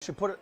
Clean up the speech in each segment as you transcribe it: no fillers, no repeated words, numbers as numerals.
Should put it.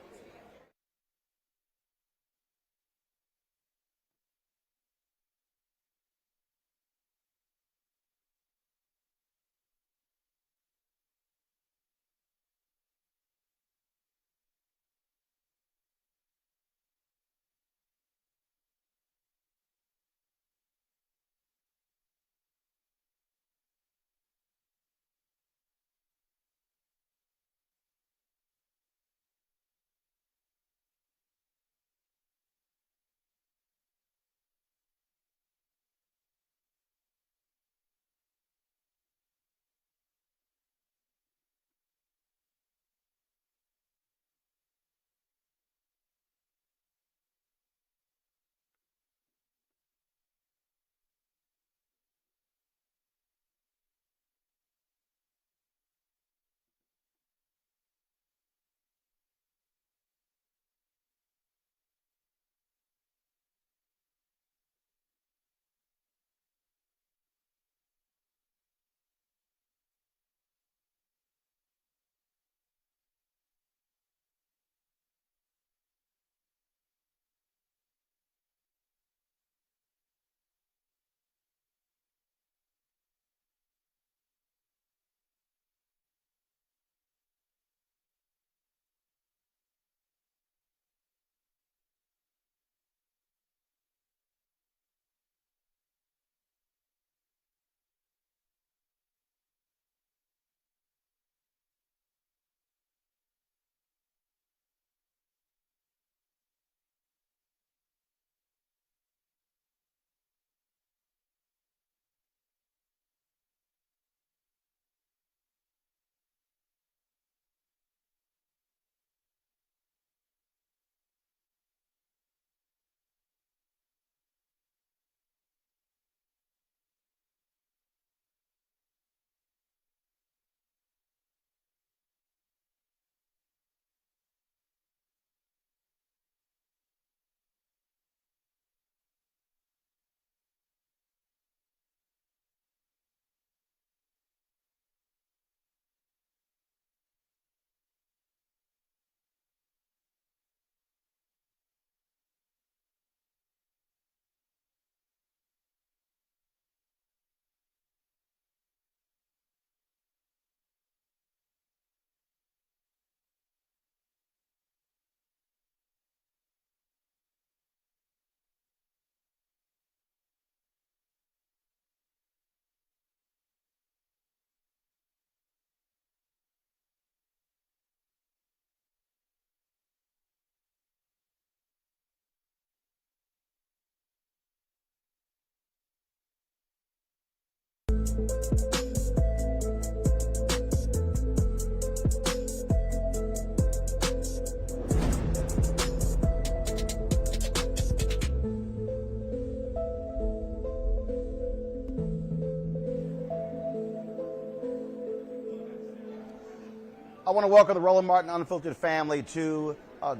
I want to welcome the Roland Martin Unfiltered family to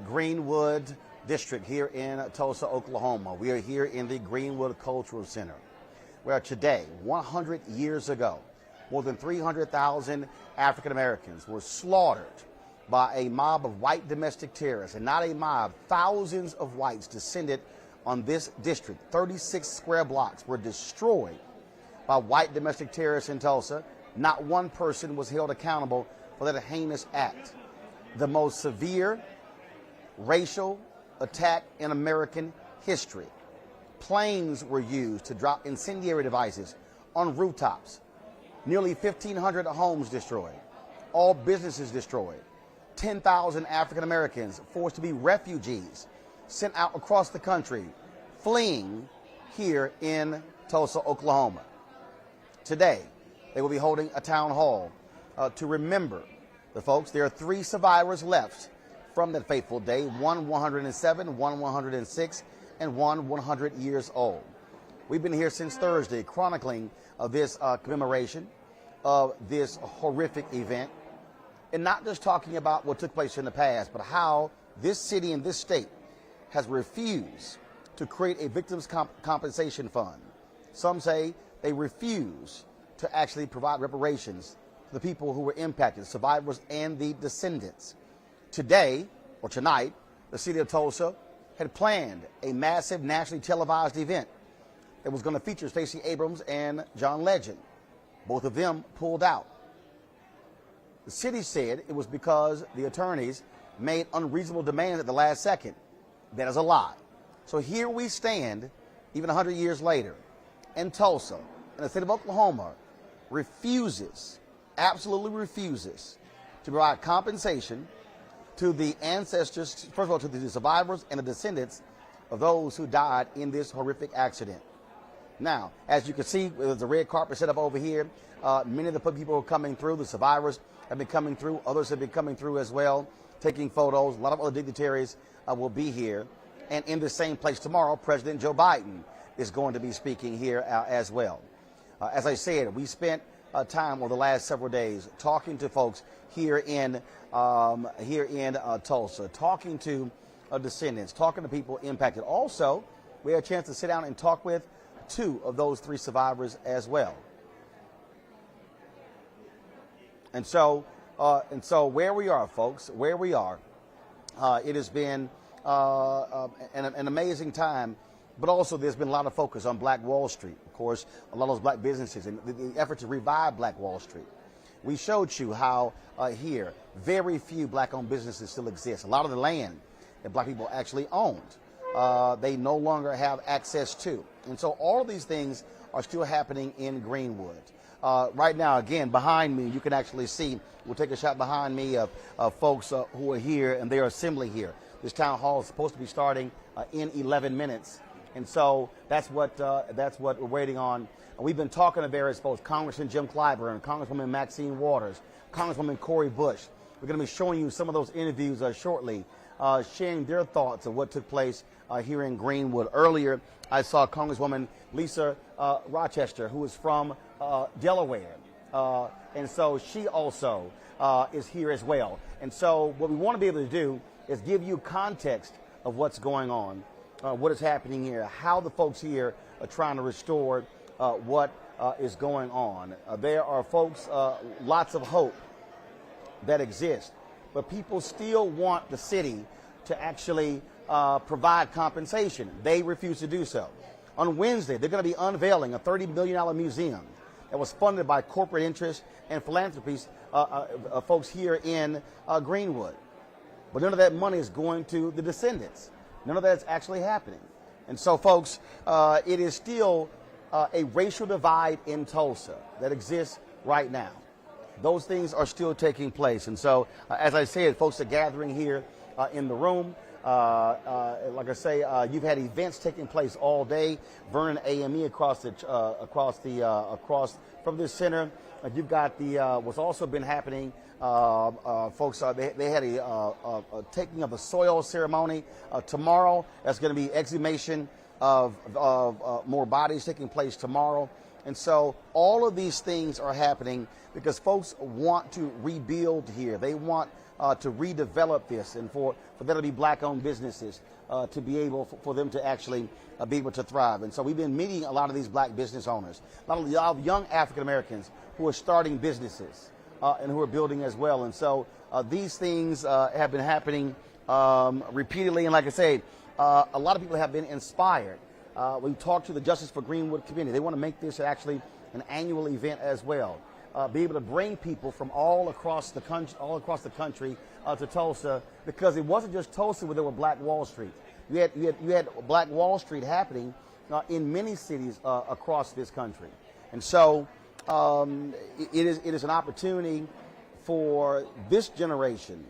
Greenwood District here in Tulsa, Oklahoma. We are here in the Greenwood Cultural Center, where today, 100 years ago, more than 300,000 African Americans were slaughtered by a mob of white domestic terrorists, and not a mob, thousands of whites descended on this district. 36 square blocks were destroyed by white domestic terrorists in Tulsa. Not one person was held accountable for that heinous act. The most severe racial attack in American history. Planes were used to drop incendiary devices on rooftops. Nearly 1,500 homes destroyed. All businesses destroyed. 10,000 African Americans forced to be refugees, sent out across the country, fleeing here in Tulsa, Oklahoma. Today, they will be holding a town hall to remember the folks. There are 3 survivors left from that fateful day, one 107, one 106, and one 100 years old. We've been here since Thursday chronicling this commemoration of this horrific event, and not just talking about what took place in the past, but how this city and this state has refused to create a victims compensation fund. Some say they refuse to actually provide reparations to the people who were impacted, survivors and the descendants. Today, or tonight, the city of Tulsa had planned a massive nationally televised event that was going to feature Stacey Abrams and John Legend. Both of them pulled out. The city said it was because the attorneys made unreasonable demands at the last second. That is a lie. So here we stand, even 100 years later, and Tulsa, in the state of Oklahoma, refuses, absolutely refuses, to provide compensation to the ancestors, first of all, to the survivors and the descendants of those who died in this horrific accident. Now, as you can see, there's a red carpet set up over here. Many of the people are coming through. The survivors have been coming through. Others have been coming through as well, taking photos. A lot of other dignitaries will be here. And in the same place tomorrow, President Joe Biden is going to be speaking here as well. As I said, we spent time over the last several days talking to folks here in Tulsa, talking to descendants, talking to people impacted. Also, we had a chance to sit down and talk with 2 of those 3 survivors as well. And so where we are, folks, where we are, it has been an amazing time, but also there's been a lot of focus on Black Wall Street. Of course, a lot of those black businesses and the effort to revive Black Wall Street. We showed you how here very few black-owned businesses still exist. A lot of the land that black people actually owned, they no longer have access to. And so all of these things are still happening in Greenwood. Right now, again, behind me, you can actually see, we'll take a shot behind me of folks who are here, and they are assembling here. This town hall is supposed to be starting in 11 minutes. And so that's what we're waiting on. We've been talking to various folks, Congressman Jim Clyburn, Congresswoman Maxine Waters, Congresswoman Cori Bush. We're going to be showing you some of those interviews shortly, sharing their thoughts of what took place here in Greenwood. Earlier, I saw Congresswoman Lisa Rochester, who is from Delaware. And so she also is here as well. And so what we want to be able to do is give you context of what's going on, what is happening here, how the folks here are trying to restore what is going on. There are folks, lots of hope that exist, but people still want the city to actually provide compensation. They refuse to do so. On Wednesday, they're going to be unveiling a $30 million museum that was funded by corporate interests and philanthropies, folks here in Greenwood. But none of that money is going to the descendants. None of that is actually happening. And so, folks, it is still a racial divide in Tulsa that exists right now. Those things are still taking place. And so, as I said, folks are gathering here in the room. Like I say, you've had events taking place all day. Vernon AME across from this center. You've got what's also been happening. Folks, they had a taking of the soil ceremony tomorrow. That's going to be exhumation of more bodies taking place tomorrow. And so all of these things are happening because folks want to rebuild here. They want to redevelop this, and for there to be black-owned businesses to be able for them to actually be able to thrive. And so we've been meeting a lot of these black business owners, a lot of young African Americans who are starting businesses and who are building as well. And so these things have been happening repeatedly. And like I say, a lot of people have been inspired. We talked to the Justice for Greenwood community. They want to make this actually an annual event as well. Be able to bring people from all across the country to Tulsa, because it wasn't just Tulsa where there were Black Wall Street. You had Black Wall Street happening in many cities across this country, and so it is an opportunity for this generation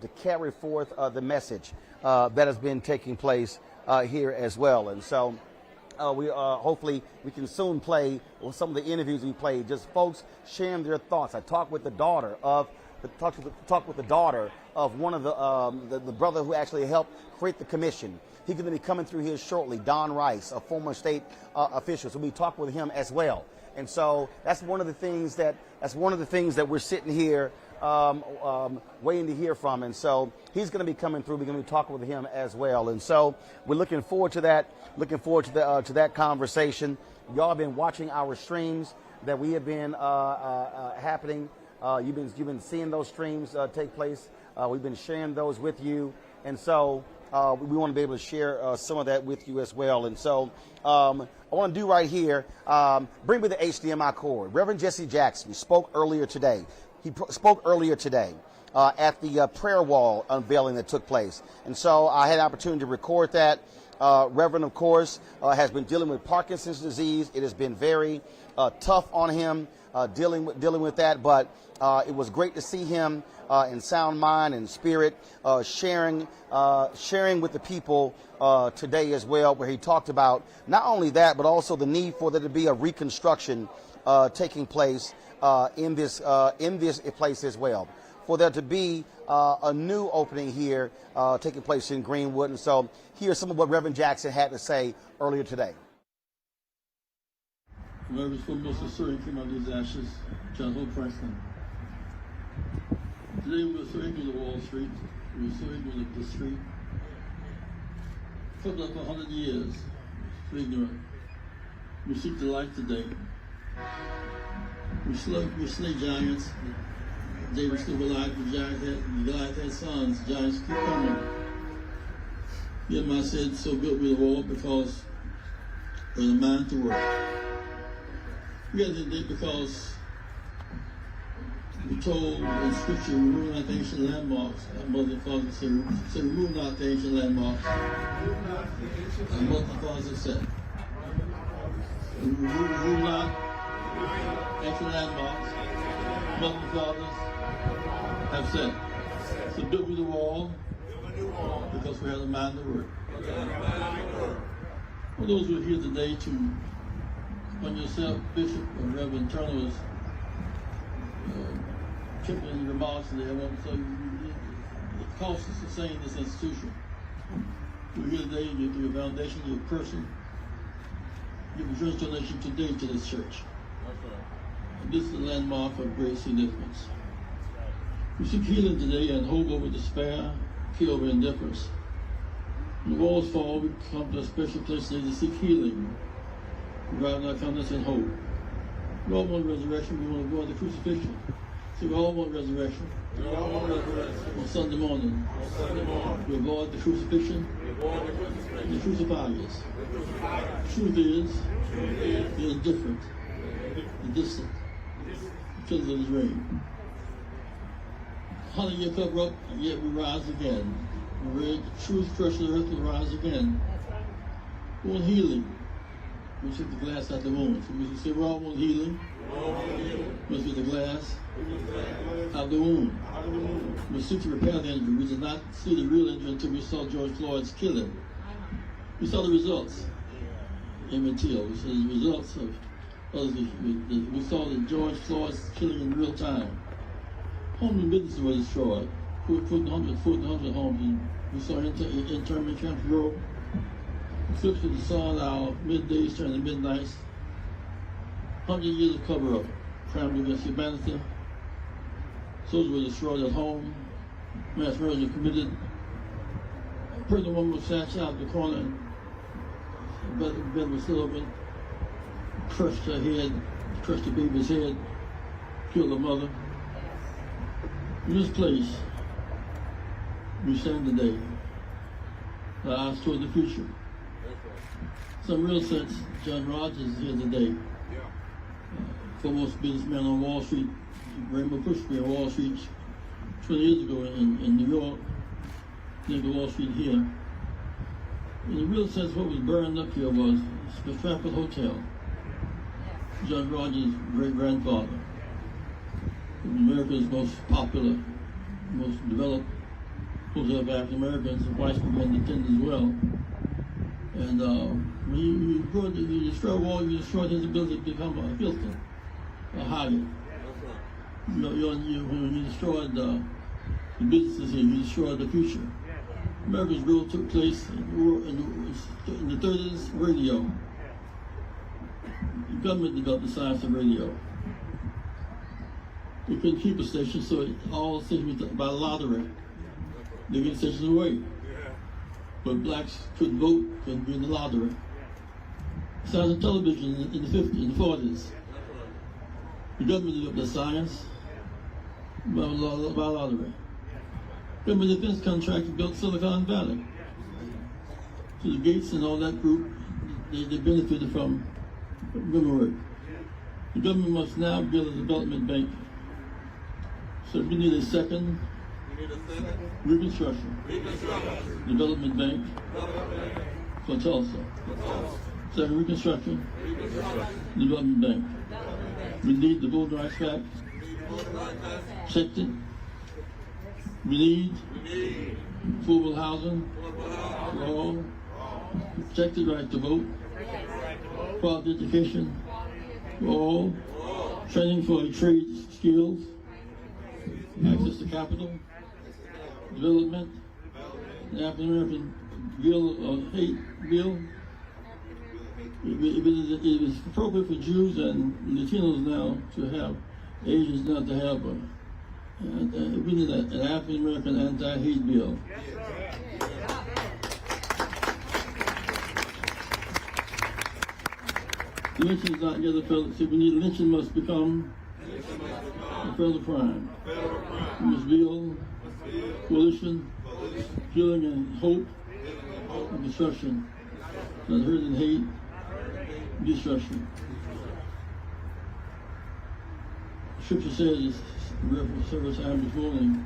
to carry forth the message that has been taking place here as well. And so we hopefully we can soon play some of the interviews we played, just folks sharing their thoughts. I talked with the daughter of one of the brother who actually helped create the commission. He's going to be coming through here shortly. Don Rice, a former state official, so we talked with him as well. And so that's one of the things that we're sitting here waiting to hear from. And so he's going to be coming through. We're going to be talking with him as well. And so we're looking forward to that. Looking forward to that conversation. Y'all have been watching our streams that we have been happening. You've been seeing those streams take place. We've been sharing those with you. And so we want to be able to share some of that with you as well. And so I want to do right here, bring me the HDMI cord. Reverend Jesse Jackson spoke earlier today. He spoke earlier today at the prayer wall unveiling that took place. And so I had an opportunity to record that. Reverend, of course, has been dealing with Parkinson's disease. It has been very tough on him dealing with that, but it was great to see him in sound mind and spirit, sharing with the people today as well, where he talked about not only that, but also the need for there to be a reconstruction taking place in this place as well, for there to be a new opening here taking place in Greenwood. And so here's some of what Reverend Jackson had to say earlier today. Whoever's for Mr. Surrey came out of these ashes, John Hope Franklin. Today we were so ignorant of Wall Street. We were so ignorant of the street. For up 100 years, so ignorant. We seek the light today. We slay giants. David still alive, Goliath had sons. Giants keep coming. Nehemiah said, so built we the wall because we're the man to work. We got today because we told in Scripture, remove not the ancient landmarks. Our mother and father said, remove not the ancient landmarks. Our mother and father have said, remove not ancient landmarks. Mother and fathers have said. So build we the wall because we have a mind to work. For those who are here today to, on yourself, Bishop and Reverend Turner was chipping in the remarks today. I want to tell you, it costs us to sustain this institution. We're here today, you give your foundation, your person, give a generous donation today to this church. And this is a landmark of great significance. We seek healing today and hope over despair, kill over indifference. When the walls fall, we come to a special place today to seek healing, reviving our confidence and hope. We all want resurrection, we want to avoid the crucifixion. So we all want resurrection. We all want resurrection. On Sunday morning. We avoid the crucifixion. The crucifiers. Truth is, the indifferent, the distant, the children of his reign. 100-year cover up, and yet we rise again. We read truth crushed the earth will rise again. We want healing. We took the glass out the wound. So we say we all want healing. Must be the glass out the wound. We seek to repair the injury. We did not see the real injury until we saw George Floyd's killing. We saw the results. Emmett Till. We saw the results of others. We saw the George Floyd's killing in real time. Homes and businesses were destroyed. 1,400 homes. And we saw internment camps grow. Eclipse of the sun, our middays turn to midnights. 100 years of cover-up, crime against humanity. Soldiers were destroyed at home. Mass murders were committed. A pregnant woman was snatched out of the corner and the bed was still open. Crushed her head, crushed the baby's head, killed the mother. In this place, we stand today, our eyes toward the future. Some real sense, John Rogers is here today. Foremost businessman on Wall Street, Rainbow Pushby on Wall Street 20 years ago in New York, near the Wall Street here. In a real sense, what was burned up here was the Stratford Hotel. John Rogers' great-grandfather, America's most popular, most developed hotel of African Americans, and whites began to attend as well. And when you destroy a wall, you destroy his ability to become a Hilton, a Hyatt. When you destroyed the businesses here, you destroyed the future. America's growth took place in the 30s, radio. The government developed the science of radio. They couldn't keep a station, so all stations were by lottery. They gave stations away. But blacks couldn't vote, couldn't be in the lottery. Science of television in the 50s, in the 40s. The government developed the science by lottery. government defense contractor built Silicon Valley. So the Gates and all that group, they benefited from government work. The government must now build a development bank. So we need a second Reconstruction Development Bank for Tulsa. Second Reconstruction Development Bank. We need the Voting Rights Act protected. We need affordable housing for all, protected right to vote, quality education for all, training for trade skills, access to capital, development, the African American bill of hate bill. It is appropriate for Jews and Latinos now to have, Asians not to have we need an African American anti-hate bill. Lynching is not yet a federal. So we need lynching must become a federal crime. We must build coalition, healing and hope, and destruction. Not hurt and hate, destruction. Scripture says, referenced several times this morning,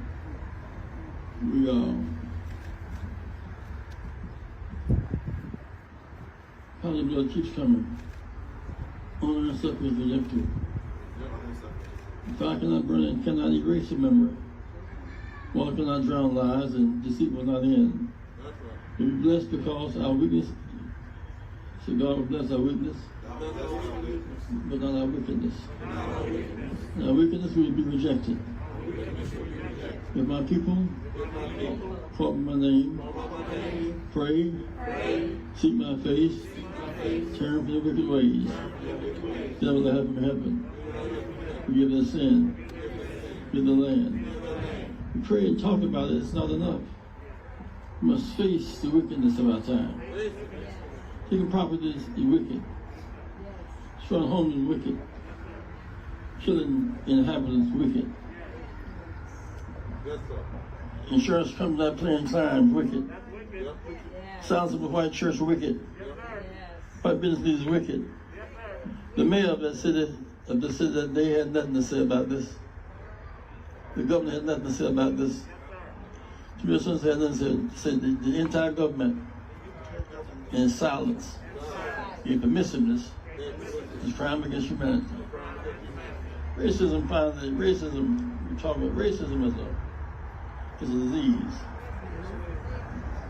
how the blood keeps coming. Honor and suffering is redemptive. If I cannot burn it, cannot erase a memory. Water cannot drown lies, and deceit will not end. We be blessed because our weakness, so God will bless our weakness, but not our wickedness. In our wickedness we will be rejected. If my people call my name, pray, seek my face, turn from their wicked ways, then will have from heaven, forgive their sin, give the land. We pray and talk about it, it's not enough. We must face the wickedness of our time. Taking property is wicked. Destroying homes is wicked. Killing inhabitants wicked. Insurance companies not paying crimes wicked. Sounds of the white church wicked. White business is wicked. The mayor of the city that they had nothing to say about this. The governor had nothing to say about this. The Commissioners had nothing to say. The entire government in silence, in permissiveness, is crime against humanity. Racism, we talk about racism is a disease.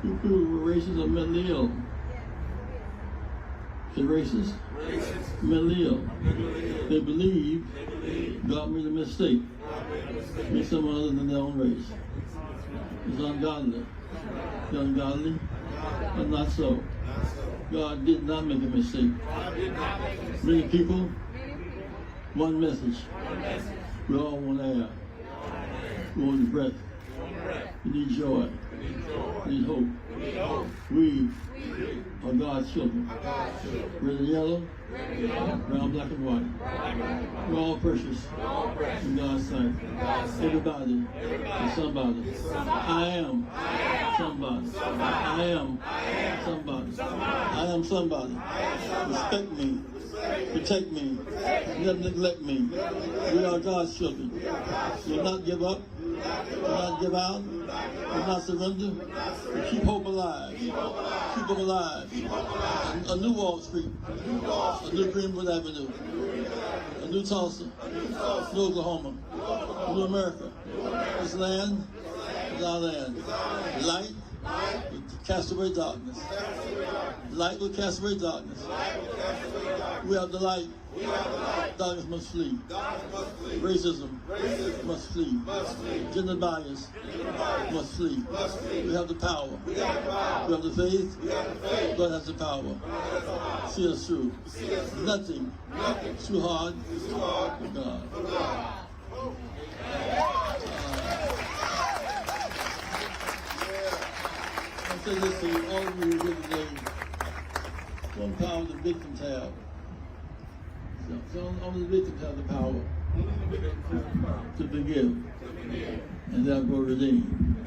People who are racist are mentally ill. They're racist, mentally ill. They believe God made a mistake, made someone other than their own race. It's ungodly. It's ungodly, but not so. God did not make a mistake. Many people, one message. We all want air. We want breath. We need joy. We need hope. We are God's children. Red and yellow, brown, black, and white. We're all precious in God's sight. Everybody is somebody. I am somebody. I am somebody. I am somebody. Respect me. Protect me. Never neglect me. We are God's children. We will not give up. We will not give out. We will not surrender. We keep hope alive. Keep hope alive. A new Wall Street. A new Greenwood Avenue. A new Tulsa. New Oklahoma. New America. This land is our land. Light will cast away darkness. Light will cast away darkness. We have the light. Darkness must flee. Racism must flee. Gender bias must flee. We have the power. We have the faith. God has the power. See us through. Nothing is too hard for God. I say this to all of you here today. One power the victims have. So only the victims have the power to forgive and therefore redeem.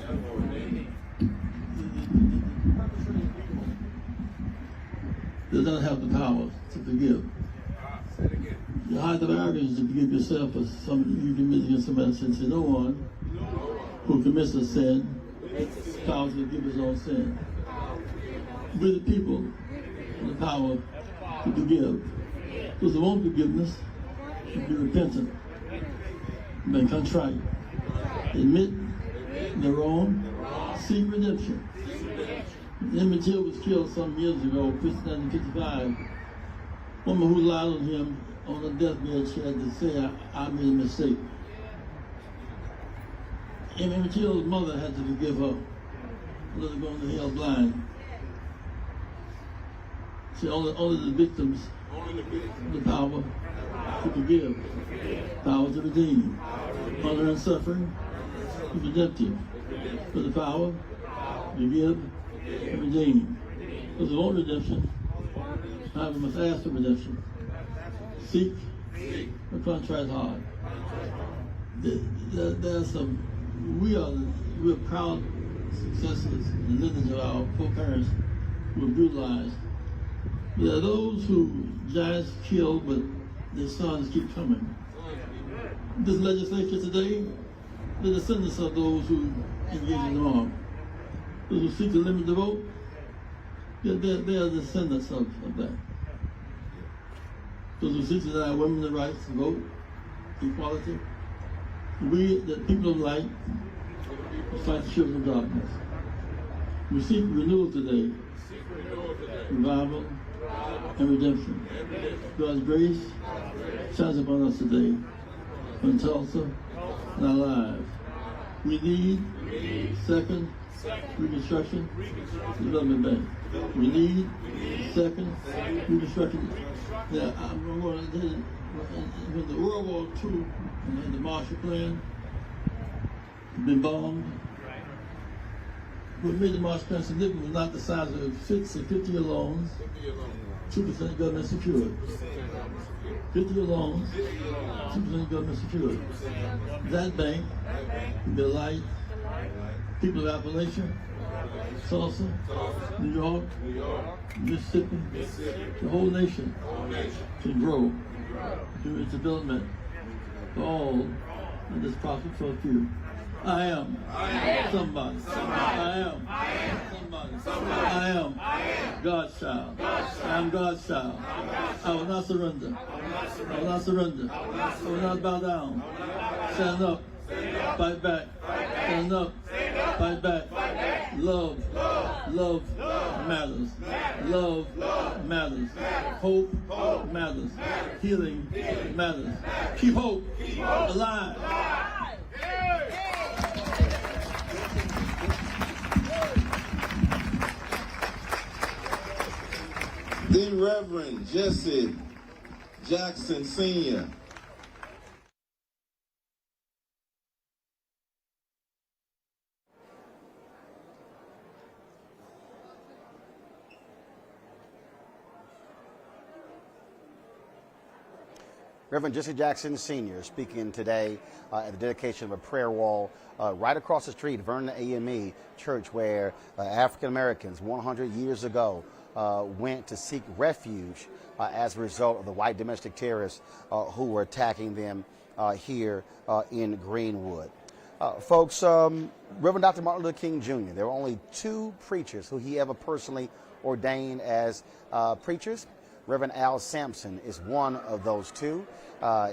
Does not have the power to forgive. The height of arrogance is to forgive yourself for some you commit against somebody since no one who commits a sin power to forgive his own sin. We're the people with the power to forgive. Those who want forgiveness should be repentant, be contrite, admit their wrong, seek redemption. Emmett Till was killed some years ago, 1955. Woman who lied on him on the deathbed, she had to say, I made a mistake. Emmett Till's mother had to forgive her, let her go into hell blind. See, only the victims, the power to forgive, power to redeem, honor and suffering, is redemptive. For the power to give and redeem. Those who want redemption, however, must ask for redemption. Seek a contrite heart. There's some. We're proud successors and lineage of our foreparents who were brutalized. There are those who giants killed, but their sons keep coming. This legislature today, the descendants of those who engage in harm. Those who seek to limit the vote, they are descendants of that. Those who seek to deny women the rights to vote, equality. We, the people of light, fight the children of darkness. We seek renewal today, revival and redemption. God's grace shines upon us today, on Tulsa and our lives. We need second Reconstruction Development Bank. We need second Reconstruction. Now, I'm going to tell you, when the World War II and the Marshall Plan had been bombed, what made the Marshall Plan significant was not the size of it. 50-year loans, 2% government secured. 50-year loans, 2% government secured. That bank would be a light. People of Appalachia, Tulsa, New York, Mississippi, the whole nation can grow through its development for all, and this profit for a few. I am somebody. I am somebody. I am God's child. I am God's child. I will not surrender. I will not surrender. I will not bow down. Stand up. Fight back. Stand up. Fight back. Love matters. Love matters. Hope matters. Healing matters. Keep hope alive. The Reverend Jesse Jackson Sr. Reverend Jesse Jackson Sr. speaking today at the dedication of a prayer wall right across the street, Vernon AME Church, where African Americans 100 years ago went to seek refuge as a result of the white domestic terrorists who were attacking them here in Greenwood. Folks, Reverend Dr. Martin Luther King Jr., there were only two preachers who he ever personally ordained as preachers. Reverend Al Sampson is one of those two.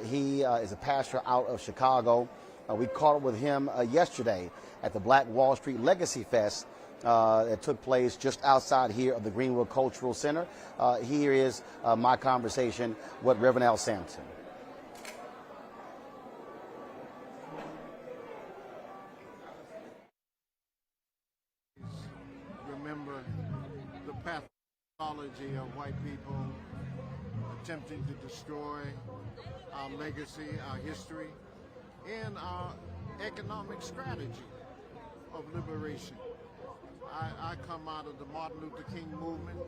He is a pastor out of Chicago. We caught up with him yesterday at the Black Wall Street Legacy Fest that took place just outside here of the Greenwood Cultural Center. Here is my conversation with Reverend Al Sampson. Remember the pathology of white people attempting to destroy our legacy, our history, and our economic strategy of liberation. I come out of the Martin Luther King movement.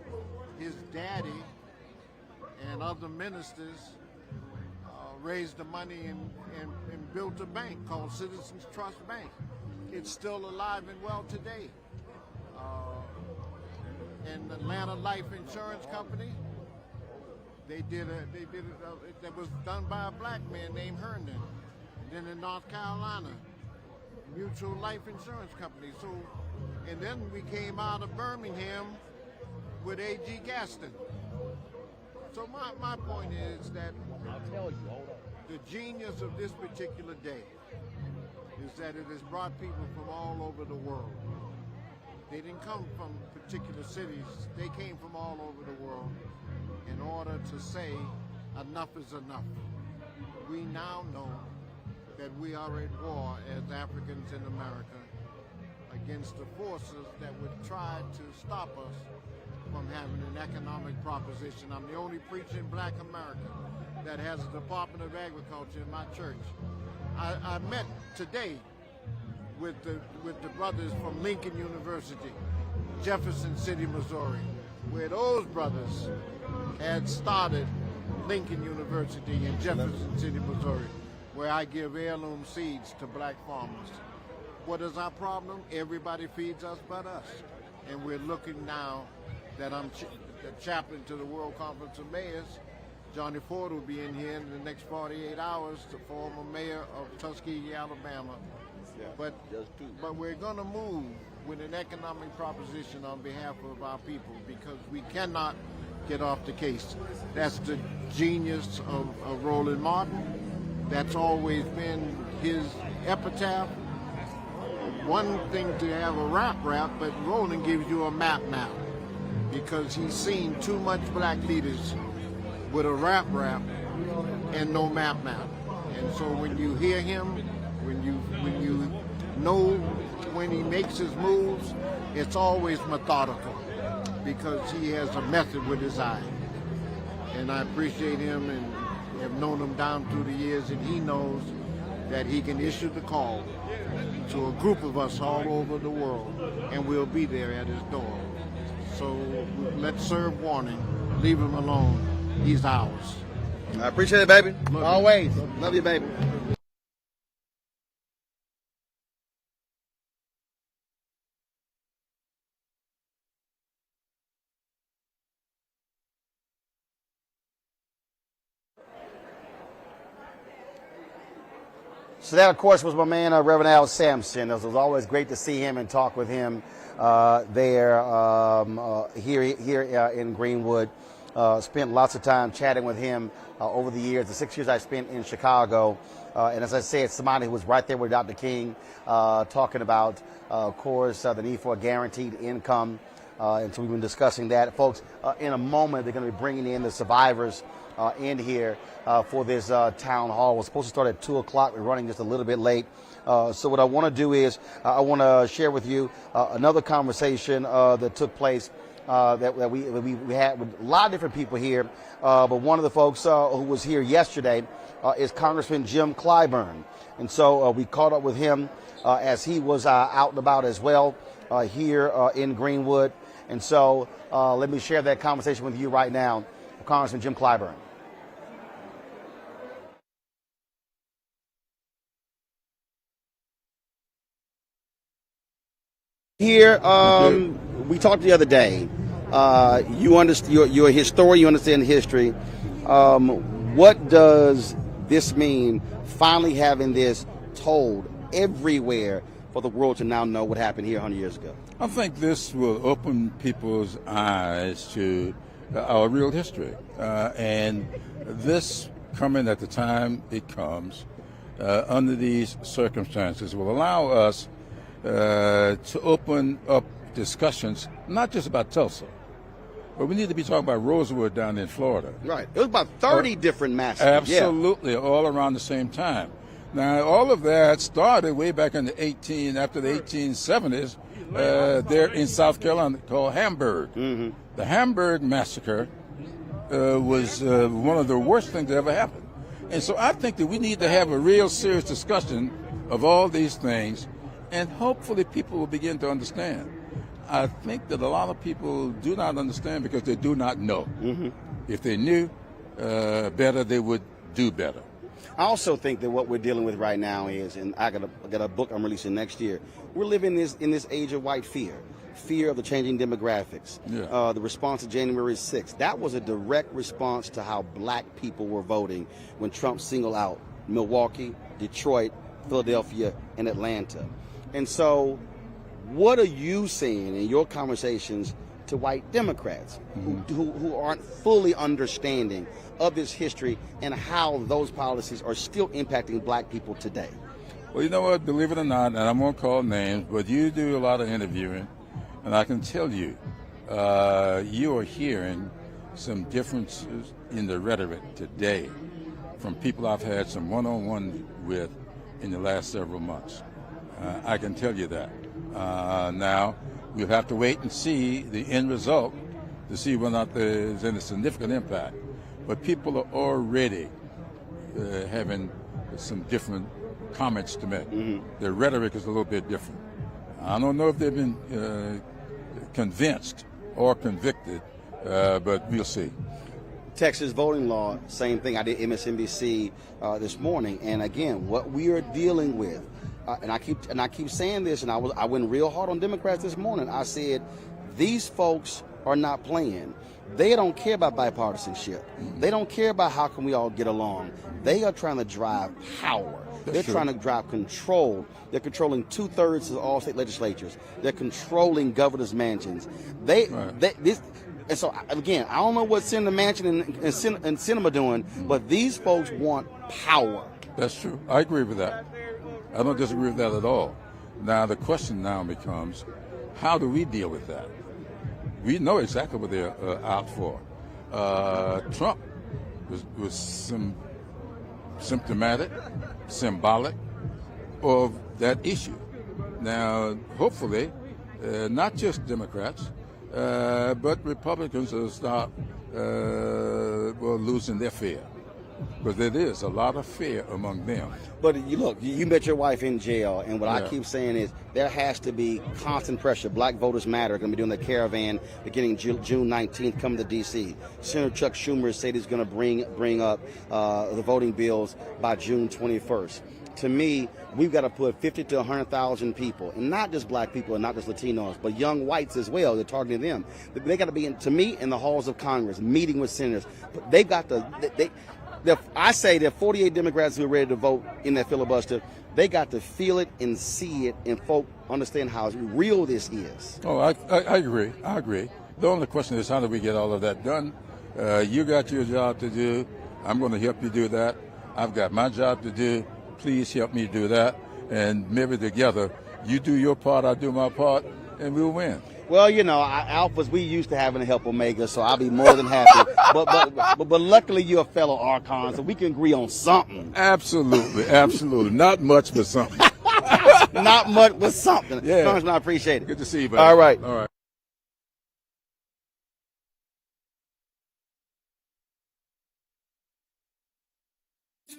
His daddy and other ministers raised the money and built a bank called Citizens Trust Bank. it's still alive and well today. And Atlanta Life Insurance Company, they did it that was done by a black man named Herndon. And then in North Carolina, Mutual Life Insurance Company. So, and then we came out of Birmingham with A.G. Gaston. So my point is that the genius of this particular day is that it has brought people from all over the world. They didn't come from particular cities. They came from all over the world in order to say enough is enough. We now know that we are at war as Africans in America against the forces that would try to stop us from having an economic proposition. I'm the only preaching black American that has a Department of Agriculture in my church. I met today with the brothers from Lincoln University, Jefferson City, Missouri, where those brothers had started Lincoln University in Jefferson City, Missouri, where I give heirloom seeds to black farmers. What is our problem? Everybody feeds us but us. And we're looking now that I'm the chaplain to the World Conference of Mayors. Johnny Ford will be in here in the next 48 hours, the former mayor of Tuskegee, Alabama. But we're going to move with an economic proposition on behalf of our people because we cannot get off the case. That's the genius of Roland Martin. That's always been his epitaph. One thing to have a rap, but Roland gives you a map now because he's seen too much black leaders with a rap and no map. And so when you hear him, when you know when he makes his moves, it's always methodical because he has a method with his eye. And I appreciate him and have known him down through the years, and he knows that he can issue the call to a group of us all over the world, and we'll be there at his door. So let's serve warning, leave him alone, he's ours. I appreciate it, baby. Love Always. Love you, baby. So that, of course, was my man, Reverend Al Sampson. It was always great to see him and talk with him here in Greenwood. Spent lots of time chatting with him over the years, the 6 years I spent in Chicago. And as I said, somebody who was right there with Dr. King talking about, of course, the need for a guaranteed income. And so we've been discussing that. Folks, in a moment, they're going to be bringing in the survivors in here for this town hall. We're supposed to start at 2 o'clock. We're running just a little bit late. So what I want to do is I want to share with you another conversation that took place that we had with a lot of different people here. But one of the folks who was here yesterday is Congressman Jim Clyburn. And so we caught up with him as he was out and about as well here in Greenwood. And so let me share that conversation with you right now, Congressman Jim Clyburn. Here, we talked the other day. You're a historian. You understand history. What does this mean? Finally, having this told everywhere for the world to now know what happened here 100 years ago. I think this will open people's eyes to our real history, and this coming at the time it comes under these circumstances will allow us to open up discussions, not just about Tulsa, but we need to be talking about Rosewood down in Florida. Right. It was about 30 different massacres. Absolutely, all around the same time. Now, all of that started way back in after the 1870s, there in South Carolina, called Hamburg. Mm-hmm. The Hamburg massacre was one of the worst things that ever happened. And so I think that we need to have a real serious discussion of all these things, and hopefully people will begin to understand. I think that a lot of people do not understand because they do not know. Mm-hmm. If they knew better, they would do better. I also think that what we're dealing with right now is, and I got a book I'm releasing next year. We're living in this age of white fear of the changing demographics. Yeah. The response to January 6th, that was a direct response to how black people were voting when Trump singled out Milwaukee, Detroit, Philadelphia, and Atlanta. And so, what are you saying in your conversations to white Democrats who aren't fully understanding of this history and how those policies are still impacting black people today? Well, you know what? Believe it or not, and I won't call names, but you do a lot of interviewing, and I can tell you, you are hearing some differences in the rhetoric today from people I've had some one-on-one with in the last several months. I can tell you that. Now, we'll have to wait and see the end result to see whether or not there's any significant impact. But people are already having some different comments to make. Their rhetoric is a little bit different. I don't know if they've been convinced or convicted, but we'll see. Texas voting law, same thing. I did MSNBC this morning, and again, what we are dealing with, and I keep saying this, and I went real hard on Democrats this morning. I said, these folks are not playing. They don't care about bipartisanship. They don't care about how can we all get along. They are trying to drive power. They're trying to drive control. They're controlling 2/3 of all state legislatures. They're controlling governors' mansions. And so, again, I don't know what Senator Manchin and Sinema doing, but these folks want power. That's true. I agree with that. I don't disagree with that at all. Now, the question now becomes, how do we deal with that? We know exactly what they're out for. Trump was symptomatic, symbolic of that issue. Now, hopefully, not just Democrats, but Republicans will start losing their fear, because there is a lot of fear among them. But you met your wife in jail, and what I keep saying is there has to be constant pressure. Black Voters Matter are going to be doing the caravan beginning June 19th, coming to D.C. Senator Chuck Schumer said he's going to bring up the voting bills by June 21st. To me, we've got to put 50 to 100,000 people, and not just black people and not just Latinos, but young whites as well. They're targeting them. They got to be, to me, in the halls of Congress, meeting with senators. They've got to. I say there are 48 Democrats who are ready to vote in that filibuster. They got to feel it and see it, and folk understand how real this is. Oh, I agree. I agree. The only question is, how do we get all of that done? You got your job to do. I'm going to help you do that. I've got my job to do. Please help me do that. And maybe together, you do your part, I do my part, and we'll win. Well, Alphas, we used to having to help Omega, so I'll be more than happy. but luckily you're a fellow Archon, so we can agree on something. Absolutely, absolutely. Not much, but something. Not much, but something. Yeah. Congressman, I appreciate it. Good to see you, buddy. All right. All right.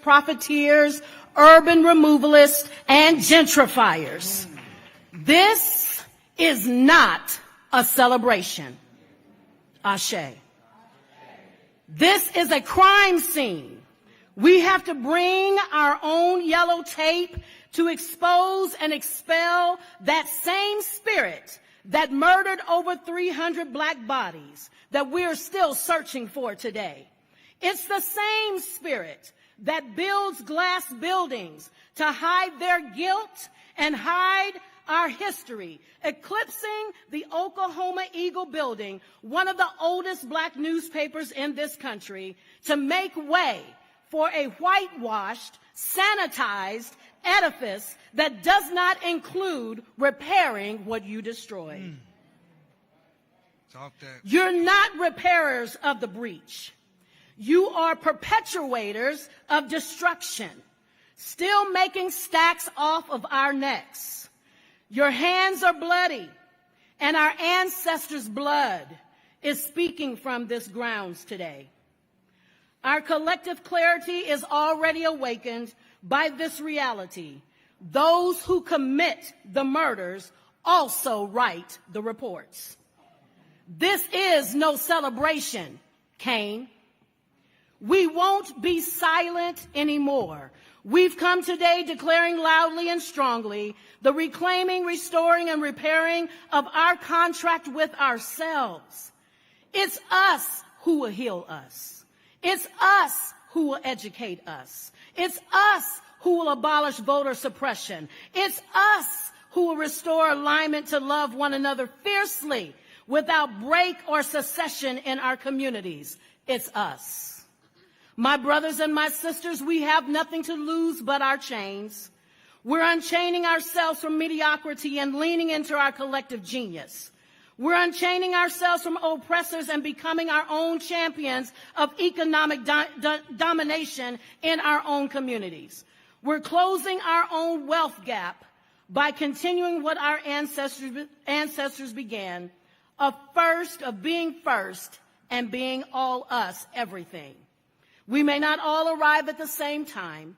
Profiteers, urban removalists, and gentrifiers. This is not a celebration. Ashe. This is a crime scene. We have to bring our own yellow tape to expose and expel that same spirit that murdered over 300 black bodies that we're still searching for today. It's the same spirit that builds glass buildings to hide their guilt and hide our history, eclipsing the Oklahoma Eagle building, one of the oldest black newspapers in this country, to make way for a whitewashed, sanitized edifice that does not include repairing what you destroyed. You're not repairers of the breach. You are perpetuators of destruction, still making stacks off of our necks. Your hands are bloody, and our ancestors' blood is speaking from this grounds today. Our collective clarity is already awakened by this reality. Those who commit the murders also write the reports. This is no celebration, Cain. We won't be silent anymore. We've come today declaring loudly and strongly the reclaiming, restoring, and repairing of our contract with ourselves. It's us who will heal us. It's us who will educate us. It's us who will abolish voter suppression. It's us who will restore alignment to love one another fiercely without break or secession in our communities. It's us. My brothers and my sisters, we have nothing to lose but our chains. We're unchaining ourselves from mediocrity and leaning into our collective genius. We're unchaining ourselves from oppressors and becoming our own champions of economic domination in our own communities. We're closing our own wealth gap by continuing what our ancestors began, of being first and being all us, everything. We may not all arrive at the same time.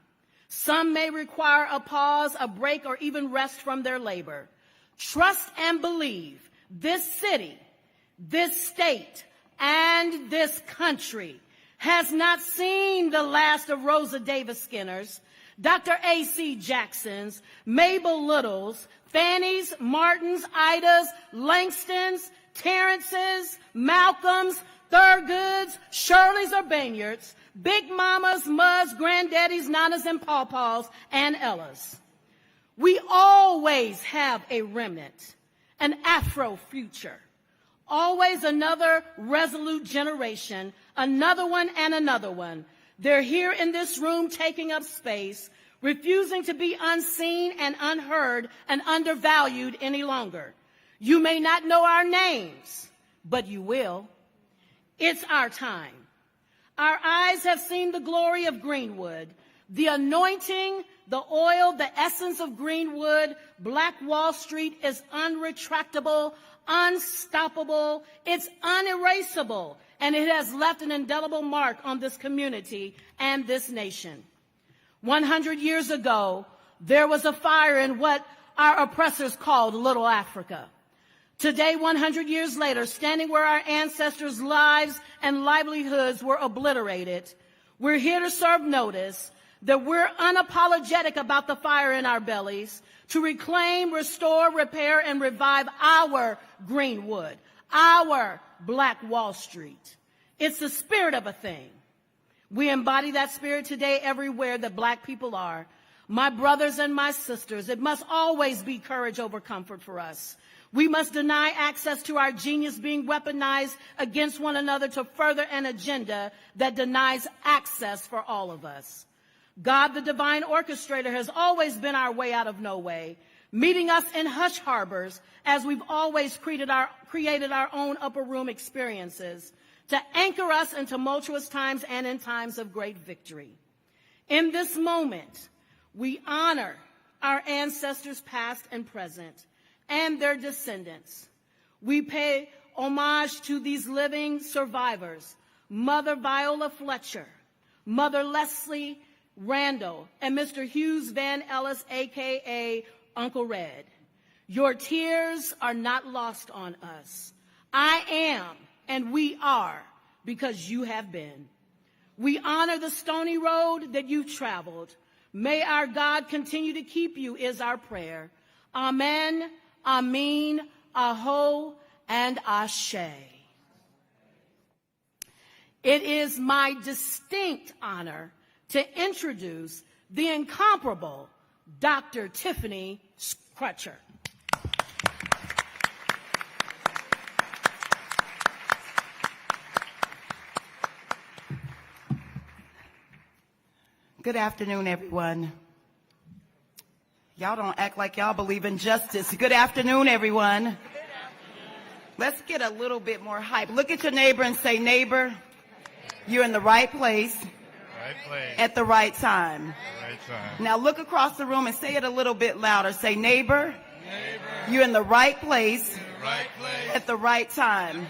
Some may require a pause, a break, or even rest from their labor. Trust and believe this city, this state, and this country has not seen the last of Rosa Davis Skinner's, Dr. A.C. Jackson's, Mabel Little's, Fanny's, Martin's, Ida's, Langston's, Terrence's, Malcolm's, Thurgood's, Shirley's, or Bayard's, Big Mamas, Muds, Granddaddies, Nanas, and Pawpaws, and Ella's. We always have a remnant, an Afro future. Always another resolute generation, another one and another one. They're here in this room taking up space, refusing to be unseen and unheard and undervalued any longer. You may not know our names, but you will. It's our time. Our eyes have seen the glory of Greenwood, the anointing, the oil, the essence of Greenwood. Black Wall Street is unretractable, unstoppable, it's unerasable, and it has left an indelible mark on this community and this nation. 100 years ago, there was a fire in what our oppressors called Little Africa. Today, 100 years later, standing where our ancestors' lives and livelihoods were obliterated, we're here to serve notice that we're unapologetic about the fire in our bellies, to reclaim, restore, repair, and revive our Greenwood, our Black Wall Street. It's the spirit of a thing. We embody that spirit today everywhere that Black people are. My brothers and my sisters, it must always be courage over comfort for us. We must deny access to our genius being weaponized against one another to further an agenda that denies access for all of us. God, the divine orchestrator, has always been our way out of no way, meeting us in hush harbors as we've always created our own upper room experiences to anchor us in tumultuous times and in times of great victory. In this moment, we honor our ancestors past and present and their descendants. We pay homage to these living survivors, Mother Viola Fletcher, Mother Leslie Randall, and Mr. Hughes Van Ellis, a.k.a. Uncle Red. Your tears are not lost on us. I am, and we are, because you have been. We honor the stony road that you've traveled. May our God continue to keep you is our prayer. Amen, Amin, Aho, and Ashe. It is my distinct honor to introduce the incomparable Dr. Tiffany Crutcher. Good afternoon, everyone. Y'all don't act like y'all believe in justice. Good afternoon, everyone. Good afternoon. Let's get a little bit more hype. Look at your neighbor and say, neighbor, you're in the right place. At the right time. Now look across the room and say it a little bit louder. Say, neighbor, you're in the right place, at the right time.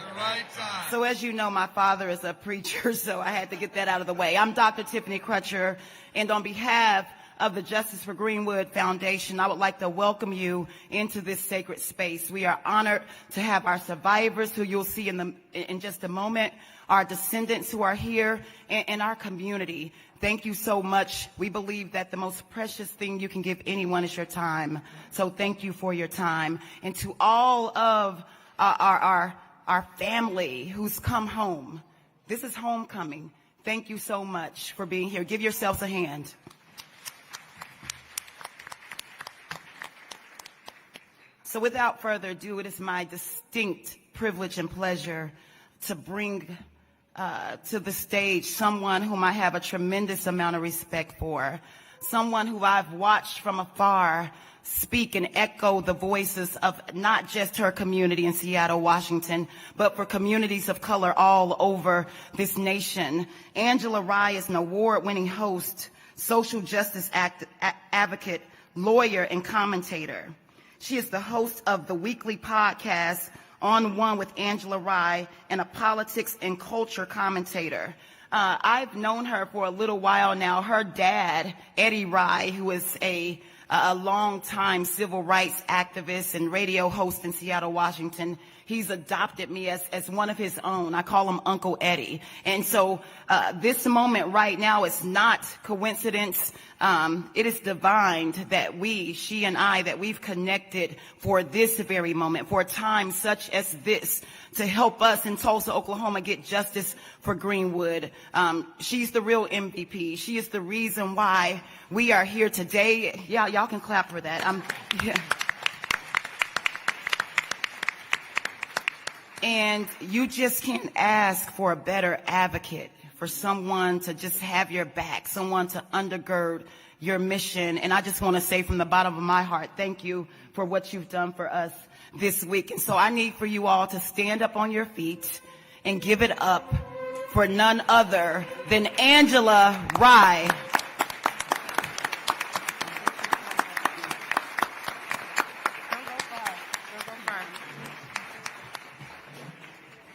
So as you know, my father is a preacher, so I had to get that out of the way. I'm Dr. Tiffany Crutcher, and on behalf of the Justice for Greenwood Foundation, I would like to welcome you into this sacred space. We are honored to have our survivors, who you'll see in just a moment, our descendants who are here, and our community. Thank you so much. We believe that the most precious thing you can give anyone is your time. So thank you for your time. And to all of our family who's come home, this is homecoming. Thank you so much for being here. Give yourselves a hand. So without further ado, it is my distinct privilege and pleasure to bring to the stage someone whom I have a tremendous amount of respect for, someone who I've watched from afar speak and echo the voices of not just her community in Seattle, Washington, but for communities of color all over this nation. Angela Rye is an award-winning host, social justice advocate, lawyer, and commentator. She is the host of the weekly podcast On One with Angela Rye, and a politics and culture commentator. I've known her for a little while now. Her dad, Eddie Rye, who is a longtime civil rights activist and radio host in Seattle, Washington, he's adopted me as one of his own. I call him Uncle Eddie. And so this moment right now is not coincidence. It is divine that she and I, that we've connected for this very moment, for a time such as this, to help us in Tulsa, Oklahoma get justice for Greenwood. She's the real MVP. She is the reason why we are here today. Yeah, y'all can clap for that. Yeah. And you just can't ask for a better advocate, for someone to just have your back, someone to undergird your mission. And I just want to say from the bottom of my heart, thank you for what you've done for us this week. And so I need for you all to stand up on your feet and give it up for none other than Angela Rye.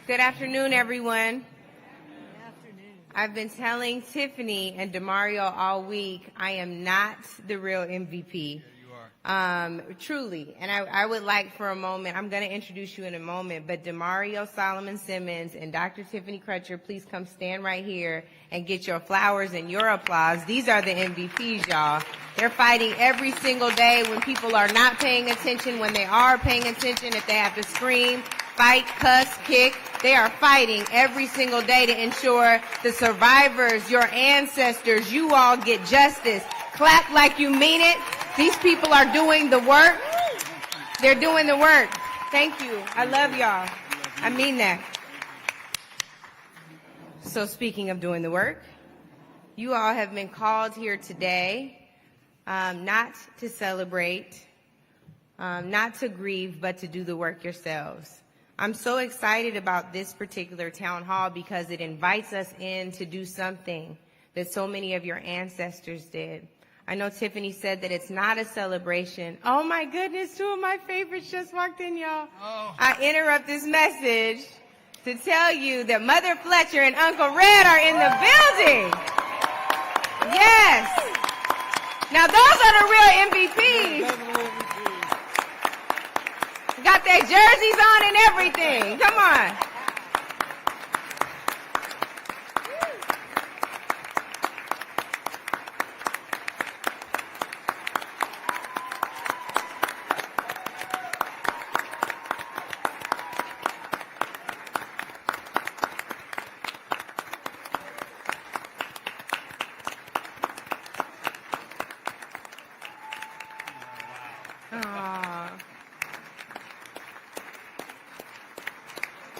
Good afternoon, everyone. I've been telling Tiffany and Demario all week, I am not the real MVP. Yeah, you are. Truly. And I would like for a moment, I'm going to introduce you in a moment, but Demario Solomon Simmons and Dr. Tiffany Crutcher, please come stand right here and get your flowers and your applause. These are the MVPs, y'all. They're fighting every single day when people are not paying attention, when they are paying attention, if they have to scream, fight, cuss, kick. They are fighting every single day to ensure the survivors, your ancestors, you all get justice. Clap like you mean it. These people are doing the work. They're doing the work. Thank you. I love y'all. I mean that. So speaking of doing the work, you all have been called here today not to celebrate, not to grieve, but to do the work yourselves. I'm so excited about this particular town hall because it invites us in to do something that so many of your ancestors did. I know Tiffany said that it's not a celebration. Oh my goodness, two of my favorites just walked in, y'all. Oh. I interrupt this message to tell you that Mother Fletcher and Uncle Red are in the building. Yes. Now those are the real MVPs. Got their jerseys on and everything. Come on.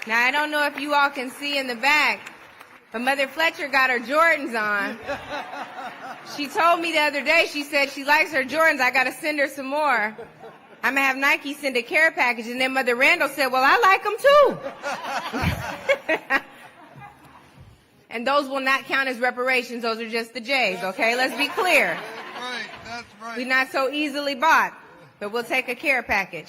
Now, I don't know if you all can see in the back, but Mother Fletcher got her Jordans on. She told me the other day, she said she likes her Jordans. I got to send her some more. I'm going to have Nike send a care package. And then Mother Randall said, well, I like them too. And those will not count as reparations. Those are just the J's, okay? Let's be clear. Right, that's right. We're not so easily bought, but we'll take a care package.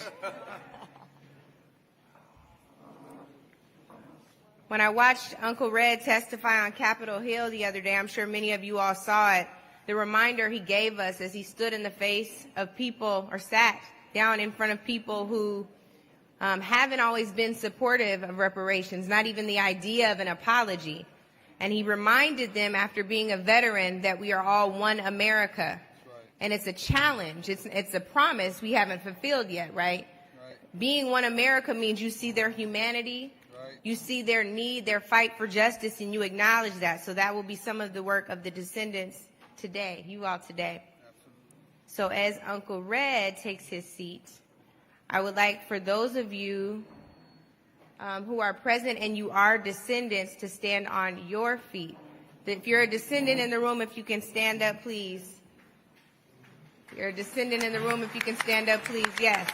When I watched Uncle Red testify on Capitol Hill the other day, I'm sure many of you all saw it, the reminder he gave us as he stood in the face of people, or sat down in front of people who haven't always been supportive of reparations, not even the idea of an apology. And he reminded them, after being a veteran, that we are all one America. And it's a challenge. It's a promise we haven't fulfilled yet, right? Being one America means you see their humanity, you see their need, their fight for justice, and you acknowledge that. So that will be some of the work of the descendants today, you all today. So as Uncle Red takes his seat, I would like for those of you who are present and you are descendants to stand on your feet. If you're a descendant in the room, if you can stand up, please. If you're a descendant in the room, if you can stand up, please. Yes.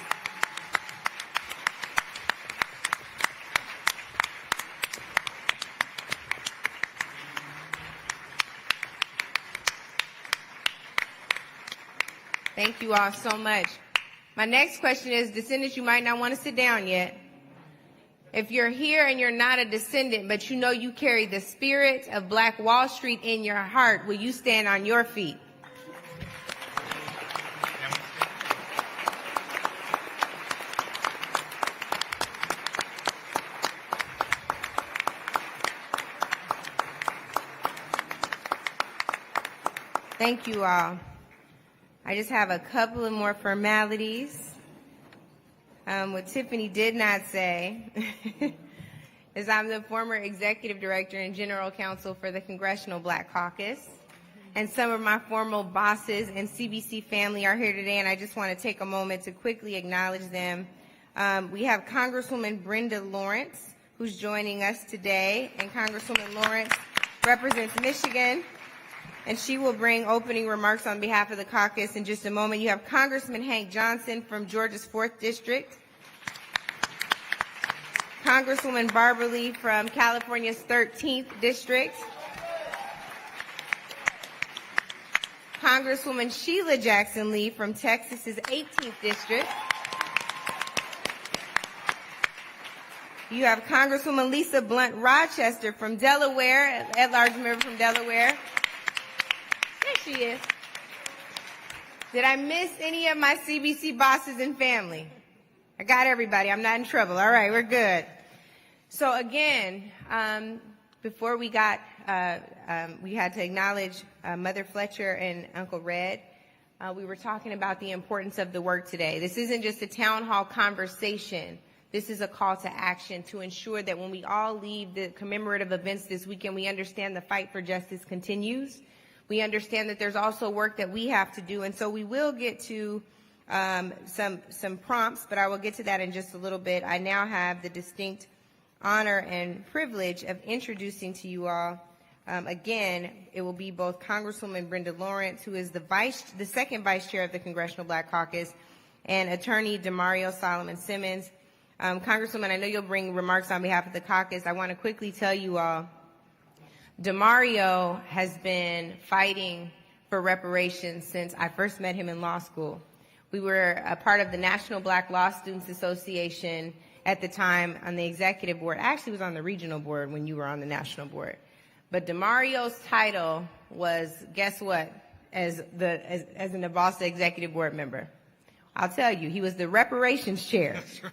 Thank you all so much. My next question is, descendants, you might not want to sit down yet. If you're here and you're not a descendant, but you know you carry the spirit of Black Wall Street in your heart, will you stand on your feet? Thank you all. I just have a couple of more formalities. What Tiffany did not say is I'm the former executive director and general counsel for the Congressional Black Caucus. And some of my former bosses and CBC family are here today, and I just want to take a moment to quickly acknowledge them. We have Congresswoman Brenda Lawrence, who's joining us today, and Congresswoman Lawrence represents Michigan, and she will bring opening remarks on behalf of the caucus in just a moment. You have Congressman Hank Johnson from Georgia's 4th District, Congresswoman Barbara Lee from California's 13th District, Congresswoman Sheila Jackson Lee from Texas's 18th District. You have Congresswoman Lisa Blunt Rochester from Delaware, at-large member from Delaware. There she is. Did I miss any of my CBC bosses and family? I got everybody. I'm not in trouble. All right, we're good. So again, before we got, we had to acknowledge Mother Fletcher and Uncle Red. We were talking about the importance of the work today. This isn't just a town hall conversation. This is a call to action to ensure that when we all leave the commemorative events this weekend, we understand the fight for justice continues. We understand that there's also work that we have to do, and so we will get to some prompts, but I will get to that in just a little bit. I now have the distinct honor and privilege of introducing to you all, again, it will be both Congresswoman Brenda Lawrence, who is the second vice chair of the Congressional Black Caucus, and Attorney Demario Solomon Simmons. Congresswoman, I know you'll bring remarks on behalf of the caucus. I want to quickly tell you all, Demario has been fighting for reparations since I first met him in law school. We were a part of the National Black Law Students Association at the time on the executive board. I actually was on the regional board when you were on the national board. But Demario's title was, guess what, as a Nebraska executive board member? I'll tell you, he was the reparations chair. That's right.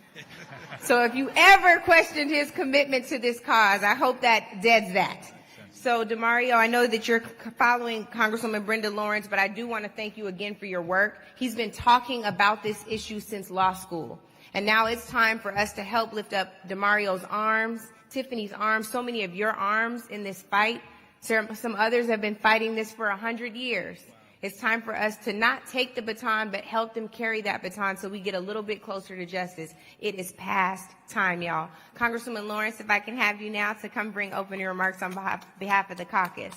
So if you ever questioned his commitment to this cause, I hope that deads that. So, Demario, I know that you're following Congresswoman Brenda Lawrence, but I do want to thank you again for your work. He's been talking about this issue since law school. And now it's time for us to help lift up Demario's arms, Tiffany's arms, so many of your arms in this fight. Some others have been fighting this for 100 years. It's time for us to not take the baton, but help them carry that baton so we get a little bit closer to justice. It is past time, y'all. Congresswoman Lawrence, if I can have you now to come bring opening remarks on behalf of the caucus.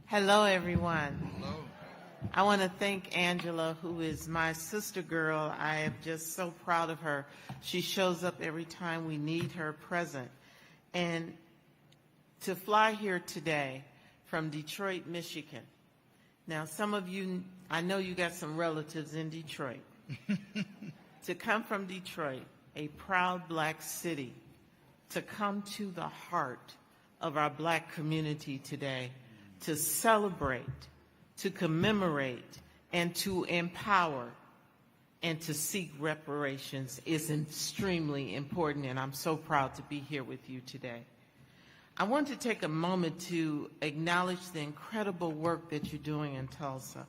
Hello, everyone. Hello. I want to thank Angela, who is my sister girl. I am just so proud of her. She shows up every time we need her present. And to fly here today from Detroit, Michigan, Now, some of you, I know you got some relatives in Detroit. To come from Detroit, a proud black city, to come to the heart of our black community today, to celebrate, to commemorate, and to empower, and to seek reparations is extremely important, and I'm so proud to be here with you today. I want to take a moment to acknowledge the incredible work that you're doing in Tulsa.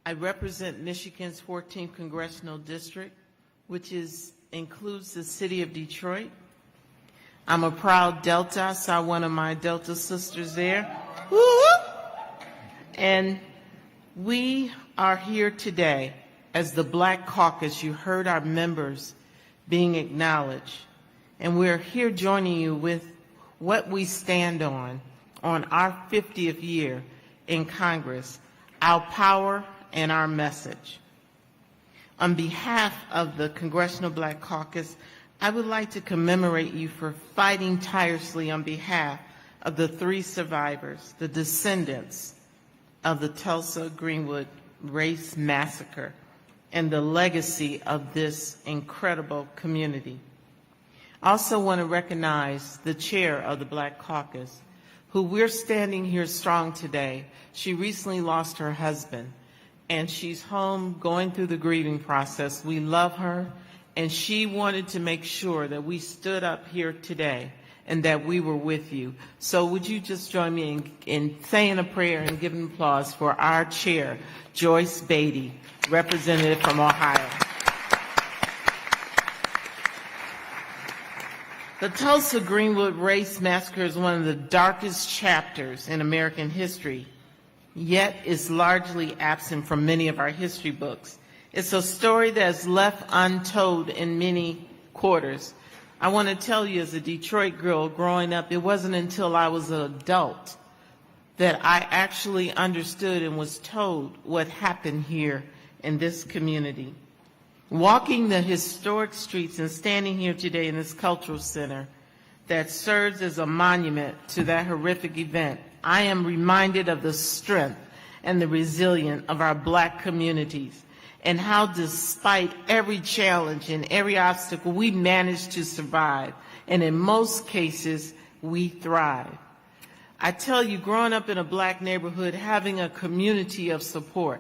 I represent Michigan's 14th Congressional District, which includes the city of Detroit. I'm a proud Delta. I saw one of my Delta sisters there. Woo-hoo! And we are here today as the Black Caucus. You heard our members being acknowledged. And we're here joining you with what we stand on our 50th year in Congress, our power and our message. On behalf of the Congressional Black Caucus, I would like to commemorate you for fighting tirelessly on behalf of the 3 survivors, the descendants of the Tulsa Greenwood race massacre, and the legacy of this incredible community. I also want to recognize the chair of the Black Caucus, who we're standing here strong today. She recently lost her husband, and she's home going through the grieving process. We love her, and she wanted to make sure that we stood up here today and that we were with you. So would you just join me in saying a prayer and giving applause for our chair, Joyce Beatty, representative from Ohio. The Tulsa Greenwood race massacre is one of the darkest chapters in American history, yet is largely absent from many of our history books. It's a story that's left untold in many quarters. I want to tell you, as a Detroit girl growing up, it wasn't until I was an adult that I actually understood and was told what happened here in this community. Walking the historic streets and standing here today in this cultural center that serves as a monument to that horrific event, I am reminded of the strength and the resilience of our Black communities and how, despite every challenge and every obstacle, we managed to survive, and in most cases, we thrive. I tell you, growing up in a Black neighborhood, having a community of support,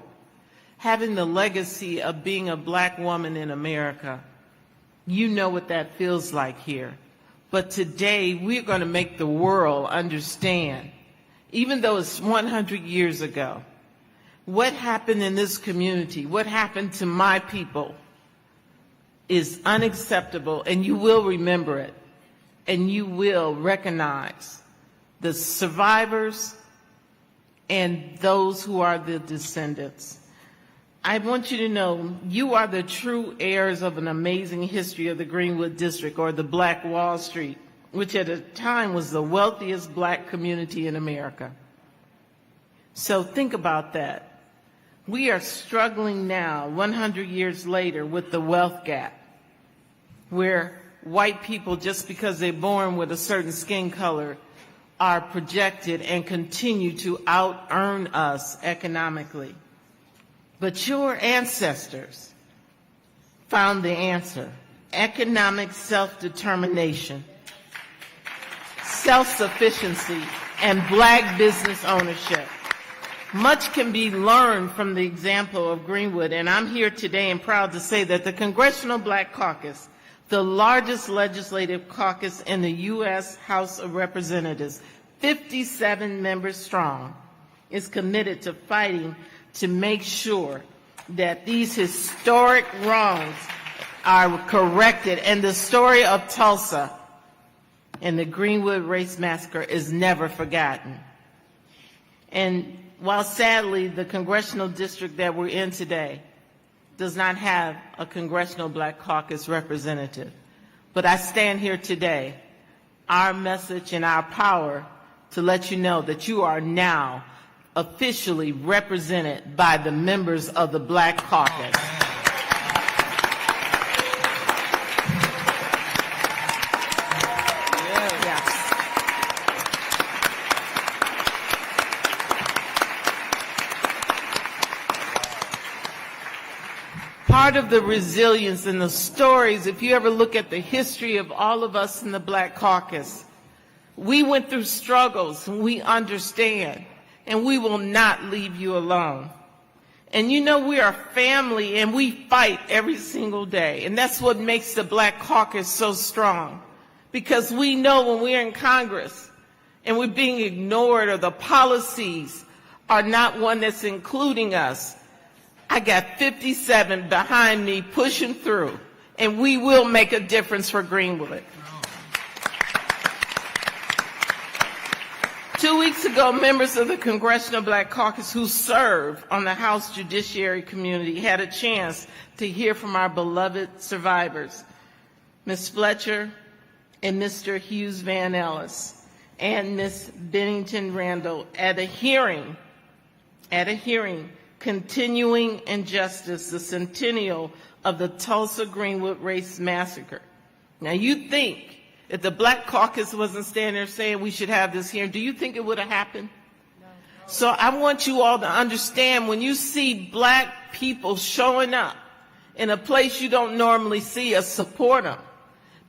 having the legacy of being a Black woman in America, you know what that feels like here. But today, we're going to make the world understand, even though it's 100 years ago, what happened in this community, what happened to my people is unacceptable, and you will remember it, and you will recognize the survivors and those who are the descendants. I want you to know you are the true heirs of an amazing history of the Greenwood District, or the Black Wall Street, which at a time was the wealthiest Black community in America. So think about that. We are struggling now, 100 years later, with the wealth gap, where white people, just because they're born with a certain skin color, are projected and continue to out-earn us economically. But your ancestors found the answer: economic self-determination, self-sufficiency, and Black business ownership. Much can be learned from the example of Greenwood, and I'm here today and proud to say that the Congressional Black Caucus, the largest legislative caucus in the U.S. House of Representatives, 57 members strong, is committed to fighting to make sure that these historic wrongs are corrected, and the story of Tulsa and the Greenwood race massacre is never forgotten. And while sadly the congressional district that we're in today does not have a Congressional Black Caucus representative, but I stand here today, our message and our power, to let you know that you are now officially represented by the members of the Black Caucus. part of the resilience and the stories, if you ever look at the history of all of us in the Black Caucus, we went through struggles, and we understand, and we will not leave you alone. And you know, we are family, and we fight every single day, and that's what makes the Black Caucus so strong, because we know when we're in Congress and we're being ignored or the policies are not one that's including us, I got 57 behind me pushing through, and we will make a difference for Greenwood. 2 weeks ago, members of the Congressional Black Caucus who serve on the House Judiciary Committee had a chance to hear from our beloved survivors, Ms. Fletcher and Mr. Hughes Van Ellis and Ms. Bennington Randall at a hearing, Continuing Injustice, the centennial of the Tulsa Greenwood Race Massacre. Now you think, if the Black Caucus wasn't standing there saying we should have this hearing, do you think it would have happened? No. So I want you all to understand, when you see Black people showing up in a place you don't normally see us, support them.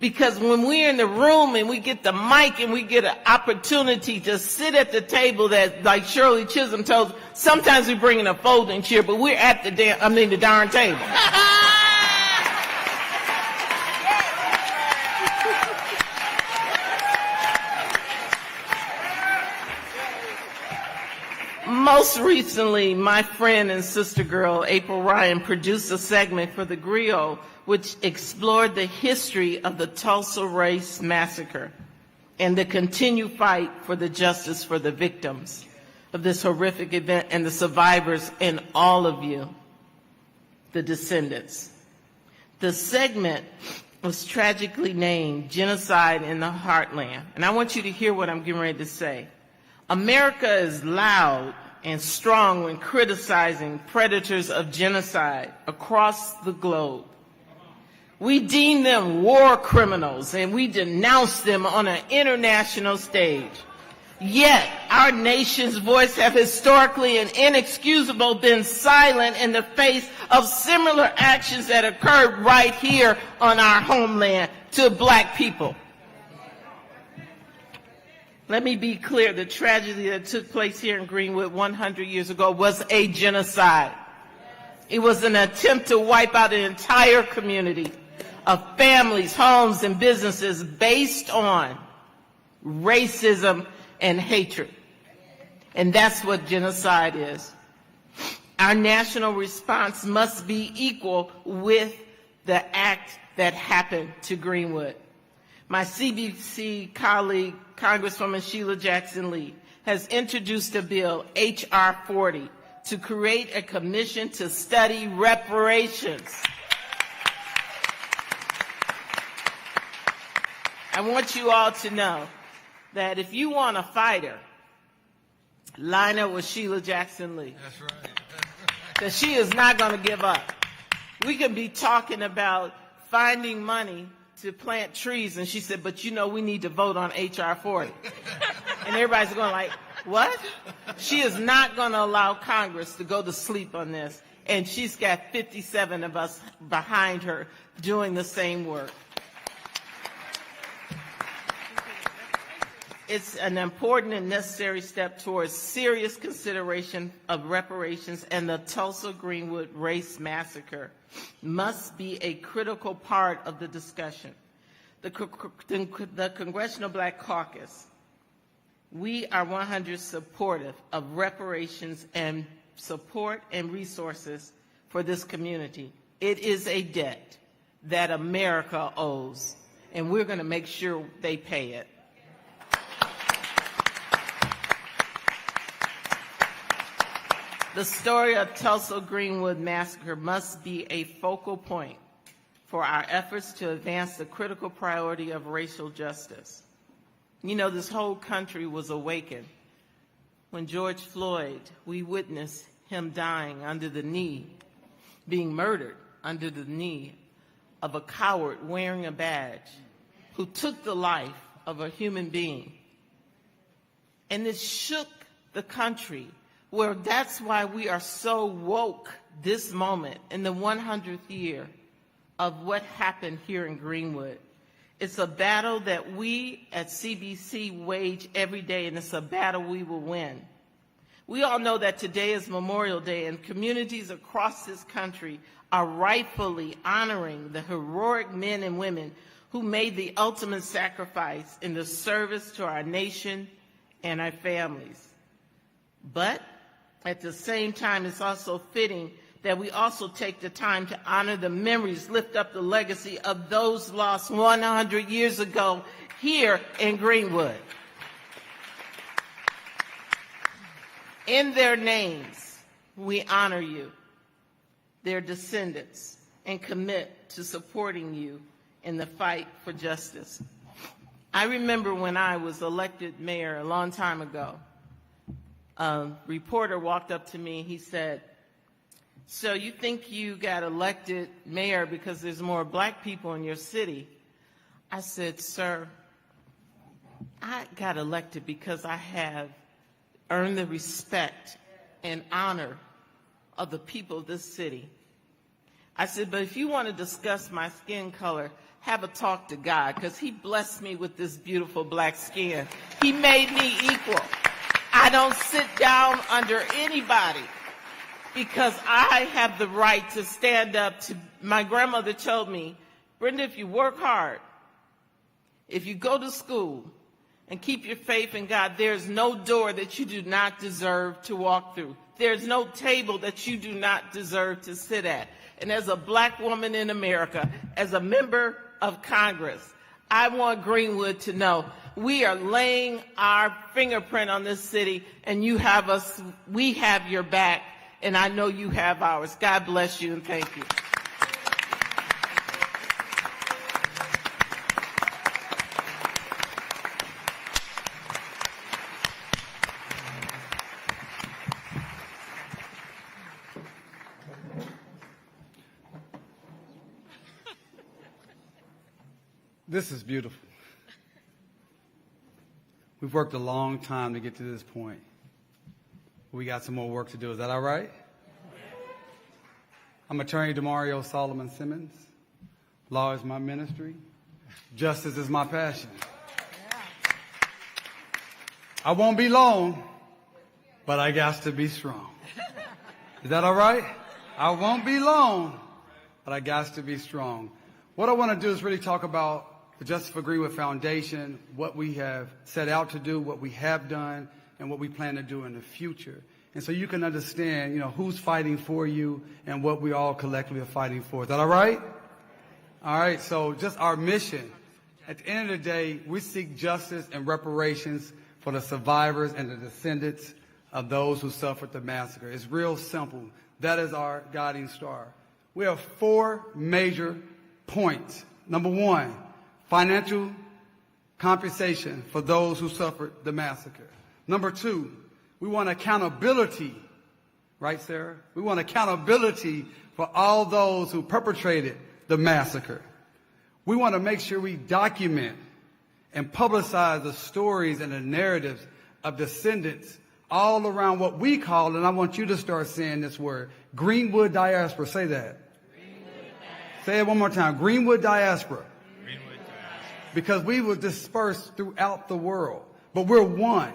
Because when we're in the room and we get the mic and we get an opportunity to sit at the table that, like Shirley Chisholm told, sometimes we bring in a folding chair, but we're at the darn table. Most recently, my friend and sister girl, April Ryan, produced a segment for the Griot which explored the history of the Tulsa Race Massacre and the continued fight for the justice for the victims of this horrific event and the survivors and all of you, the descendants. The segment was tragically named Genocide in the Heartland. And I want you to hear what I'm getting ready to say. America is loud and strong when criticizing predators of genocide across the globe. We deem them war criminals and we denounce them on an international stage. Yet our nation's voice have historically and inexcusable been silent in the face of similar actions that occurred right here on our homeland to Black people. Let me be clear, the tragedy that took place here in Greenwood 100 years ago was a genocide. It was an attempt to wipe out an entire community of families, homes, and businesses based on racism and hatred. And that's what genocide is. Our national response must be equal with the act that happened to Greenwood. My CBC colleague, Congresswoman Sheila Jackson Lee, has introduced a bill, H.R. 40, to create a commission to study reparations. I want you all to know that if you want a fighter, line up with Sheila Jackson Lee. That's right. Because she is not going to give up. We could be talking about finding money to plant trees, and she said, but you know, we need to vote on H.R. 40. And everybody's going like, what? She is not going to allow Congress to go to sleep on this. And she's got 57 of us behind her doing the same work. It's an important and necessary step towards serious consideration of reparations, and the Tulsa Greenwood Race Massacre must be a critical part of the discussion. The Congressional Black Caucus, we are 100% supportive of reparations and support and resources for this community. It is a debt that America owes, and we're going to make sure they pay it. The story of Tulsa Greenwood Massacre must be a focal point for our efforts to advance the critical priority of racial justice. You know, this whole country was awakened when George Floyd, we witnessed him dying under the knee, being murdered under the knee of a coward wearing a badge who took the life of a human being. And it shook the country. Well, that's why we are so woke this moment in the 100th year of what happened here in Greenwood. It's a battle that we at CBC wage every day, and it's a battle we will win. We all know that today is Memorial Day, and communities across this country are rightfully honoring the heroic men and women who made the ultimate sacrifice in the service to our nation and our families. But at the same time, it's also fitting that we also take the time to honor the memories, lift up the legacy of those lost 100 years ago here in Greenwood. In their names, we honor you, their descendants, and commit to supporting you in the fight for justice. I remember when I was elected mayor a long time ago, a reporter walked up to me and he said, "So you think you got elected mayor because there's more black people in your city?" I said, "Sir, I got elected because I have earned the respect and honor of the people of this city." I said, "But if you want to discuss my skin color, have a talk to God, because he blessed me with this beautiful black skin. He made me equal. I don't sit down under anybody because I have the right to stand up to." My grandmother told me, "Brenda, if you work hard, if you go to school and keep your faith in God, there's no door that you do not deserve to walk through. There's no table that you do not deserve to sit at." And as a black woman in America, as a member of Congress, I want Greenwood to know we are laying our fingerprint on this city, and you have us, we have your back, and I know you have ours. God bless you, and thank you. This is beautiful. We've worked a long time to get to this point. We got some more work to do. Is that all right? I'm attorney Demario Solomon Simmons. Law is my ministry. Justice is my passion. I won't be long, but I got to be strong. Is that all right? I won't be long, but I got to be strong. What I want to do is really talk about the Justice for Greenwood Foundation, what we have set out to do, what we have done, and what we plan to do in the future. And so you can understand, who's fighting for you and what we all collectively are fighting for. Is that all right? All right, so just our mission. At the end of the day, we seek justice and reparations for the survivors and the descendants of those who suffered the massacre. It's real simple. That is our guiding star. We have 4 major points. Number 1, financial compensation for those who suffered the massacre. Number 2, we want accountability. Right, Sarah? We want accountability for all those who perpetrated the massacre. We want to make sure we document and publicize the stories and the narratives of descendants all around what we call, and I want you to start saying this word, Greenwood diaspora. Say that. Say it one more time. Greenwood diaspora. Greenwood diaspora. Because we were dispersed throughout the world, but we're one.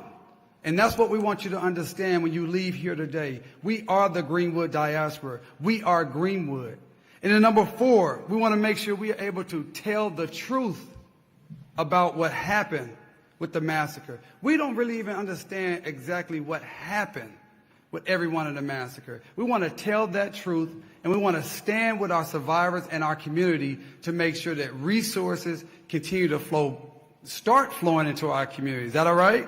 And that's what we want you to understand when you leave here today. We are the Greenwood diaspora. We are Greenwood. And then number 4, we want to make sure we are able to tell the truth about what happened with the massacre. We don't really even understand exactly what happened with everyone in the massacre. We want to tell that truth, and we want to stand with our survivors and our community to make sure that resources continue to start flowing into our community. Is that all right?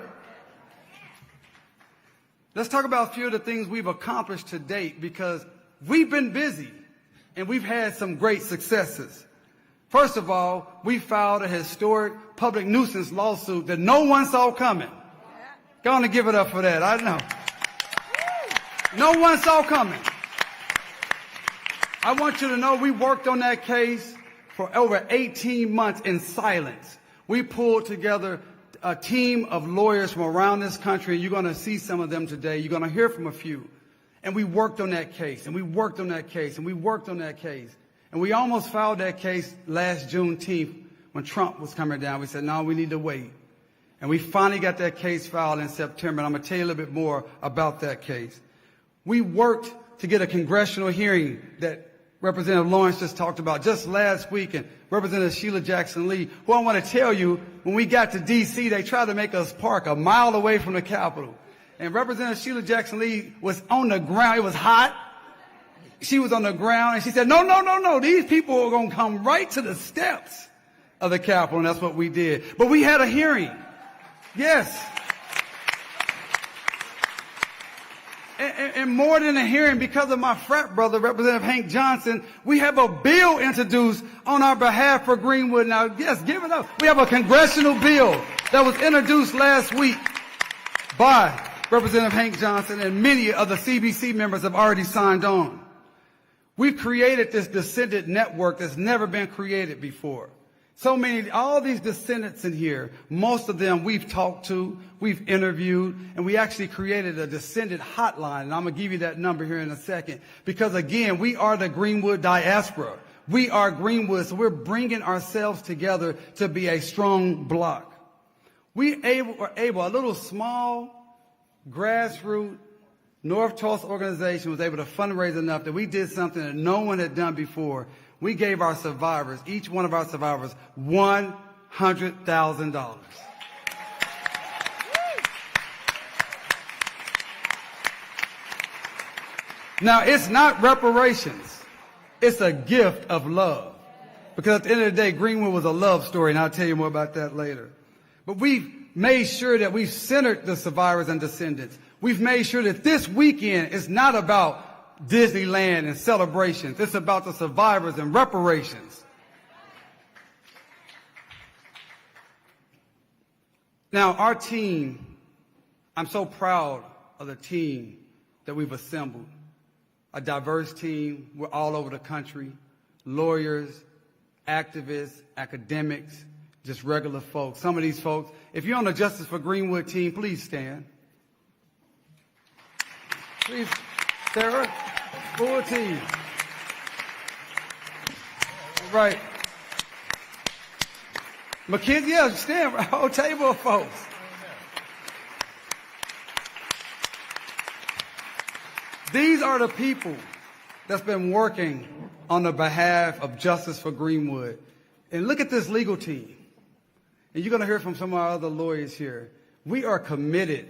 Let's talk about a few of the things we've accomplished to date, because we've been busy and we've had some great successes. First of all, we filed a historic public nuisance lawsuit that no one saw coming. Go on and give it up for that. I know. No one saw coming. I want you to know we worked on that case for over 18 months in silence. We pulled together a team of lawyers from around this country, and you're going to see some of them today. You're going to hear from a few. And we worked on that case, and we worked on that case, and we worked on that case. And we almost filed that case last Juneteenth when Trump was coming down. We said, no, we need to wait. And we finally got that case filed in September, and I'm going to tell you a little bit more about that case. We worked to get a congressional hearing that Representative Lawrence just talked about just last week, and Representative Sheila Jackson Lee, who I want to tell you, when we got to D.C., they tried to make us park a mile away from the Capitol. And Representative Sheila Jackson Lee was on the ground. It was hot. She was on the ground, and she said, no. These people are going to come right to the steps of the Capitol, and that's what we did. But we had a hearing. Yes. And more than a hearing, because of my frat brother, Representative Hank Johnson, we have a bill introduced on our behalf for Greenwood. Now, yes, give it up. We have a congressional bill that was introduced last week by Representative Hank Johnson, and many of the CBC members have already signed on. We've created this descendant network that's never been created before. So many, all these descendants in here, most of them we've talked to, we've interviewed, and we actually created a descendant hotline. And I'm going to give you that number here in a second. Because again, we are the Greenwood diaspora. We are Greenwood, so we're bringing ourselves together to be a strong block. We were able, a little small, grassroots, North Tulsa organization was able to fundraise enough that we did something that no one had done before. We gave our survivors, each one of our survivors, $100,000. Now, it's not reparations. It's a gift of love. Because at the end of the day, Greenwood was a love story, and I'll tell you more about that later. But we've made sure that we've centered the survivors and descendants. We've made sure that this weekend is not about Disneyland and celebrations. It's about the survivors and reparations. Now, our team, I'm so proud of the team that we've assembled. A diverse team. We're all over the country. Lawyers, activists, academics, just regular folks. Some of these folks, if you're on the Justice for Greenwood team, please stand. Please, Sarah, full team. All right. Mackenzie, yeah, stand, a whole table of folks. These are the people that's been working on the behalf of Justice for Greenwood. And look at this legal team. And you're going to hear from some of our other lawyers here. We are committed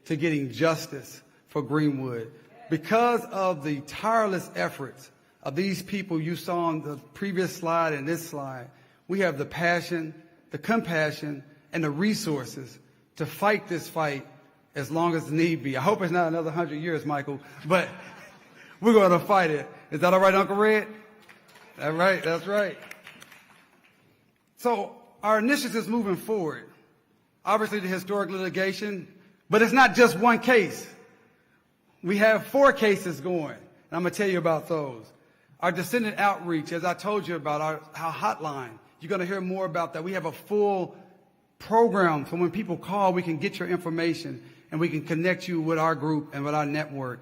to getting justice for Greenwood because of the tireless efforts of these people you saw on the previous slide and this slide. We have the passion, the compassion, and the resources to fight this fight as long as need be. I hope it's not another 100 years, Michael, but we're going to fight it. Is that all right, Uncle Red? That's right, that's right. So our initiatives moving forward, obviously the historic litigation, but it's not just one case. We have 4 cases going, and I'm going to tell you about those. Our descendant outreach, as I told you about, our hotline, you're going to hear more about that. We have a full program, so when people call, we can get your information, and we can connect you with our group and with our network.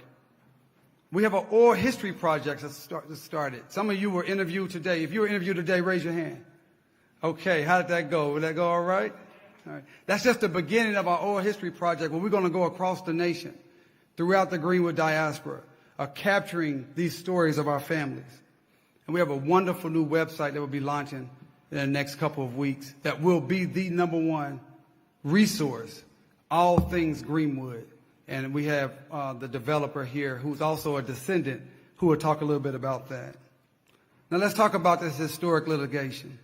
We have an oral history project that started. Some of you were interviewed today. If you were interviewed today, raise your hand. Okay, how did that go? Did that go all right? All right. That's just the beginning of our oral history project where we're going to go across the nation, throughout the Greenwood diaspora, capturing these stories of our families. And we have a wonderful new website that will be launching in the next couple of weeks that will be the #1 resource, all things Greenwood. And we have the developer here who's also a descendant who will talk a little bit about that. Now let's talk about this historic litigation.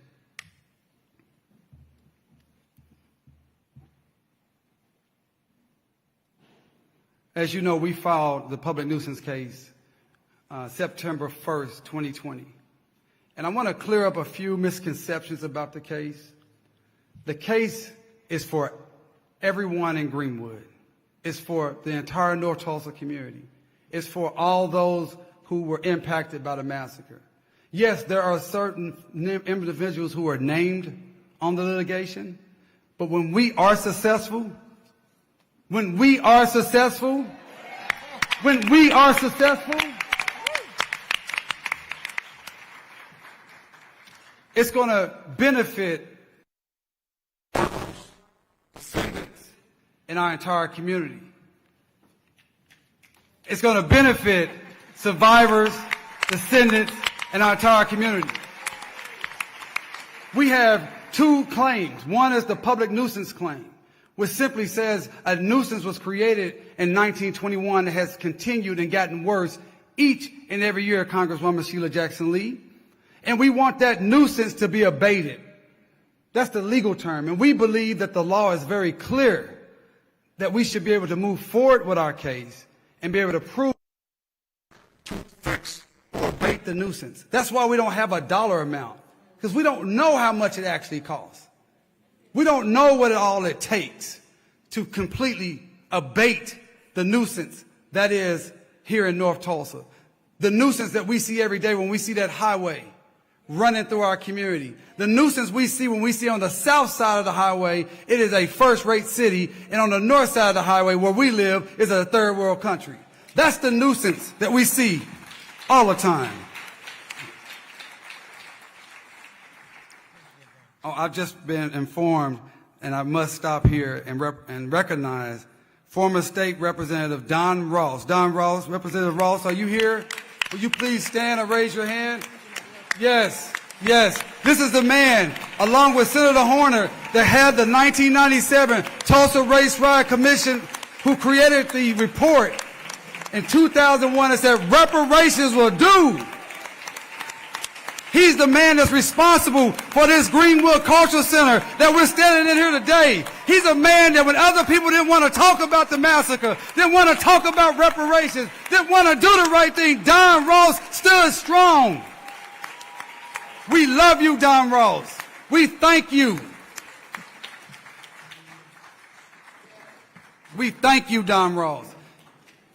As you know, we filed the public nuisance case September 1st, 2020. And I want to clear up a few misconceptions about the case. The case is for everyone in Greenwood. It's for the entire North Tulsa community. It's for all those who were impacted by the massacre. Yes, there are certain individuals who are named on the litigation, but when we are successful, when we are successful, it's going to benefit descendants in our entire community. It's going to benefit survivors, descendants, and our entire community. We have two claims. One is the public nuisance claim, which simply says a nuisance was created in 1921 that has continued and gotten worse each and every year, Congresswoman Sheila Jackson Lee. And we want that nuisance to be abated. That's the legal term. And we believe that the law is very clear that we should be able to move forward with our case and be able to prove to fix or abate the nuisance. That's why we don't have a dollar amount, because we don't know how much it actually costs. We don't know what all it takes to completely abate the nuisance that is here in North Tulsa. The nuisance that we see every day when we see that highway running through our community. The nuisance we see when we see on the south side of the highway, it is a first-rate city, and on the north side of the highway where we live is a third world country. That's the nuisance that we see all the time. Oh, I've just been informed, and I must stop here and recognize former State Representative Don Ross. Don Ross, Representative Ross, are you here? Will you please stand and raise your hand? Yes, yes. This is the man, along with Senator Horner, that had the 1997 Tulsa Race Riot Commission, who created the report in 2001 that said reparations will do. He's the man that's responsible for this Greenwood Cultural Center that we're standing in here today. He's a man that when other people didn't want to talk about the massacre, didn't want to talk about reparations, didn't want to do the right thing, Don Ross stood strong. We love you, Don Ross. We thank you. We thank you, Don Ross.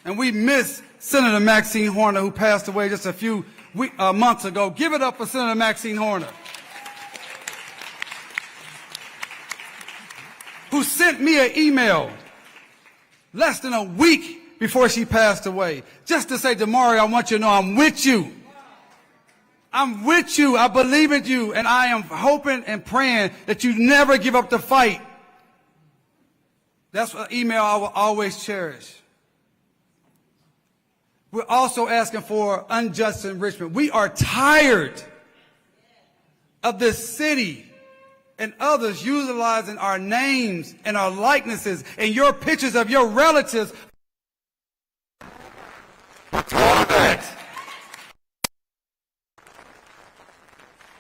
And we miss Senator Maxine Horner, who passed away just a few months ago. Give it up for Senator Maxine Horner, who sent me an email less than a week before she passed away, just to say, Demario, I want you to know I'm with you. I'm with you. I believe in you. And I am hoping and praying that you never give up the fight. That's an email I will always cherish. We're also asking for unjust enrichment. We are tired of this city and others utilizing our names and our likenesses and your pictures of your relatives.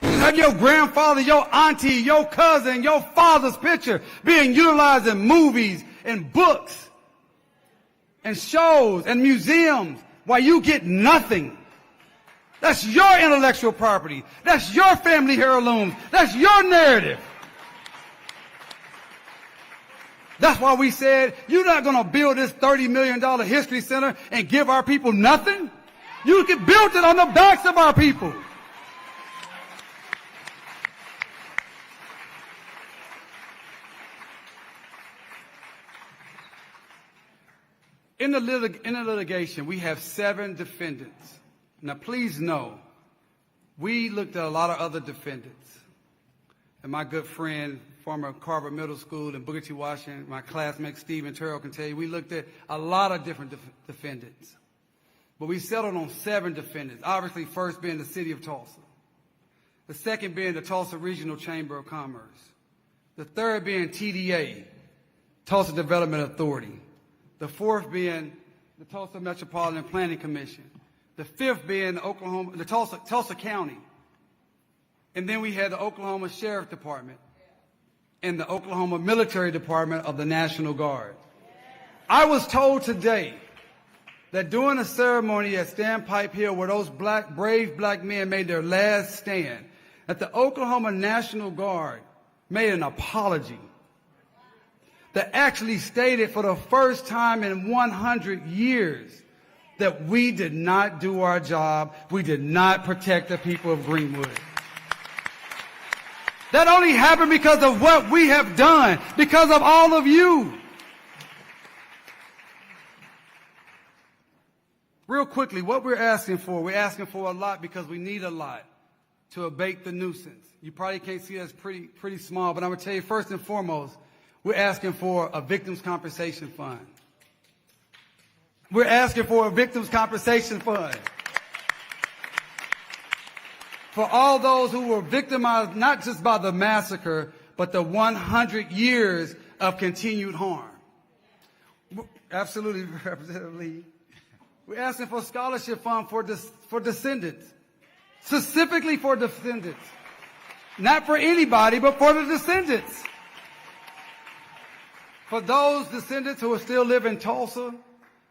Have your grandfather, your auntie, your cousin, your father's picture being utilized in movies and books and shows and museums while you get nothing. That's your intellectual property. That's your family heirlooms. That's your narrative. That's why we said, you're not going to build this $30 million history center and give our people nothing. You can build it on the backs of our people. In the litigation, we have 7 defendants. Now, please know, we looked at a lot of other defendants. And my good friend, former Carver Middle School in Booker T. Washington, my classmate Stephen Terrell can tell you, we looked at a lot of different defendants. But we settled on 7 defendants, obviously first being the city of Tulsa. The second being the Tulsa Regional Chamber of Commerce. The third being TDA, Tulsa Development Authority. The fourth being the Tulsa Metropolitan Planning Commission. The fifth being the Tulsa County. And then we had the Oklahoma Sheriff Department and the Oklahoma Military Department of the National Guard. I was told today that during a ceremony at Standpipe Hill where those brave black men made their last stand, that the Oklahoma National Guard made an apology that actually stated for the first time in 100 years that we did not do our job. We did not protect the people of Greenwood. That only happened because of what we have done, because of all of you. Real quickly, what we're asking for a lot because we need a lot to abate the nuisance. You probably can't see that's pretty small, but I'm going to tell you first and foremost, we're asking for a victims' compensation fund. We're asking for a victims' compensation fund for all those who were victimized not just by the massacre, but the 100 years of continued harm. Absolutely, Representative Lee. We're asking for a scholarship fund for descendants, specifically for descendants. Not for anybody, but for the descendants. For those descendants who are still live in Tulsa,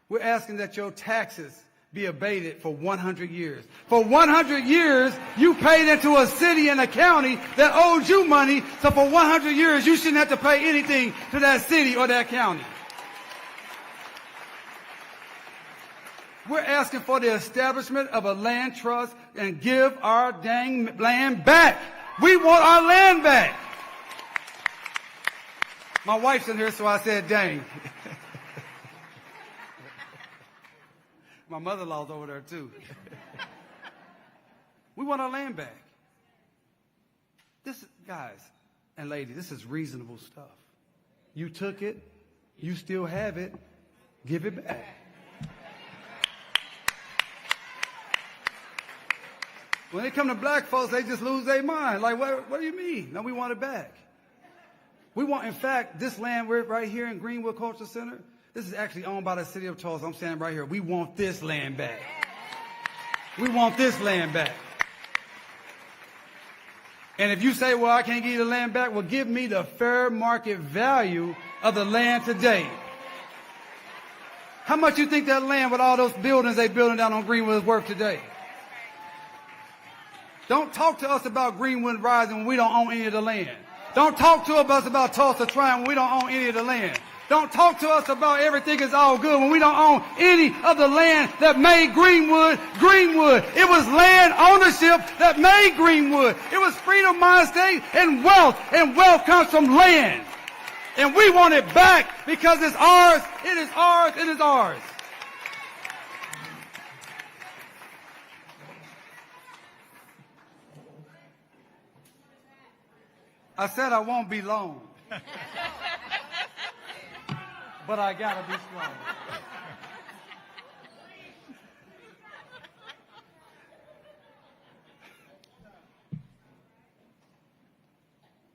we're asking that your taxes be abated for 100 years. For 100 years, you paid into a city and a county that owed you money, so for 100 years, you shouldn't have to pay anything to that city or that county. We're asking for the establishment of a land trust and give our dang land back. We want our land back. My wife's in here, so I said dang. My mother-in-law's over there, too. We want our land back. This, guys and ladies, this is reasonable stuff. You took it. You still have it. Give it back. When they come to black folks, they just lose their mind. Like, what do you mean? No, we want it back. We want, in fact, this land we're right here in Greenwood Cultural Center, this is actually owned by the city of Tulsa. I'm standing right here. We want this land back. We want this land back. And if you say, well, I can't give you the land back, well, give me the fair market value of the land today. How much you think that land with all those buildings they building down on Greenwood is worth today? Don't talk to us about Greenwood Rising when we don't own any of the land. Don't talk to us about Tulsa Triumph when we don't own any of the land. Don't talk to us about everything is all good when we don't own any of the land that made Greenwood Greenwood. It was land ownership that made Greenwood. It was freedom, mind state, and wealth comes from land. And we want it back because it's ours, it is ours, it is ours. I said I won't be long. But I gotta be strong.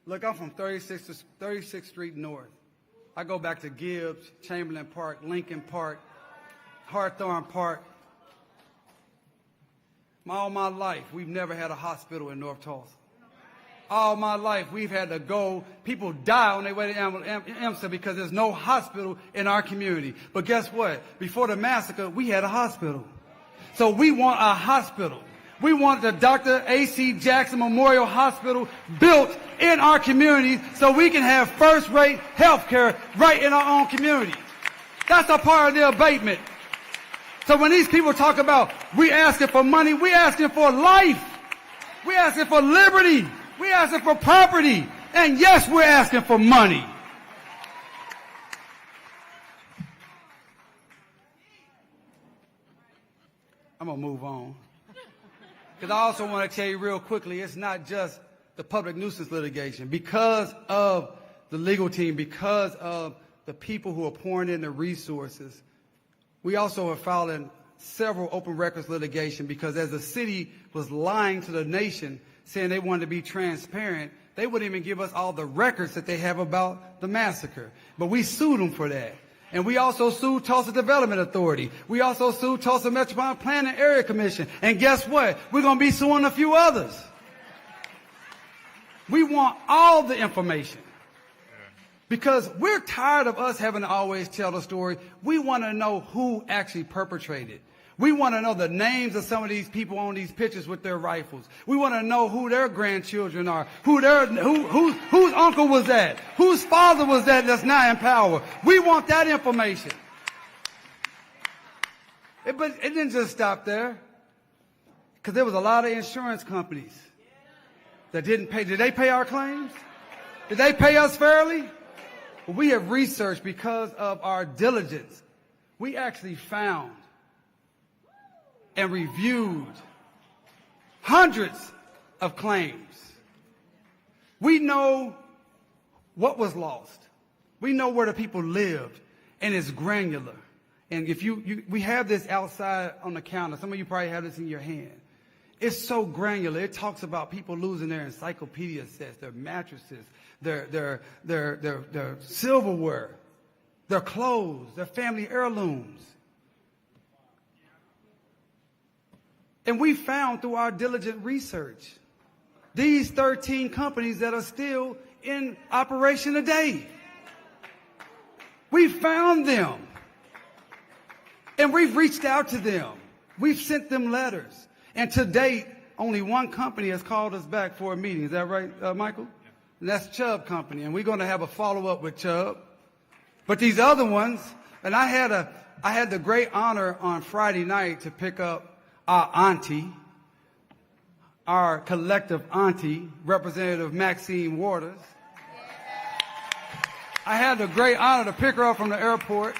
Look, I'm from 36th Street North. I go back to Gibbs, Chamberlain Park, Lincoln Park, Hawthorne Park. All my life, we've never had a hospital in North Tulsa. All my life, we've had to go. People die on their way to EMSA because there's no hospital in our community. But guess what? Before the massacre, we had a hospital. So we want a hospital. We want the Dr. A.C. Jackson Memorial Hospital built in our community so we can have first-rate health care right in our own community. That's a part of the abatement. So when these people talk about we asking for money, we asking for life. We asking for liberty. We're asking for property. And yes, we're asking for money. I'm going to move on. Because I also want to tell you real quickly, it's not just the public nuisance litigation. Because of the legal team, because of the people who are pouring in the resources, we also are filing several open records litigation because as the city was lying to the nation, saying they wanted to be transparent, they wouldn't even give us all the records that they have about the massacre. But we sued them for that. And we also sued Tulsa Development Authority. We also sued Tulsa Metropolitan Planning Area Commission. And guess what? We're going to be suing a few others. We want all the information. Because we're tired of us having to always tell the story. We want to know who actually perpetrated. We want to know the names of some of these people on these pictures with their rifles. We want to know who their grandchildren are, whose uncle was that, whose father was that's now in power. We want that information. But it didn't just stop there, because there was a lot of insurance companies that didn't pay. Did they pay our claims? Did they pay us fairly? Well, we have researched because of our diligence. We actually found and reviewed hundreds of claims. We know what was lost. We know where the people lived, and it's granular. And if we have this outside on the counter. Some of you probably have this in your hand. It's so granular. It talks about people losing their encyclopedia sets, their mattresses, their silverware, their clothes, their family heirlooms. And we found through our diligent research these 13 companies that are still in operation today. We found them. And we've reached out to them. We've sent them letters. And to date, only one company has called us back for a meeting. Is that right, Michael? And that's Chubb Company. And we're going to have a follow-up with Chubb. But these other ones, and I had the great honor on Friday night to pick up our auntie, our collective auntie, Representative Maxine Waters. I had the great honor to pick her up from the airport.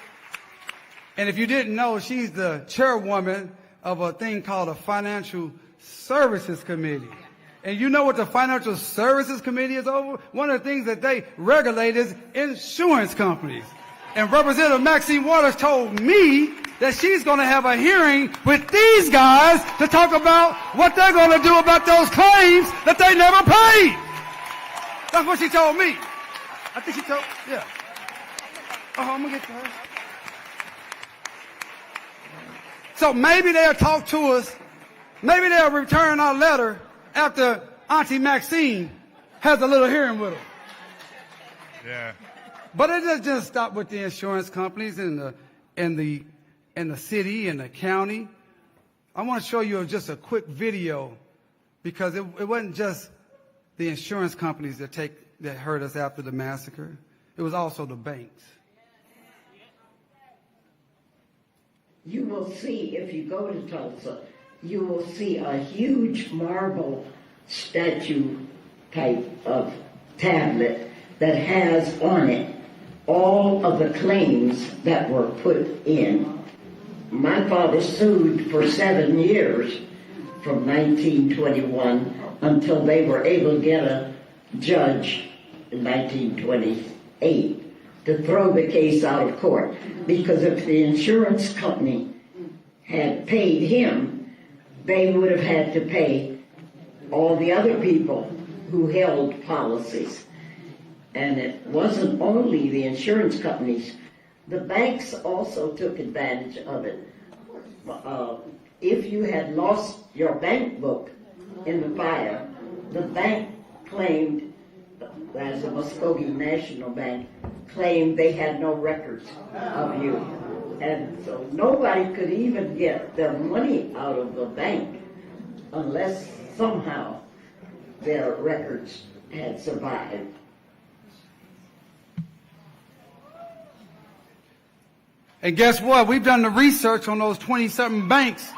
And if you didn't know, she's the chairwoman of a thing called a Financial Services Committee. And you know what the Financial Services Committee is over? One of the things that they regulate is insurance companies. And Representative Maxine Waters told me that she's going to have a hearing with these guys to talk about what they're going to do about those claims that they never paid. That's what she told me. I think she told, yeah. I'm going to get to her. So maybe they'll talk to us. Maybe they'll return our letter after Auntie Maxine has a little hearing with them. Yeah. But it doesn't just stop with the insurance companies and the city and the county. I want to show you just a quick video because it wasn't just the insurance companies that hurt us after the massacre. It was also the banks. You will see, if you go to Tulsa, you will see a huge marble statue type of tablet that has on it all of the claims that were put in. My father sued for 7 years from 1921 until they were able to get a judge in 1928 to throw the case out of court. Because if the insurance company had paid him, they would have had to pay all the other people who held policies. And it wasn't only the insurance companies. The banks also took advantage of it. If you had lost your bank book in the fire, the bank claimed, as the Muskogee National Bank, claimed they had no records of you. And so nobody could even get their money out of the bank unless somehow their records had survived. And guess what? We've done the research on those 20-something banks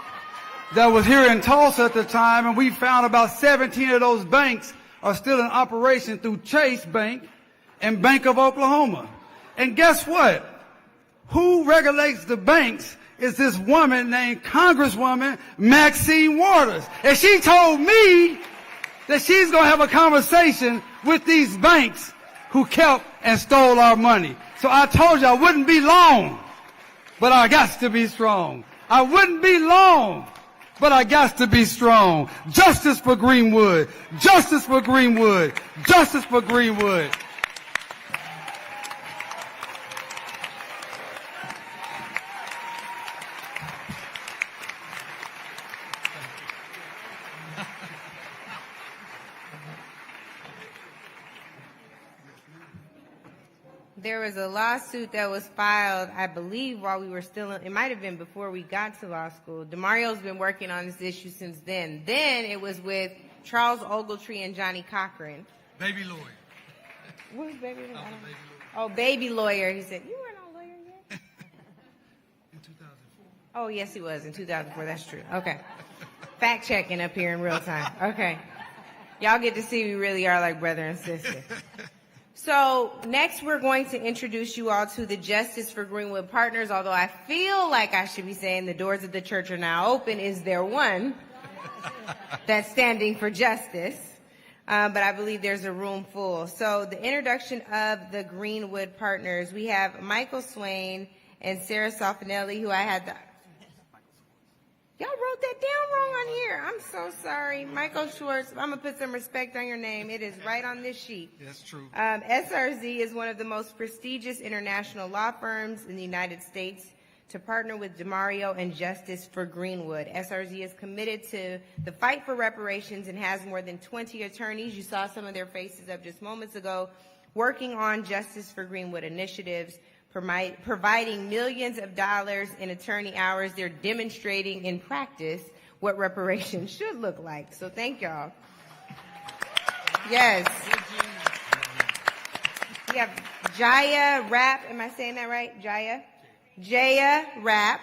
that was here in Tulsa at the time, and we found about 17 of those banks are still in operation through Chase Bank and Bank of Oklahoma. And guess what? Who regulates the banks is this woman named Congresswoman Maxine Waters. And she told me that she's going to have a conversation with these banks who kept and stole our money. So I told you I wouldn't be long, but I got to be strong. I wouldn't be long, but I got to be strong. Justice for Greenwood. Justice for Greenwood. Justice for Greenwood. There was a lawsuit that was filed, I believe, while we were still in, it might have been before we got to law school. DeMario's been working on this issue since then. Then it was with Charles Ogletree and Johnny Cochran. Baby lawyer. Who's baby lawyer? Oh, baby lawyer. He said, you weren't a lawyer yet? In 2004. Oh, yes, he was in 2004. That's true. Okay. Fact checking up here in real time. Okay. Y'all get to see we really are like brother and sister. So next we're going to introduce you all to the Justice for Greenwood Partners, although I feel like I should be saying the doors of the church are now open. Is there one that's standing for justice? But I believe there's a room full. So the introduction of the Greenwood Partners, we have Michael Swain and Sarah Sofinelli, who I had the... Y'all wrote that down wrong on here. I'm so sorry. Michael Schwartz, I'm going to put some respect on your name. It is right on this sheet. That's true. SRZ is one of the most prestigious international law firms in the United States to partner with DeMario and Justice for Greenwood. SRZ is committed to the fight for reparations and has more than 20 attorneys. You saw some of their faces up just moments ago, working on Justice for Greenwood initiatives, providing millions of dollars in attorney hours. They're demonstrating in practice what reparations should look like. So thank y'all. Yes. We have Jaya Rapp. Am I saying that right? Jaya Rapp,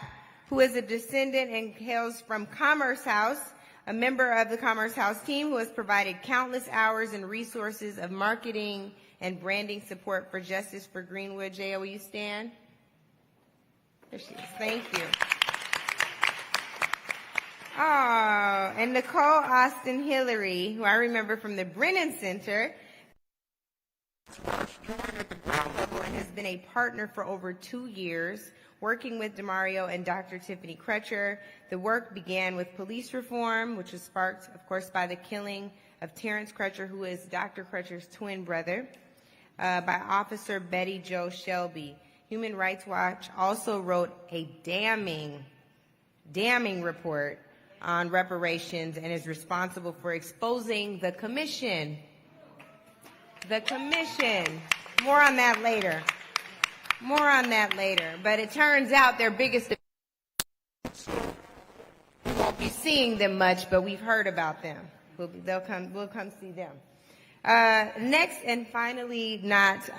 who is a descendant and hails from Commerce House, a member of the Commerce House team who has provided countless hours and resources of marketing and branding support for Justice for Greenwood. Jaya, will you stand? There she is. Thank you. Oh, and Nicole Austin Hillary, who I remember from the Brennan Center, and has been a partner for over 2 years, working with DeMario and Dr. Tiffany Crutcher. The work began with police reform, which was sparked, of course, by the killing of Terrence Crutcher, who is Dr. Crutcher's twin brother, by Officer Betty Jo Shelby. Human Rights Watch also wrote a damning report on reparations and is responsible for exposing the commission. The commission. More on that later. But it turns out their biggest... We won't be seeing them much, but we've heard about them. We'll come see them. Next and finally, last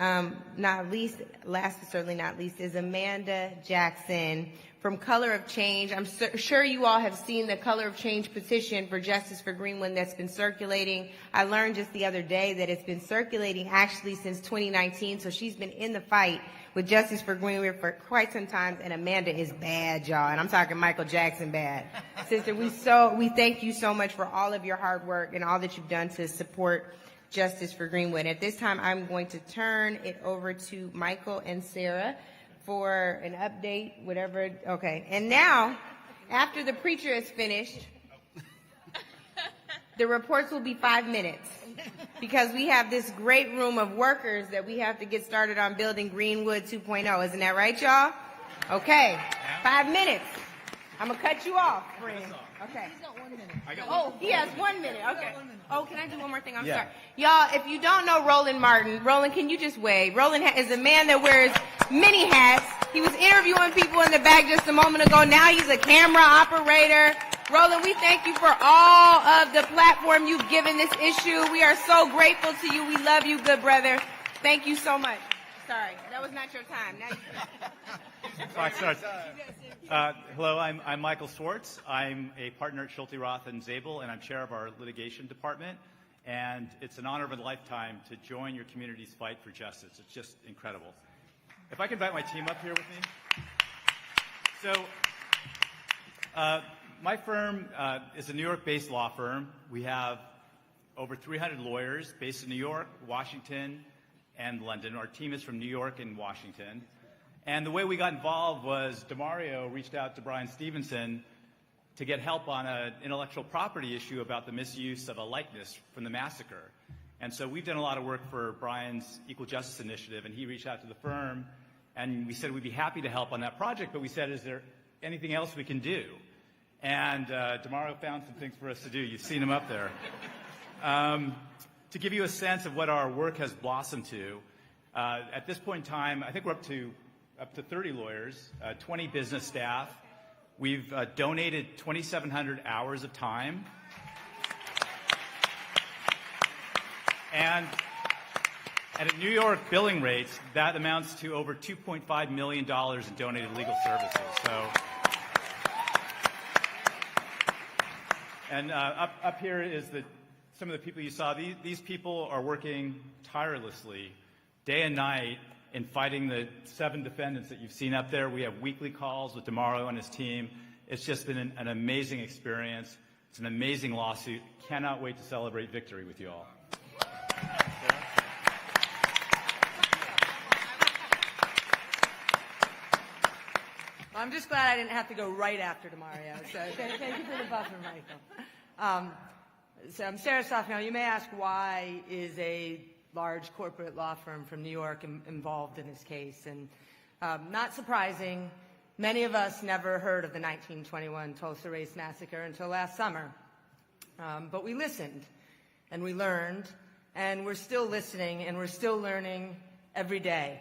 but certainly not least, is Amanda Jackson from Color of Change. I'm sure you all have seen the Color of Change petition for Justice for Greenwood that's been circulating. I learned just the other day that it's been circulating actually since 2019, so she's been in the fight with Justice for Greenwood for quite some time, and Amanda is bad, y'all, and I'm talking Michael Jackson bad. Sister, we thank you so much for all of your hard work and all that you've done to support Justice for Greenwood. At this time, I'm going to turn it over to Michael and Sarah for an update, whatever. Okay. And now, after the preacher is finished, the reports will be 5 minutes because we have this great room of workers that we have to get started on building Greenwood 2.0. Isn't that right, y'all? Okay. 5 minutes. I'm going to cut you off, friend. Okay. He's got 1 minute. Oh, he has 1 minute. Okay. Oh, can I do one more thing? I'm sorry. Y'all, if you don't know Roland Martin, Roland, can you just wave? Roland is a man that wears many hats. He was interviewing people in the back just a moment ago. Now he's a camera operator. Roland, we thank you for all of the platform you've given this issue. We are so grateful to you. We love you, good brother. Thank you so much. Sorry, that was not your time. Now Hello, I'm Michael Schwartz. I'm a partner at Schulte, Roth & Zabel, and I'm chair of our litigation department. And it's an honor of a lifetime to join your community's fight for justice. It's just incredible. If I could invite my team up here with me. So, my firm is a New York-based law firm. We have over 300 lawyers based in New York, Washington, and London. Our team is from New York and Washington. And the way we got involved was DeMario reached out to Brian Stevenson to get help on an intellectual property issue about the misuse of a likeness from the massacre. And so we've done a lot of work for Brian's Equal Justice Initiative, and he reached out to the firm, and we said we'd be happy to help on that project, but we said, is there anything else we can do? And DeMario found some things for us to do. You've seen him up there. To give you a sense of what our work has blossomed to, at this point in time, I think we're up to 30 lawyers, 20 business staff. We've donated 2,700 hours of time. And at New York billing rates, that amounts to over $2.5 million in donated legal services. So, and up here is some of the people you saw. These people are working tirelessly day and night in fighting the 7 defendants that you've seen up there. We have weekly calls with DeMario and his team. It's just been an amazing experience. It's an amazing lawsuit. Cannot wait to celebrate victory with you all. I'm just glad I didn't have to go right after DeMario. So thank you for the buffer, Michael. So I'm Sarah Soffino. You may ask, why is a large corporate law firm from New York involved in this case? And not surprising, many of us never heard of the 1921 Tulsa Race Massacre until last summer. But we listened, and we learned, and we're still listening, and we're still learning every day.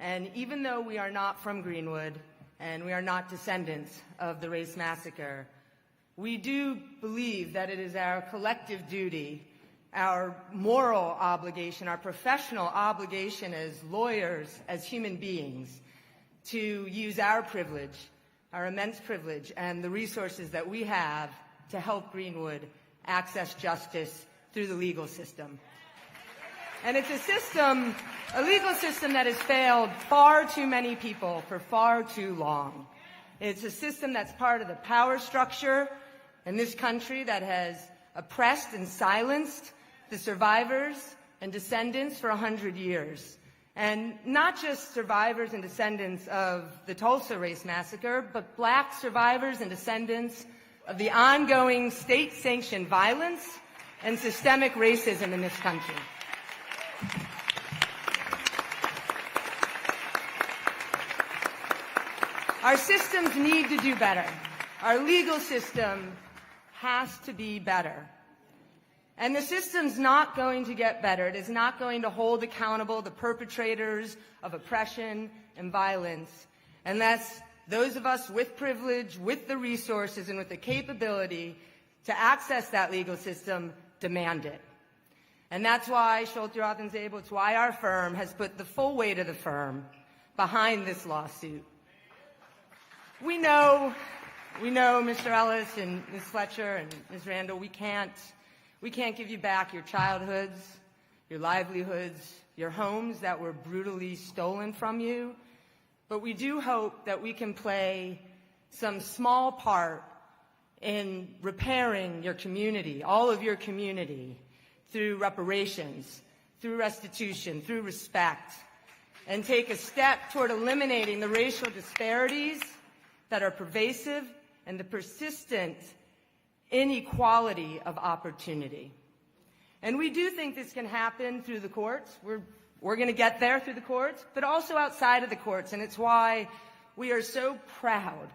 And even though we are not from Greenwood, and we are not descendants of the race massacre, we do believe that it is our collective duty, our moral obligation, our professional obligation as lawyers, as human beings, to use our privilege, our immense privilege, and the resources that we have to help Greenwood access justice through the legal system. And it's a legal system that has failed far too many people for far too long. It's a system that's part of the power structure in this country that has oppressed and silenced the survivors and descendants for 100 years. And not just survivors and descendants of the Tulsa Race Massacre, but black survivors and descendants of the ongoing state-sanctioned violence and systemic racism in this country. Our systems need to do better. Our legal system has to be better. And the system's not going to get better. It is not going to hold accountable the perpetrators of oppression and violence unless those of us with privilege, with the resources, and with the capability to access that legal system demand it. And that's why Schulte, Roth, and Zabel, it's why our firm has put the full weight of the firm behind this lawsuit. We know, Mr. Ellis and Ms. Fletcher and Ms. Randall, we can't give you back your childhoods, your livelihoods, your homes that were brutally stolen from you. But we do hope that we can play some small part in repairing your community, all of your community, through reparations, through restitution, through respect, and take a step toward eliminating the racial disparities that are pervasive and the persistent inequality of opportunity. And we do think this can happen through the courts. We're going to get there through the courts, but also outside of the courts, and it's why we are so proud.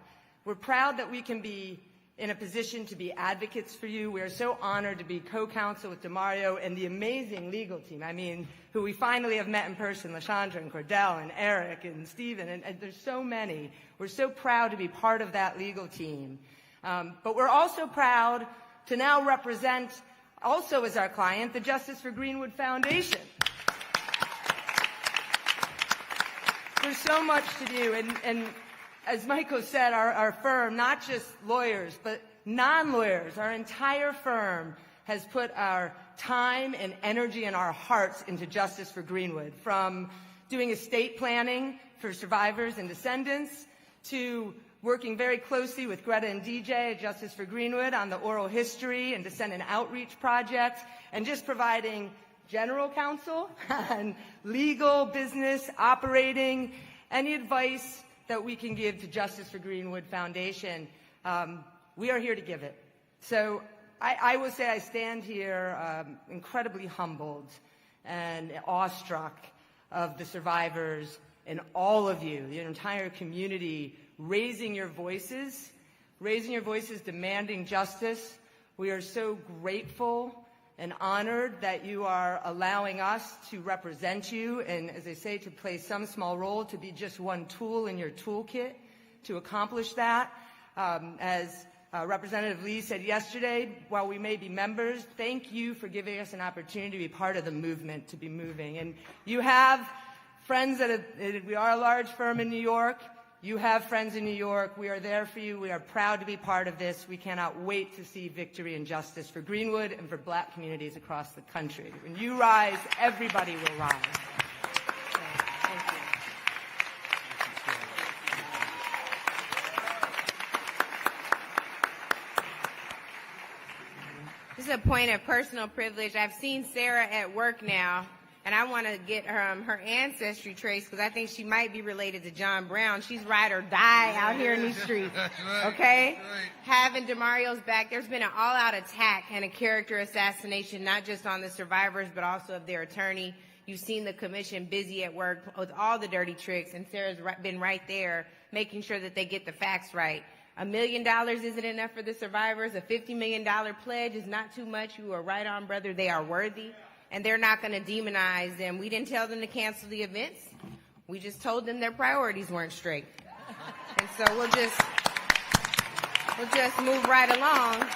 We're proud that we can be in a position to be advocates for you. We are so honored to be co-counsel with DeMario and the amazing legal team, who we finally have met in person, LaShondra and Cordell and Eric and Stephen, and there's so many. We're so proud to be part of that legal team. But we're also proud to now represent, also as our client, the Justice for Greenwood Foundation. There's so much to do, and as Michael said, our firm, not just lawyers, but non-lawyers, our entire firm has put our time and energy and our hearts into Justice for Greenwood, from doing estate planning for survivors and descendants to working very closely with Greta and DJ at Justice for Greenwood on the oral history and descendant outreach project, and just providing general counsel and legal, business, operating, any advice that we can give to Justice for Greenwood Foundation. We are here to give it. So I will say I stand here incredibly humbled and awestruck of the survivors and all of you, the entire community, raising your voices, demanding justice. We are so grateful and honored that you are allowing us to represent you and, as I say, to play some small role, to be just one tool in your toolkit to accomplish that. As Representative Lee said yesterday, while we may be members, thank you for giving us an opportunity to be part of the movement, to be moving. And you have friends we are a large firm in New York. You have friends in New York. We are there for you. We are proud to be part of this. We cannot wait to see victory and justice for Greenwood and for black communities across the country. When you rise, everybody will rise. This is a point of personal privilege. I've seen Sarah at work now, and I want to get her ancestry trace because I think she might be related to John Brown. She's ride or die out here in these streets. Okay? Having DeMario's back, there's been an all-out attack and a character assassination, not just on the survivors, but also of their attorney. You've seen the commission busy at work with all the dirty tricks, and Sarah's been right there making sure that they get the facts right. $1 million isn't enough for the survivors. A $50 million pledge is not too much. You are right on, brother. They are worthy, and they're not going to demonize them. We didn't tell them to cancel the events. We just told them their priorities weren't straight. And so we'll just move right along.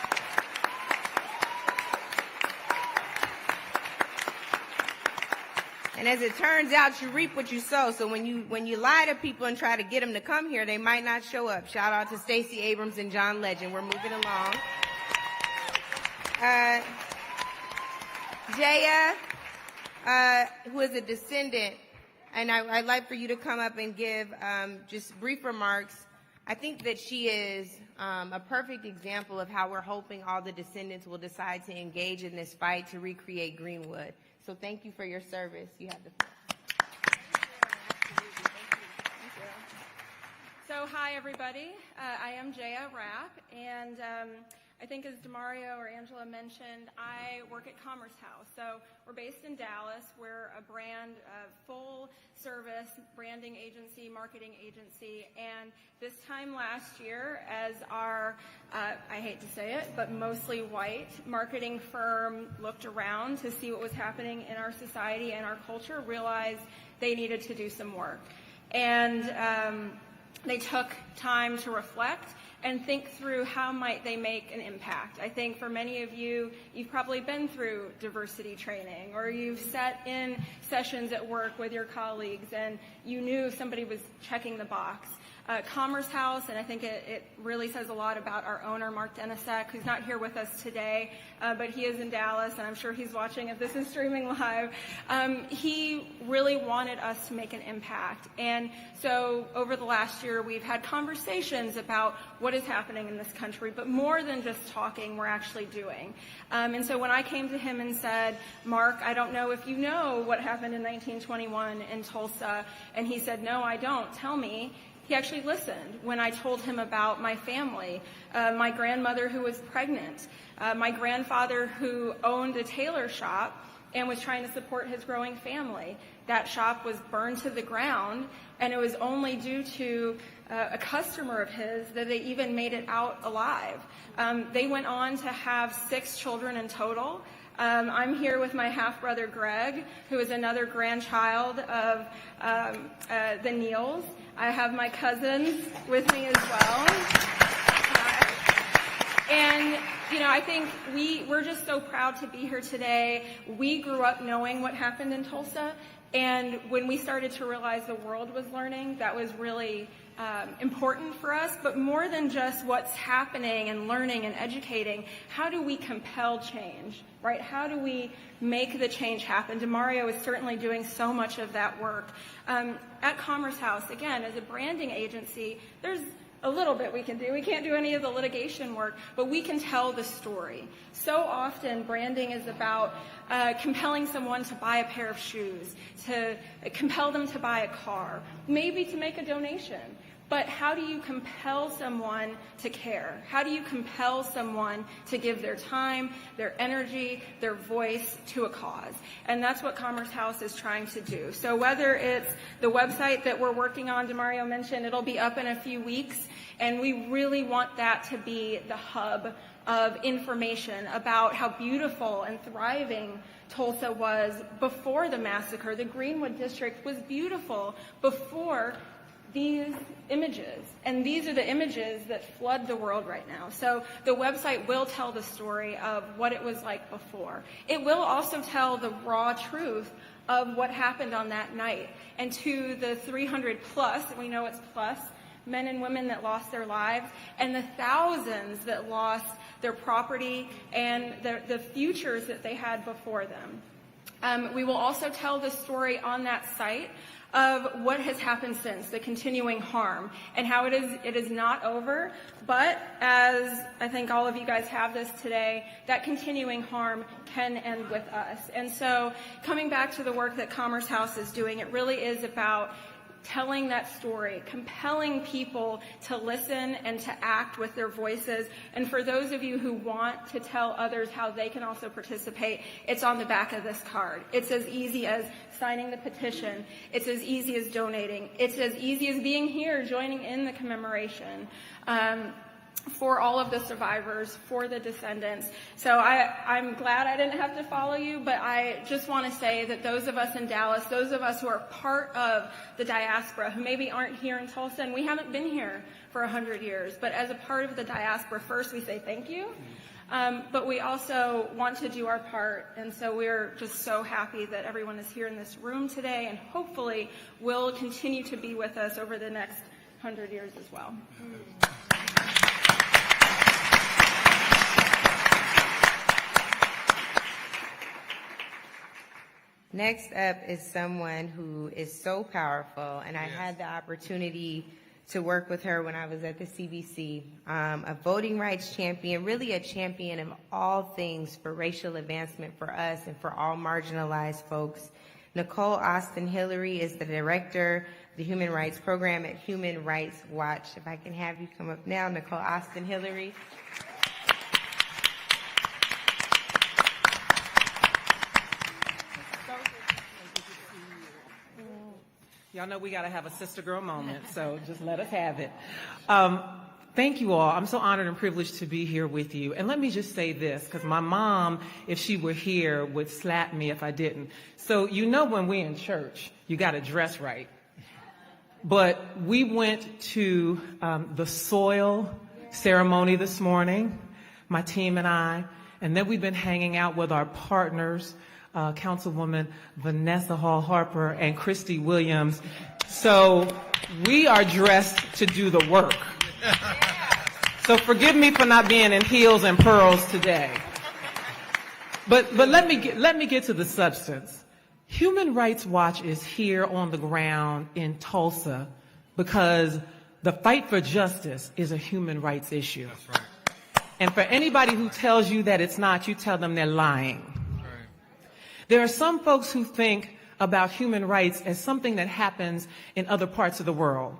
And as it turns out, you reap what you sow. So when you lie to people and try to get them to come here, they might not show up. Shout out to Stacey Abrams and John Legend. We're moving along. Jaya, who is a descendant, and I'd like for you to come up and give just brief remarks. I think that she is a perfect example of how we're hoping all the descendants will decide to engage in this fight to recreate Greenwood. So thank you for your service. You have the floor. So hi, everybody. I am Jaya Rapp, and I think as DeMario or Angela mentioned, I work at Commerce House. So we're based in Dallas. We're a brand, full-service branding agency, marketing agency, and this time last year, as our, I hate to say it, but mostly white marketing firm looked around to see what was happening in our society and our culture, realized they needed to do some work. And they took time to reflect and think through how might they make an impact. I think for many of you, you've probably been through diversity training, or you've sat in sessions at work with your colleagues and you knew somebody was checking the box. Commerce House, and I think it really says a lot about our owner, Mark Denisek, who's not here with us today, but he is in Dallas, and I'm sure he's watching if this is streaming live. He really wanted us to make an impact. And so over the last year, we've had conversations about what is happening in this country, but more than just talking, we're actually doing. And so when I came to him and said, Mark, I don't know if you know what happened in 1921 in Tulsa, and he said, no, I don't, tell me. He actually listened when I told him about my family, my grandmother who was pregnant, my grandfather who owned a tailor shop and was trying to support his growing family. That shop was burned to the ground, and it was only due to a customer of his that they even made it out alive. They went on to have 6 children in total. I'm here with my half-brother Greg, who is another grandchild of the Neals. I have my cousins with me as well. And, you know, I think we're just so proud to be here today. We grew up knowing what happened in Tulsa, and when we started to realize the world was learning, that was really important for us. But more than just what's happening and learning and educating, how do we compel change, right? How do we make the change happen? DeMario is certainly doing so much of that work. At Commerce House, again, as a branding agency, there's a little bit we can do. We can't do any of the litigation work, but we can tell the story. So often, branding is about compelling someone to buy a pair of shoes, to compel them to buy a car, maybe to make a donation. But how do you compel someone to care? How do you compel someone to give their time, their energy, their voice to a cause? And that's what Commerce House is trying to do. So whether it's the website that we're working on, DeMario mentioned, it'll be up in a few weeks, and we really want that to be the hub of information about how beautiful and thriving Tulsa was before the massacre. The Greenwood district was beautiful before these images, and these are the images that flood the world right now. So the website will tell the story of what it was like before. It will also tell the raw truth of what happened on that night. And to the 300 plus, we know it's plus, men and women that lost their lives, and the thousands that lost their property and the futures that they had before them. We will also tell the story on that site of what has happened since, the continuing harm, and how it is not over, but as I think all of you guys have this today, that continuing harm can end with us. And so coming back to the work that Commerce House is doing, it really is about telling that story, compelling people to listen and to act with their voices. And for those of you who want to tell others how they can also participate, it's on the back of this card. It's as easy as signing the petition. It's as easy as donating. It's as easy as being here, joining in the commemoration. For all of the survivors, for the descendants. So I'm glad I didn't have to follow you, but I just want to say that those of us in Dallas, those of us who are part of the diaspora, who maybe aren't here in Tulsa, and we haven't been here for 100 years, but as a part of the diaspora, first we say thank you, but we also want to do our part, and so we're just so happy that everyone is here in this room today, and hopefully will continue to be with us over the next 100 years as well. Next up is someone who is so powerful, and I had the opportunity to work with her when I was at the CBC, a voting rights champion, really a champion of all things for racial advancement for us and for all marginalized folks. Nicole Austin Hillary is the director of the Human Rights Program at Human Rights Watch. If I can have you come up now, Nicole Austin Hillary. Y'all know we got to have a sister girl moment, so just let us have it. Thank you all. I'm so honored and privileged to be here with you. And let me just say this, because my mom, if she were here, would slap me if I didn't. So you know when we're in church, you got to dress right. But we went to the soil ceremony this morning, my team and I, and then we've been hanging out with our partners, Councilwoman Vanessa Hall Harper and Christy Williams. So we are dressed to do the work. So forgive me for not being in heels and pearls today. But let me get to the substance. Human Rights Watch is here on the ground in Tulsa because the fight for justice is a human rights issue. That's right. And for anybody who tells you that it's not, you tell them they're lying. There are some folks who think about human rights as something that happens in other parts of the world.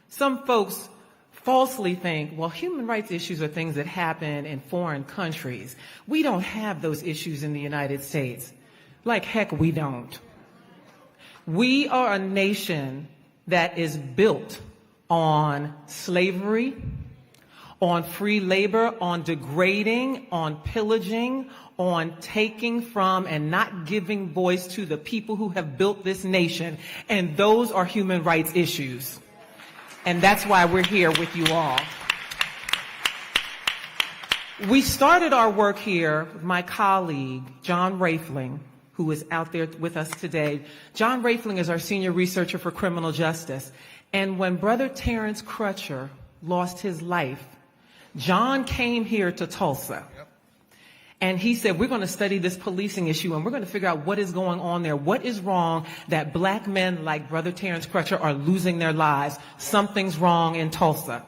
Some folks falsely think, well, human rights issues are things that happen in foreign countries. We don't have those issues in the United States. Like heck, we don't. We are a nation that is built on slavery, on free labor, on degrading, on pillaging, on taking from and not giving voice to the people who have built this nation. And those are human rights issues. And that's why we're here with you all. We started our work here with my colleague, John Raefling, who is out there with us today. John Raefling is our senior researcher for criminal justice. And when Brother Terrence Crutcher lost his life, John came here to Tulsa. And he said, we're going to study this policing issue and we're going to figure out what is going on there. What is wrong that black men like Brother Terrence Crutcher are losing their lives? Something's wrong in Tulsa.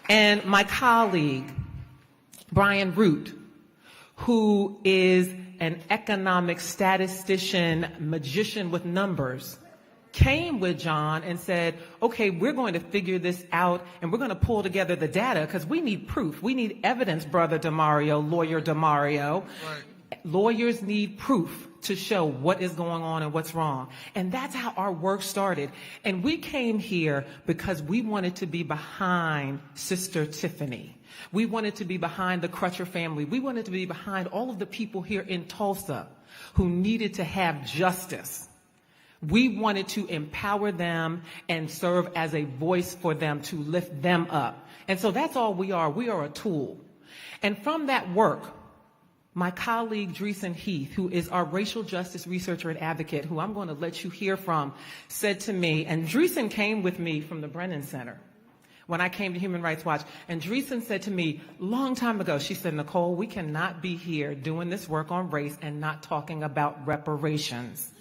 And my colleague, Brian Root, who is an economic statistician, magician with numbers, came with John and said, okay, we're going to figure this out and we're going to pull together the data because we need proof. We need evidence, Brother DeMario, Lawyer DeMario. Right. Lawyers need proof to show what is going on and what's wrong. And that's how our work started. And we came here because we wanted to be behind Sister Tiffany. We wanted to be behind the Crutcher family. We wanted to be behind all of the people here in Tulsa who needed to have justice. We wanted to empower them and serve as a voice for them to lift them up. And so that's all we are. We are a tool. And from that work, my colleague Dreesen Heath, who is our racial justice researcher and advocate, who I'm going to let you hear from, said to me, and Dreesen came with me from the Brennan Center. when I came to Human Rights Watch. And Dreesen said to me long time ago, she said, Nicole, we cannot be here doing this work on race and not talking about reparations.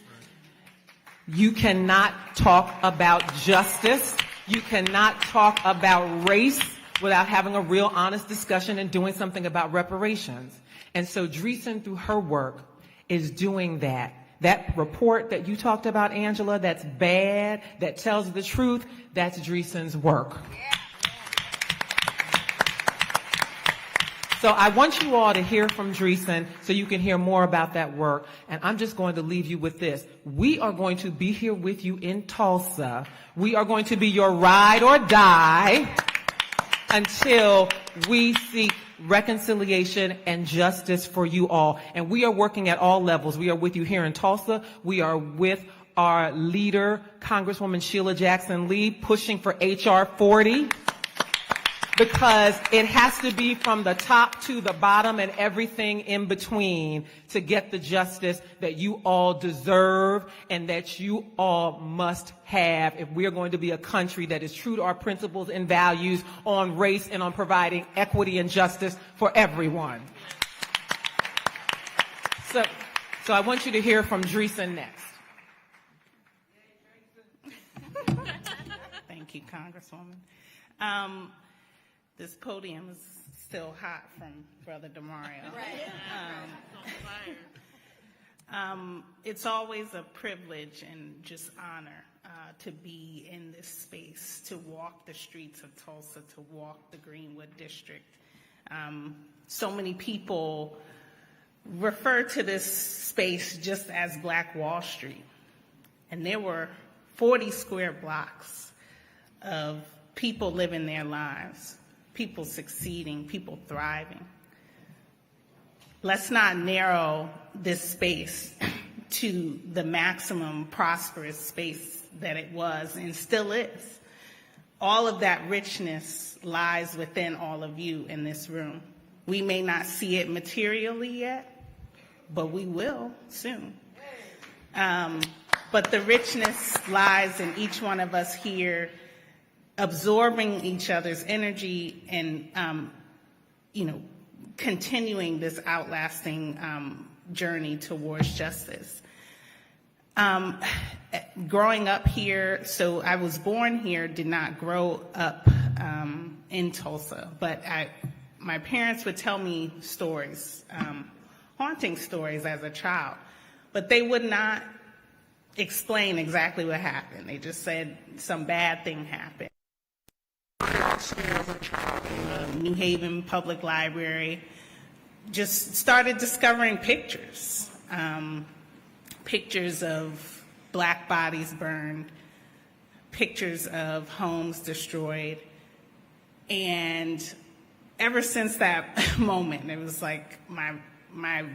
You cannot talk about justice. You cannot talk about race without having a real honest discussion and doing something about reparations. And so Dreesen, through her work, is doing that. That report that you talked about, Angela, that's bad, that tells the truth, that's Dreesen's work. So I want you all to hear from Dreesen so you can hear more about that work. And I'm just going to leave you with this. We are going to be here with you in Tulsa. We are going to be your ride or die until we seek reconciliation and justice for you all. And we are working at all levels. We are with you here in Tulsa. We are with our leader, Congresswoman Sheila Jackson Lee, pushing for H.R. 40. Because it has to be from the top to the bottom and everything in between to get the justice that you all deserve and that you all must have if we're going to be a country that is true to our principles and values on race and on providing equity and justice for everyone. So I want you to hear from Dreesen next. Thank you, Congresswoman. This podium is still hot from Brother DeMario. It's always a privilege and just honor to be in this space, to walk the streets of Tulsa, to walk the Greenwood district. So many people refer to this space just as Black Wall Street. And there were 40 square blocks of people living their lives, people succeeding, people thriving. Let's not narrow this space to the maximum prosperous space that it was and still is. All of that richness lies within all of you in this room. We may not see it materially yet, but we will soon. But the richness lies in each one of us here, absorbing each other's energy and, continuing this outlasting journey towards justice. Growing up here, so I was born here, did not grow up in Tulsa, but my parents would tell me stories, haunting stories as a child, but they would not explain exactly what happened. They just said some bad thing happened. As a child in the New Haven Public Library, just started discovering pictures, pictures of Black bodies burned, pictures of homes destroyed, and ever since that moment, it was like my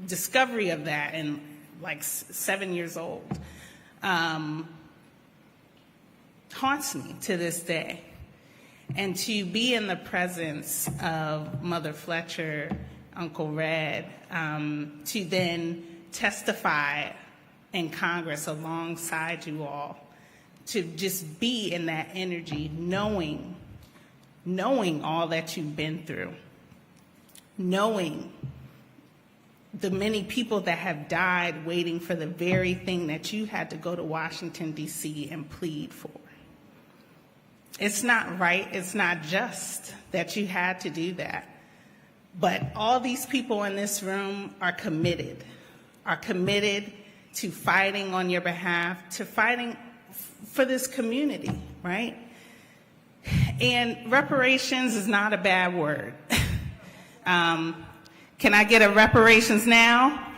discovery of that, and like 7 years old, haunts me to this day. And to be in the presence of Mother Fletcher, Uncle Red, to then testify in Congress alongside you all, to just be in that energy, knowing all that you've been through, knowing the many people that have died waiting for the very thing that you had to go to Washington, D.C. and plead for. It's not right, it's not just that you had to do that. But all these people in this room are committed to fighting on your behalf, to fighting for this community, right? And reparations is not a bad word. Can I get a reparations now?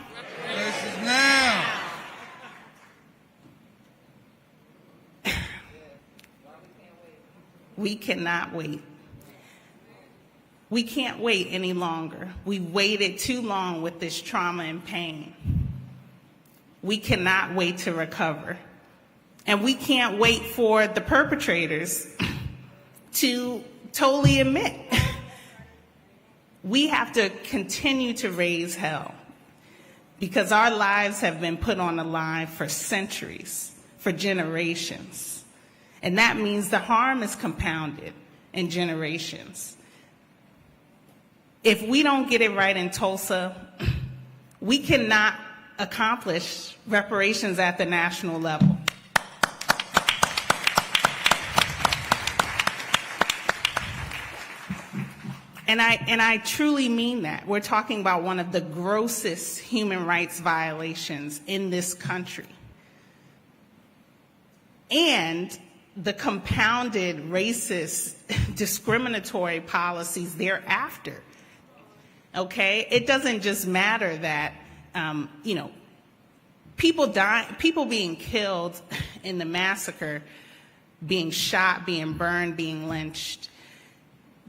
Reparations now. We cannot wait. We can't wait any longer. We've waited too long with this trauma and pain. We cannot wait to recover. And we can't wait for the perpetrators to totally admit. We have to continue to raise hell because our lives have been put on the line for centuries, for generations. And that means the harm is compounded. and generations. If we don't get it right in Tulsa, we cannot accomplish reparations at the national level. And I truly mean that. We're talking about one of the grossest human rights violations in this country. And the compounded racist, discriminatory policies thereafter. Okay? It doesn't just matter that, people being killed in the massacre, being shot, being burned, being lynched.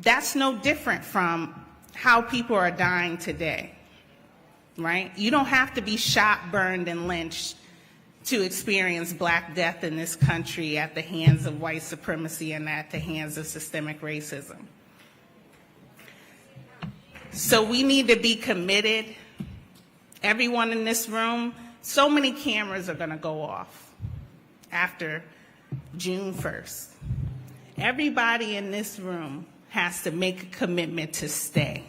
That's no different from how people are dying today, right? You don't have to be shot, burned, and lynched to experience Black death in this country at the hands of white supremacy and at the hands of systemic racism. So we need to be committed. Everyone in this room, so many cameras are going to go off after June 1st. Everybody in this room has to make a commitment to stay.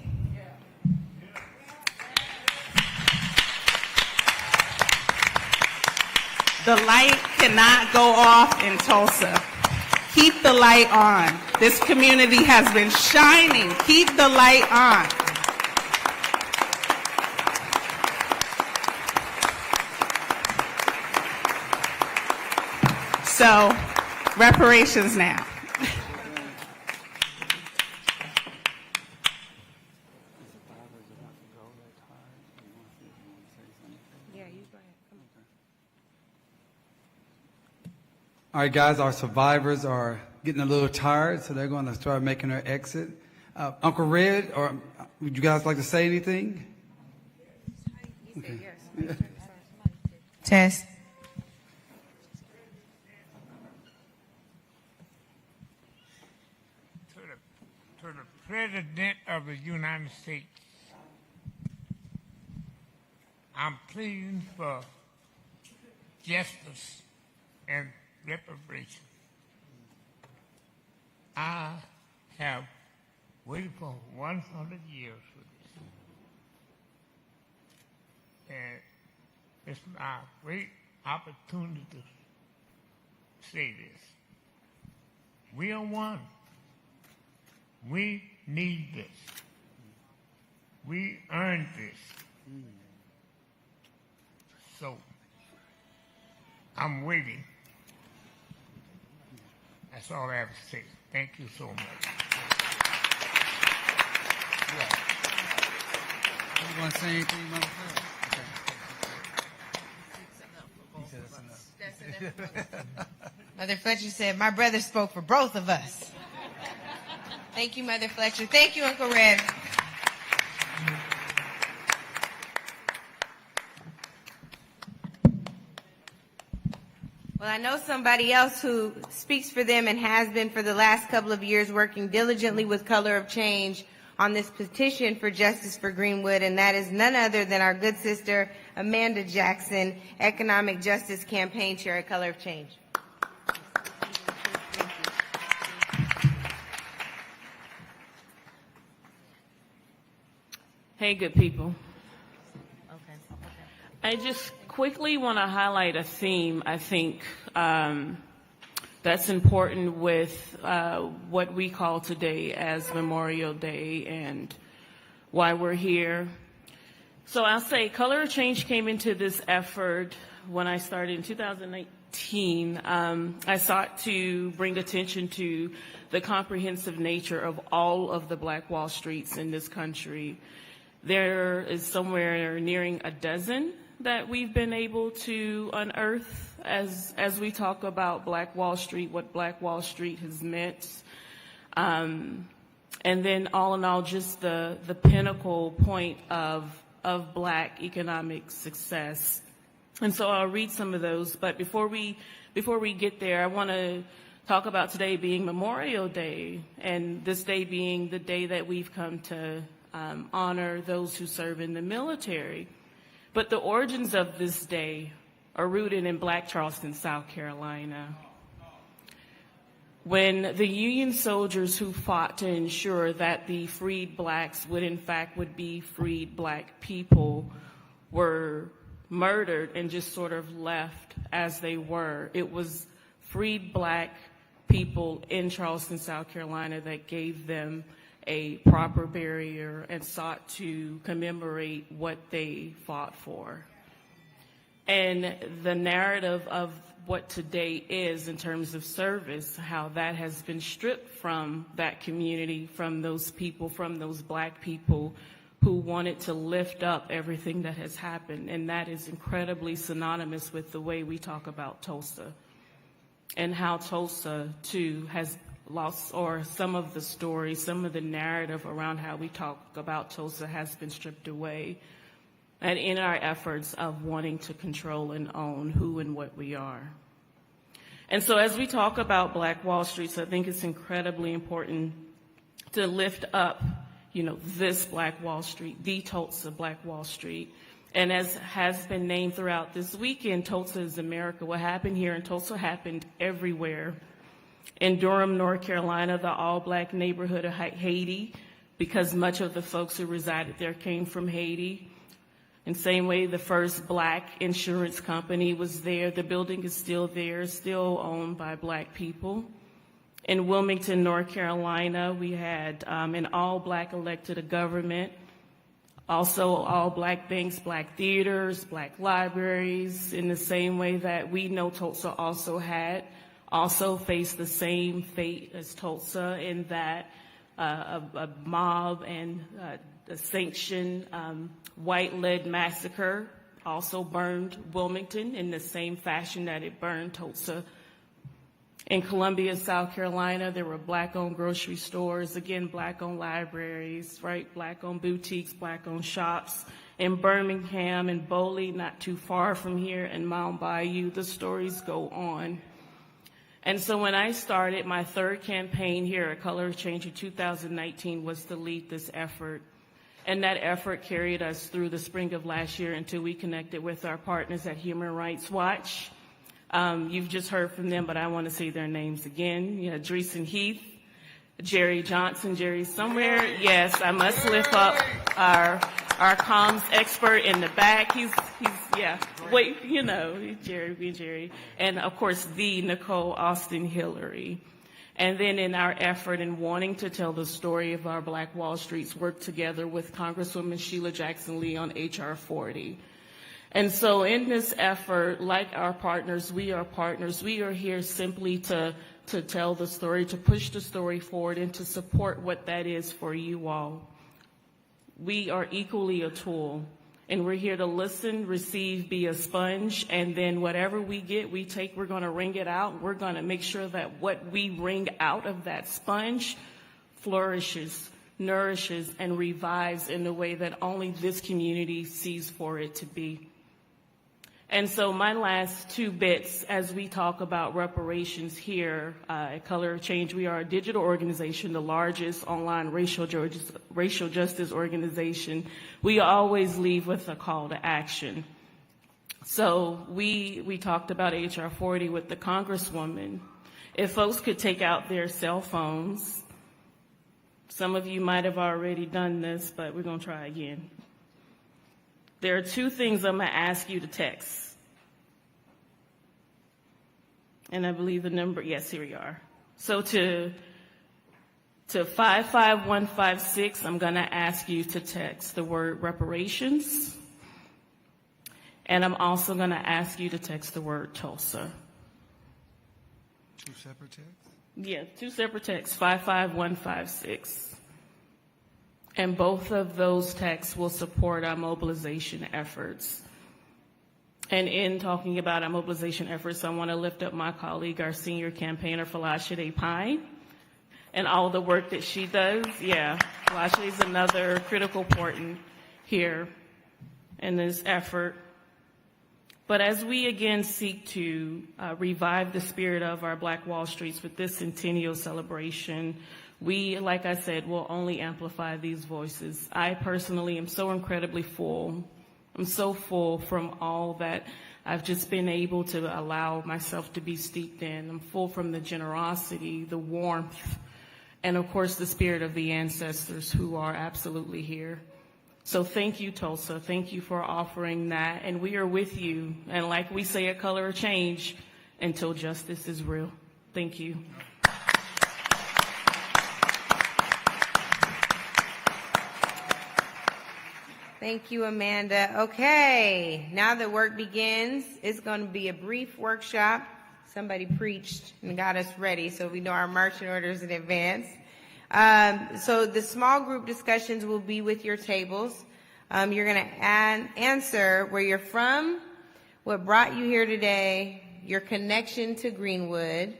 The light cannot go off in Tulsa. Keep the light on. This community has been shining. Keep the light on. So, reparations now. All right, guys, our survivors are getting a little tired, so they're going to start making their exit. Uncle Red, or would you guys like to say anything? Okay. Test. To the President of the United States, I'm pleading for justice and reparation. I have waited for 100 years for this. And it's my great opportunity to say this. We are one. We need this. We earned this. So, I'm waiting. That's all I have to say. Thank you so much. You want to say anything, Mother Fletcher? Mother Fletcher said, my brother spoke for both of us. Thank you, Mother Fletcher. Thank you, Uncle Red. Well, I know somebody else who speaks for them and has been for the last couple of years working diligently with Color of Change on this petition for justice for Greenwood, and that is none other than our good sister, Amanda Jackson, Economic Justice Campaign Chair at Color of Change. Hey, good people. I just quickly want to highlight a theme, I think, that's important with what we call today as Memorial Day and why we're here. So I'll say Color of Change came into this effort when I started in 2019. I sought to bring attention to the comprehensive nature of all of the Black Wall Streets in this country. There is somewhere nearing a dozen that we've been able to unearth as we talk about Black Wall Street, what Black Wall Street has meant. And then all in all, just the pinnacle point of Black economic success. And so I'll read some of those, but before we get there, I want to talk about today being Memorial Day, and this day being the day that we've come to honor those who serve in the military. But the origins of this day are rooted in Black Charleston, South Carolina. when the Union soldiers who fought to ensure that the freed blacks would be freed black people were murdered and just sort of left as they were. It was freed black people in Charleston, South Carolina that gave them a proper burial and sought to commemorate what they fought for. And the narrative of what today is in terms of service, how that has been stripped from that community, from those people, from those black people who wanted to lift up everything that has happened. And that is incredibly synonymous with the way we talk about Tulsa, and how Tulsa, too, has lost, or some of the story, some of the narrative around how we talk about Tulsa has been stripped away, and in our efforts of wanting to control and own who and what we are. And so as we talk about Black Wall Street, so I think it's incredibly important to lift up, this Black Wall Street, the Tulsa Black Wall Street. And as has been named throughout this weekend, Tulsa is America. What happened here in Tulsa happened everywhere. In Durham, North Carolina, the all-black neighborhood of Haiti, because much of the folks who resided there came from Haiti. In the same way, the first black insurance company was there. The building is still there, still owned by black people. In Wilmington, North Carolina, we had an all-black elected government, also all black banks, black theaters, black libraries, in the same way that we know Tulsa also faced the same fate as Tulsa, in that a mob and a sanctioned white-led massacre also burned Wilmington in the same fashion that it burned Tulsa. In Columbia, South Carolina, there were black-owned grocery stores, again, black-owned libraries, right? Black-owned boutiques, black-owned shops. In Birmingham and Boley, not too far from here, and Mount Bayou, the stories go on. And so when I started my third campaign here at Color of Change in 2019 was to lead this effort. And that effort carried us through the spring of last year until we connected with our partners at Human Rights Watch. You've just heard from them, but I want to say their names again. Dreesen Heath, Jerry Johnson. Jerry's somewhere. Yes, I must lift up our comms expert in the back. He's Jerry. And of course, the Nicole Austin Hillary. And then in our effort in wanting to tell the story of our Black Wall Streets, worked together with Congresswoman Sheila Jackson Lee on H.R. 40. And so in this effort, like our partners, we are partners. We are here simply to tell the story, to push the story forward, and to support what that is for you all. We are equally a tool, and we're here to listen, receive, be a sponge, and then whatever we get, we take, we're going to wring it out. We're going to make sure that what we wring out of that sponge flourishes, nourishes, and revives in a way that only this community sees for it to be. And so my last two bits, as we talk about reparations here at Color of Change, we are a digital organization, the largest online racial justice organization. We always leave with a call to action. So we talked about H.R. 40 with the Congresswoman. If folks could take out their cell phones, some of you might have already done this, but we're going to try again. There are two things I'm going to ask you to text. And I believe the number, yes, here we are. So to 55156, I'm going to ask you to text the word reparations. And I'm also going to ask you to text the word Tulsa. Two separate texts? Yeah, two separate texts, 55156. And both of those texts will support our mobilization efforts. And in talking about our mobilization efforts, I want to lift up my colleague, our senior campaigner, Falashade Pine, and all the work that she does. Yeah, Falashade is another critical important here in this effort. But as we again seek to revive the spirit of our Black Wall Streets with this centennial celebration, we, like I said, will only amplify these voices. I personally am so incredibly full. I'm so full from all that I've just been able to allow myself to be steeped in. I'm full from the generosity, the warmth, and of course the spirit of the ancestors who are absolutely here. So thank you, Tulsa. Thank you for offering that. And we are with you. And like we say at Color of Change, until justice is real. Thank you. Thank you, Amanda. Okay, now the work begins. It's going to be a brief workshop. Somebody preached and got us ready, so we know our marching orders in advance. So the small group discussions will be with your tables. You're going to answer where you're from, what brought you here today, your connection to Greenwood,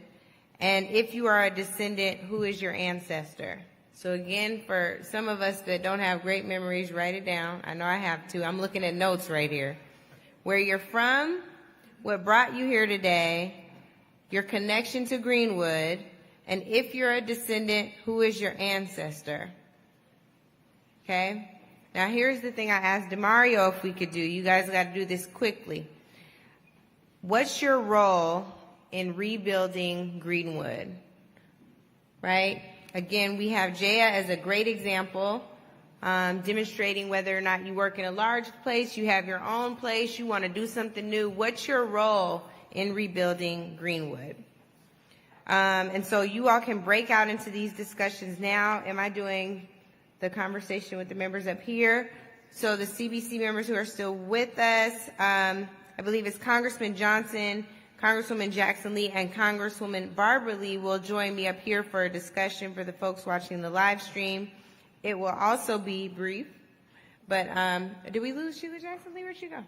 and if you are a descendant, who is your ancestor? So again, for some of us that don't have great memories, write it down. I know I have to. I'm looking at notes right here. Where you're from, what brought you here today, your connection to Greenwood, and if you're a descendant, who is your ancestor? Okay? Now here's the thing I asked DeMario if we could do. You guys got to do this quickly. What's your role in rebuilding Greenwood? Right? Again, we have Jaya as a great example, demonstrating whether or not you work in a large place, you have your own place, you want to do something new. What's your role in rebuilding Greenwood? And so you all can break out into these discussions now. Am I doing the conversation with the members up here? So the CBC members who are still with us, I believe it's Congressman Johnson, Congresswoman Jackson Lee, and Congresswoman Barbara Lee will join me up here for a discussion for the folks watching the live stream. It will also be brief, but did we lose Sheila Jackson Lee? Where'd she go?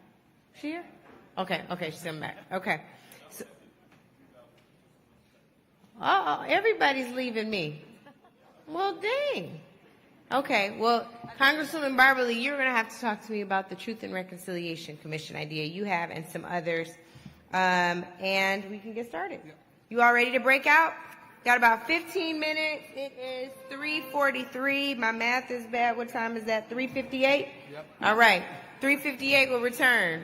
She here? Okay, she's coming back. Okay. So, everybody's leaving me. Well, dang. Okay, well, Congresswoman Barbara Lee, you're going to have to talk to me about the Truth and Reconciliation Commission idea you have and some others. And we can get started. You all ready to break out? Got about 15 minutes. It is 3:43. My math is bad. What time is that? 3:58? Yep. All right. 3:58 will return.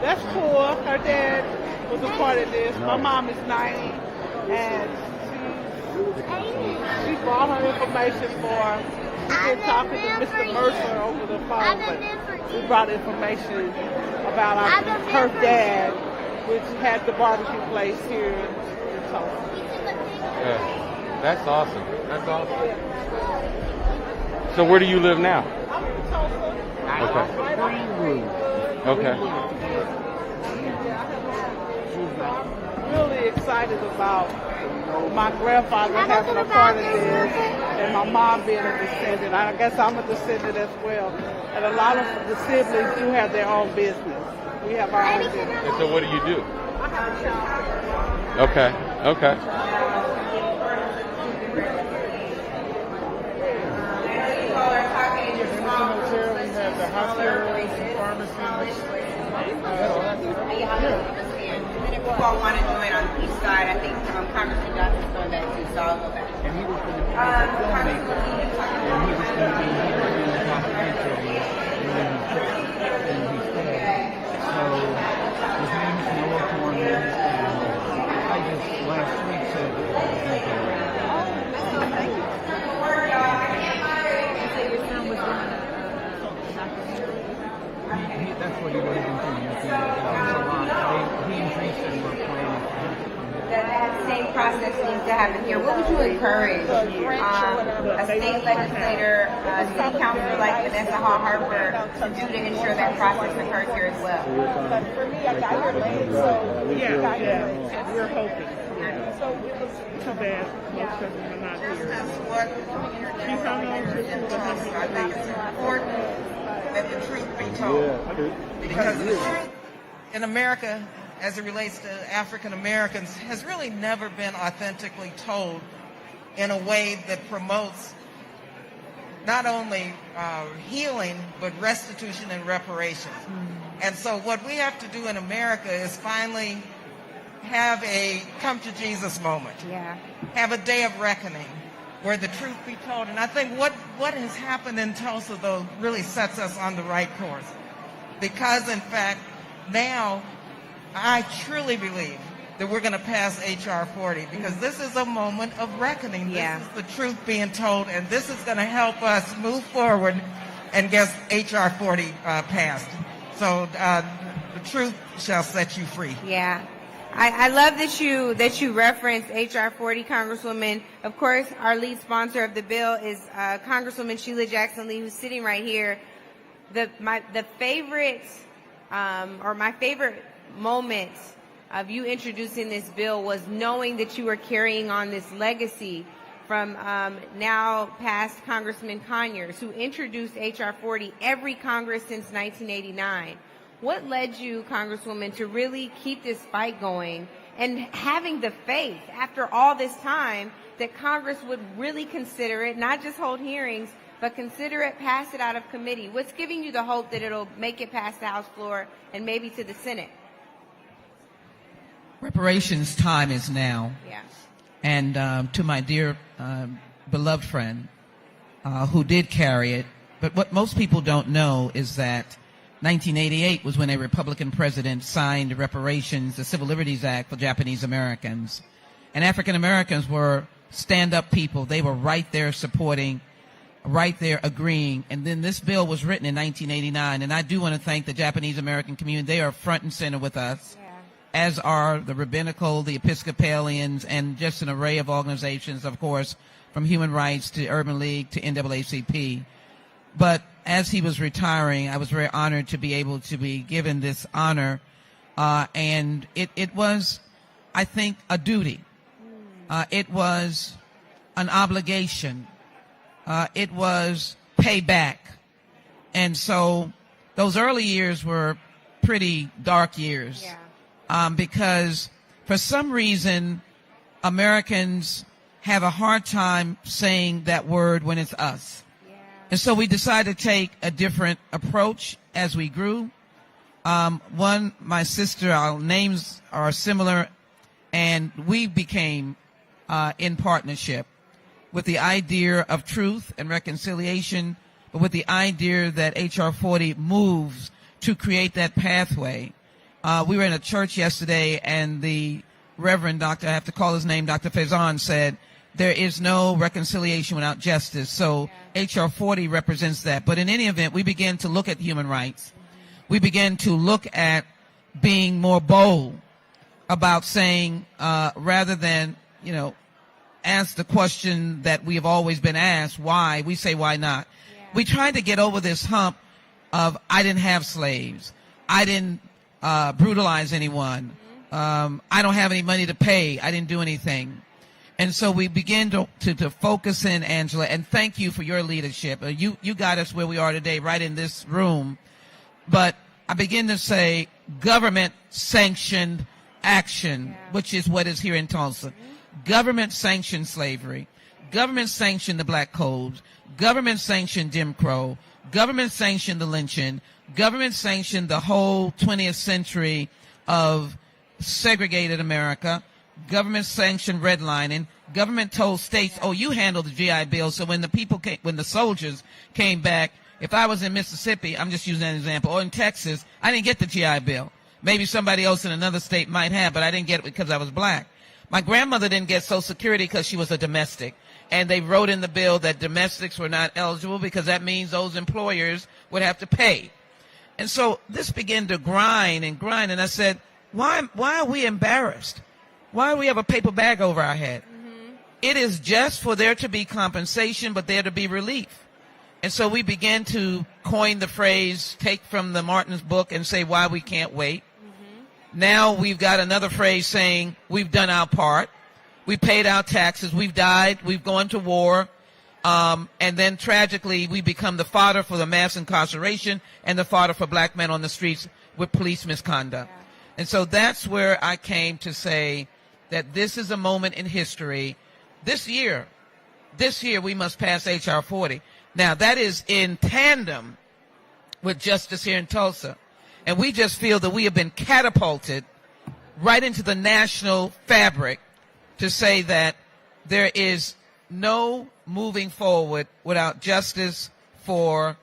That's cool. Her dad was a part of this. My mom is 90, and she's She brought her information for. She's been talking to Mr. Mercer over the phone, but we brought information about her dad, which had the barbecue place here in Tulsa. Yeah. That's awesome. That's awesome. So where do you live now? I'm in Tulsa. Okay. Greenwood. Okay. I'm really excited about my grandfather having a part of this and my mom being a descendant. I guess I'm a descendant as well. And a lot of the siblings do have their own business. We have our own business. And so what do you do? I have a child. Okay. Okay. People all want to join on the east side. I think Congressman Johnson's going back too, so I'll go back. And he was going to be a filmmaker, and he was going to be here doing the documentary when he said. So his name is Noah Corman, and I just last week said that he was going to be. Thank you. So your son was doing a documentary? That's what he was doing. He and Jason were planning for him to come here. That same process needs to happen here. What would you encourage a state legislator, city councilor like Vanessa Hall Harper to do to ensure that process occurs here as well? For me, I got your legs, so yeah, we're hoping. So it was too bad most of them are not here. She's on I think it's important that the truth be told. Because the truth in America, as it relates to African Americans, has really never been authentically told in a way that promotes not only healing, but restitution and reparations. And so what we have to do in America is finally have a come to Jesus moment. Yeah. Have a day of reckoning where the truth be told. And I think what has happened in Tulsa, though, really sets us on the right course. Because, in fact, now I truly believe that we're going to pass H.R. 40 because this is a moment of reckoning. Yeah. This is the truth being told, and this is going to help us move forward and get H.R. 40 passed. So the truth shall set you free. Yeah. I love that you referenced H.R. 40, Congresswoman. Of course, our lead sponsor of the bill is Congresswoman Sheila Jackson Lee, who's sitting right here. My favorite moment of you introducing this bill was knowing that you were carrying on this legacy from now past Congressman Conyers, who introduced H.R. 40 every Congress since 1989. What led you, Congresswoman, to really keep this fight going and having the faith after all this time that Congress would really consider it, not just hold hearings, but consider it, pass it out of committee? What's giving you the hope that it'll make it past the House floor and maybe to the Senate? Reparations time is now. Yeah. And to my dear beloved friend who did carry it, but what most people don't know is that 1988 was when a Republican president signed reparations, the Civil Liberties Act for Japanese Americans. And African Americans were stand-up people. They were right there supporting, right there agreeing. And then this bill was written in 1989. And I do want to thank the Japanese American community. They are front and center with us, as are the rabbinical, the Episcopalians, and just an array of organizations, of course, from Human Rights to Urban League to NAACP. But as he was retiring, I was very honored to be able to be given this honor. And it was, I think, a duty. It was an obligation. It was payback. And so those early years were pretty dark years. Because for some reason, Americans have a hard time saying that word when it's us. And so we decided to take a different approach as we grew. My sister, our names are similar, and we became in partnership with the idea of truth and reconciliation, but with the idea that H.R. 40 moves to create that pathway. We were in a church yesterday, and the Reverend Dr., I have to call his name, Dr. Faison, said, there is no reconciliation without justice. So H.R. 40 represents that. But in any event, we began to look at human rights. We began to look at being more bold about saying, rather than, ask the question that we have always been asked, why, we say, why not? Yeah. We tried to get over this hump of, I didn't have slaves. I didn't brutalize anyone. I don't have any money to pay. I didn't do anything. And so we began to focus in, Angela, and thank you for your leadership. You got us where we are today, right in this room. But I begin to say government-sanctioned action, which is what is here in Tulsa. Government-sanctioned slavery. Government-sanctioned the black codes. Government-sanctioned Jim Crow. Government-sanctioned the lynching. Government-sanctioned the whole 20th century of segregated America. Government-sanctioned redlining. Government told states, oh, you handle the GI Bill. So when the soldiers came back, if I was in Mississippi, I'm just using an example, or in Texas, I didn't get the GI Bill. Maybe somebody else in another state might have, but I didn't get it because I was black. My grandmother didn't get Social Security because she was a domestic. And they wrote in the bill that domestics were not eligible because that means those employers would have to pay. And so this began to grind. And I said, why are we embarrassed? Why do we have a paper bag over our head? Mm-hmm. It is just for there to be compensation, but there to be relief. And so we began to coin the phrase, take from the Martin's book and say why we can't wait. Mm-hmm. Now we've got another phrase saying we've done our part. We paid our taxes. We've died. We've gone to war. And then tragically we become the fodder for the mass incarceration and the fodder for black men on the streets with police misconduct. Yeah. And so that's where I came to say that this is a moment in history. This year we must pass H.R. 40. Now, that is in tandem with justice here in Tulsa. And we just feel that we have been catapulted right into the national fabric to say that there is no moving forward without justice for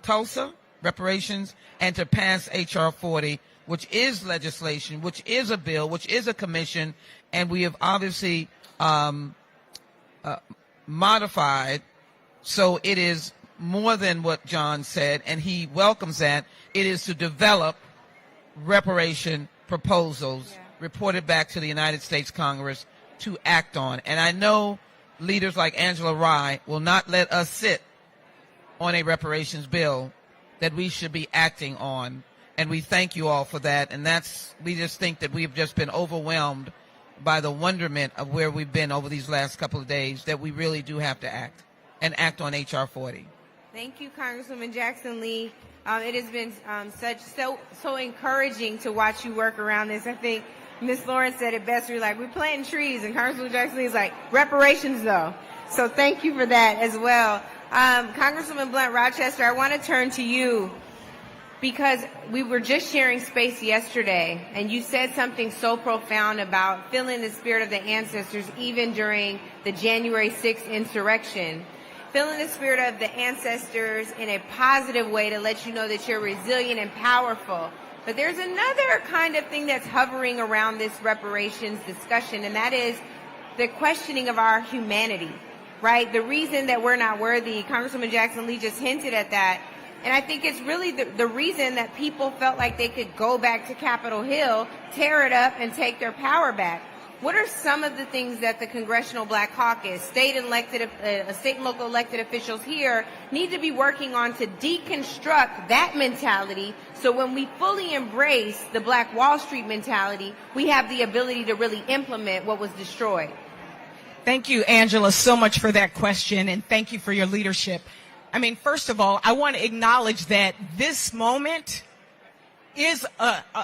Tulsa, reparations, and to pass H.R. 40, which is legislation, which is a bill, which is a commission, and we have obviously modified. So it is more than what John said, and he welcomes that. It is to develop reparation proposals reported back to the United States Congress to act on. And I know leaders like Angela Rye will not let us sit on a reparations bill that we should be acting on. And we thank you all for that. And we just think that we've just been overwhelmed by the wonderment of where we've been over these last couple of days, that we really do have to act. And act on H.R. 40. Thank you, Congresswoman Jackson Lee. It has been so encouraging to watch you work around this. I think Ms. Lawrence said it best. We're planting trees, and Congresswoman Jackson Lee is like, reparations though. So thank you for that as well. Congresswoman Blunt Rochester, I want to turn to you because we were just sharing space yesterday, and you said something so profound about feeling the spirit of the ancestors even during the January 6th insurrection. Feeling the spirit of the ancestors in a positive way to let you know that you're resilient and powerful. But there's another kind of thing that's hovering around this reparations discussion, and that is the questioning of our humanity, right? The reason that we're not worthy, Congresswoman Jackson Lee just hinted at that. And I think it's really the reason that people felt like they could go back to Capitol Hill, tear it up, and take their power back. What are some of the things that the Congressional Black Caucus, state and local elected officials here need to be working on to deconstruct that mentality, so when we fully embrace the Black Wall Street mentality, we have the ability to really implement what was destroyed? Thank you, Angela, so much for that question, and thank you for your leadership. I mean, first of all, I want to acknowledge that this moment is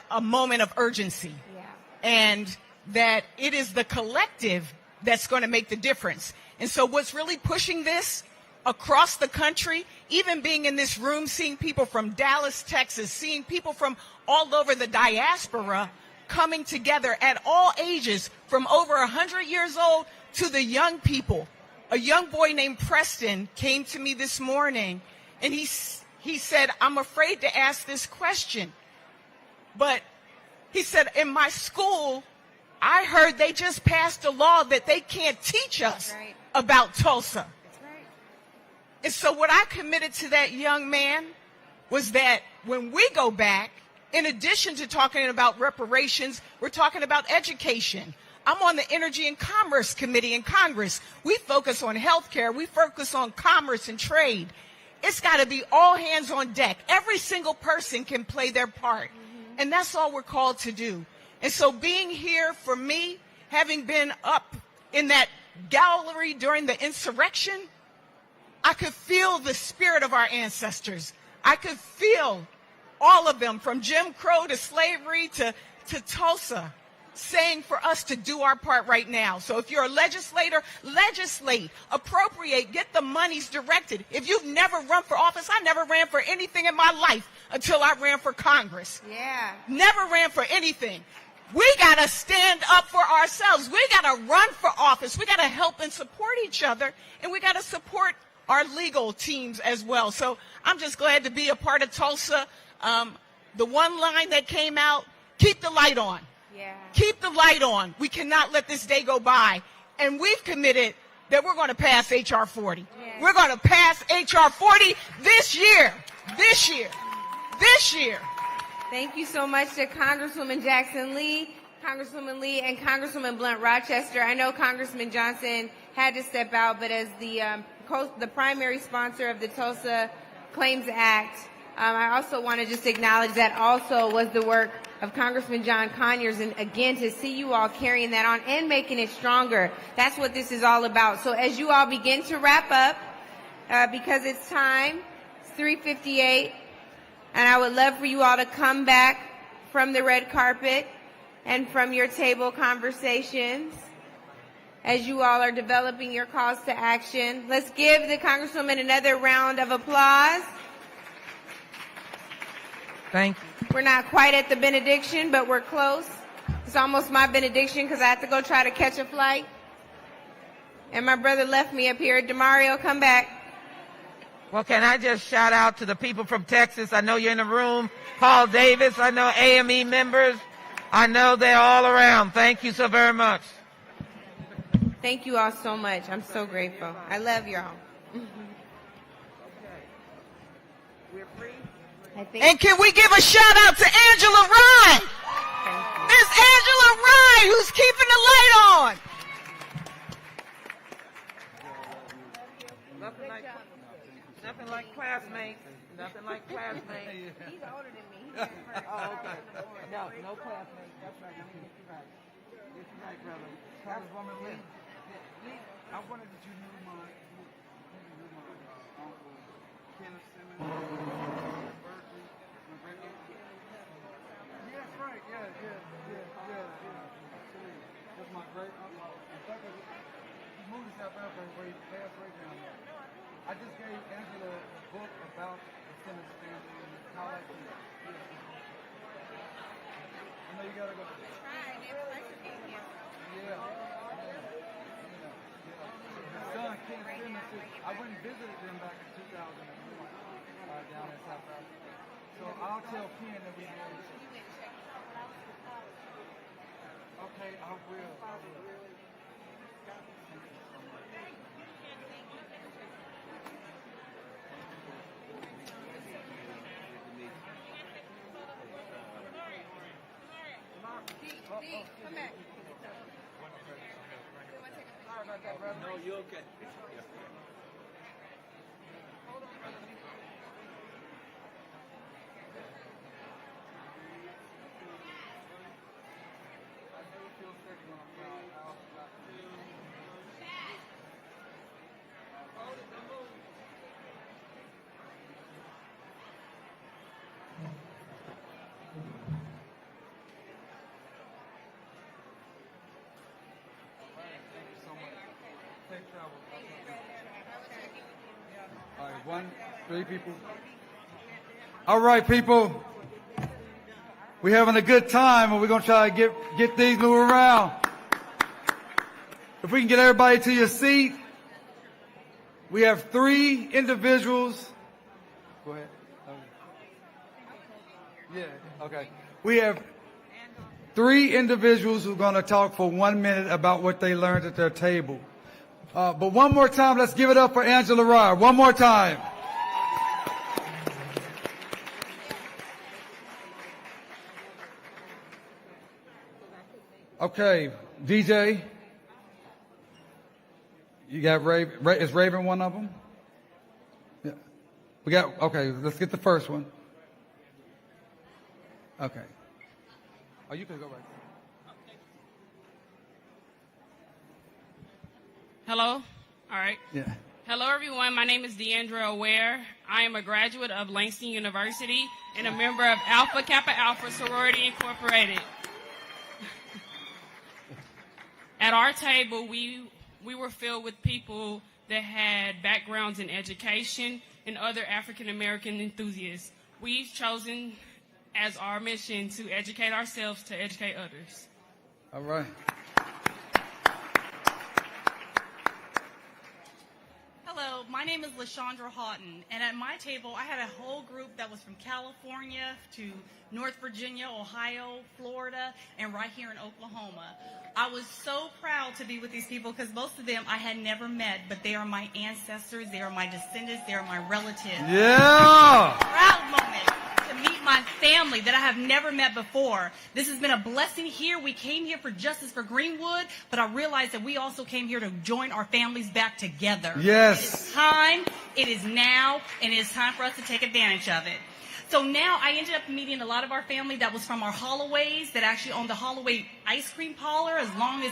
a moment of urgency. Yeah. And that it is the collective that's going to make the difference. And so what's really pushing this across the country, even being in this room, seeing people from Dallas, Texas, seeing people from all over the diaspora coming together at all ages, from over 100 years old to the young people. A young boy named Preston came to me this morning, and he said, I'm afraid to ask this question. But he said, in my school, I heard they just passed a law that they can't teach us about Tulsa. And so what I committed to that young man was that when we go back, in addition to talking about reparations, we're talking about education. I'm on the Energy and Commerce Committee in Congress. We focus on healthcare. We focus on commerce and trade. It's got to be all hands on deck. Every single person can play their part. And that's all we're called to do. And so being here for me, having been up in that gallery during the insurrection, I could feel the spirit of our ancestors. I could feel all of them, from Jim Crow to slavery to Tulsa, saying for us to do our part right now. So if you're a legislator, legislate, appropriate, get the monies directed. If you've never run for office, I never ran for anything in my life until I ran for Congress. Yeah. Never ran for anything. We got to stand up for ourselves. We got to run for office. We got to help and support each other, and we got to support our legal teams as well. So I'm just glad to be a part of Tulsa. The one line that came out, keep the light on. Yeah. Keep the light on. We cannot let this day go by. And we've committed that we're going to pass H.R. 40. Yeah. We're going to pass H.R. 40 this year. This year. This year. Thank you so much to Congresswoman Jackson Lee, Congresswoman Lee, and Congresswoman Blunt Rochester. I know Congressman Johnson had to step out, but as the primary sponsor of the Tulsa Claims Act, I also want to just acknowledge that also was the work of Congressman John Conyers, and again, to see you all carrying that on and making it stronger. That's what this is all about. So as you all begin to wrap up, because it's time, it's 3:58, and I would love for you all to come back from the red carpet and from your table conversations as you all are developing your calls to action. Let's give the Congresswoman another round of applause. Thank you. We're not quite at the benediction, but we're close. It's almost my benediction because I have to go try to catch a flight. And my brother left me up here. DeMario, come back. Well, can I just shout out to the people from Texas? I know you're in the room. Paul Davis, I know AME members. I know they're all around. Thank you so very much. Thank you all so much. I'm so grateful. I love y'all. And can we give a shout out to Angela Rye? There's Angela Rye who's keeping the light on. Nothing like classmates. Nothing like classmates. He's older than me. Oh, okay. No classmates. That's right. Let me get you right. Get you right, brother. Congresswoman Lee. I wanted that you knew my uncle, Kenneth Simmons. Yes, right. Yeah. That's my great uncle. In fact, he moved to South Africa where he passed right down there. I just gave Angela a book about the Simmons family and how that came. I know you gotta go. Yeah. Son, Ken Simmons, I went and visited them back in 2001 down in South Africa. So I'll tell Ken that we know each other. Okay, I will. Come back. Sorry about that, brother. No, you're okay. All right, 1, 3 people. All right, people. We're having a good time, and we're going to try to get these moving around. If we can get everybody to your seat. We have 3 individuals. Go ahead. Yeah, okay. We have 3 individuals who are going to talk for 1 minute about what they learned at their table. But one more time, let's give it up for Angela Rye. One more time. Okay, DJ. You got Raven. Is Raven one of them? Yeah. We got, okay, let's get the first one. Okay. Oh, you can go right there. Hello? All right. Yeah. Hello, everyone. My name is Deandra Ware. I am a graduate of Langston University and a member of Alpha Kappa Alpha Sorority Incorporated. At our table, we were filled with people that had backgrounds in education and other African American enthusiasts. We've chosen as our mission to educate ourselves to educate others. All right. Hello, my name is LaShondra Houghton, and at my table I had a whole group that was from California to North Virginia, Ohio, Florida, and right here in Oklahoma. I was so proud to be with these people because most of them I had never met, but they are my ancestors, they are my descendants, they are my relatives. Yeah! Proud moment to meet my family that I have never met before. This has been a blessing here. We came here for justice for Greenwood, but I realized that we also came here to join our families back together. Yes. It is time, it is now, and it is time for us to take advantage of it. So now I ended up meeting a lot of our family that was from our Holloways that actually owned the Holloway ice cream parlor, as long as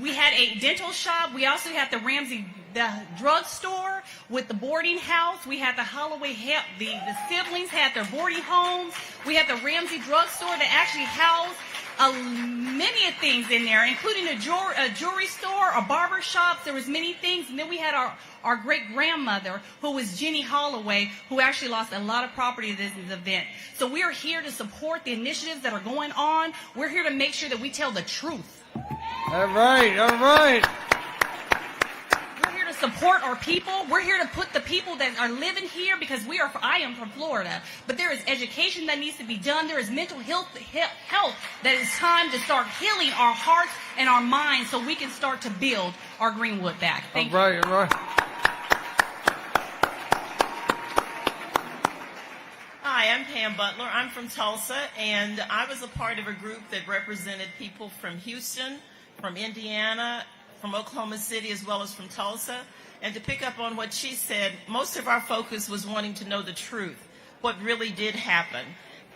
we had a dental shop. We also had the Ramsey, the drugstore with the boarding house. We had the Holloway, the siblings had their boarding homes. We had the Ramsey drugstore that actually housed many things in there, including a jewelry store, a barber shop. There was many things. And then we had our great-grandmother, who was Jenny Holloway, who actually lost a lot of property at this event. So we are here to support the initiatives that are going on. We're here to make sure that we tell the truth. All right, all right. We're here to support our people. We're here to put the people that are living here, because I am from Florida, but there is education that needs to be done. There is mental health that it's time to start healing our hearts and our minds so we can start to build our Greenwood back. Thank you. All right, all right. Hi, I'm Pam Butler. I'm from Tulsa, and I was a part of a group that represented people from Houston, from Indiana, from Oklahoma City, as well as from Tulsa. And to pick up on what she said, most of our focus was wanting to know the truth, what really did happen,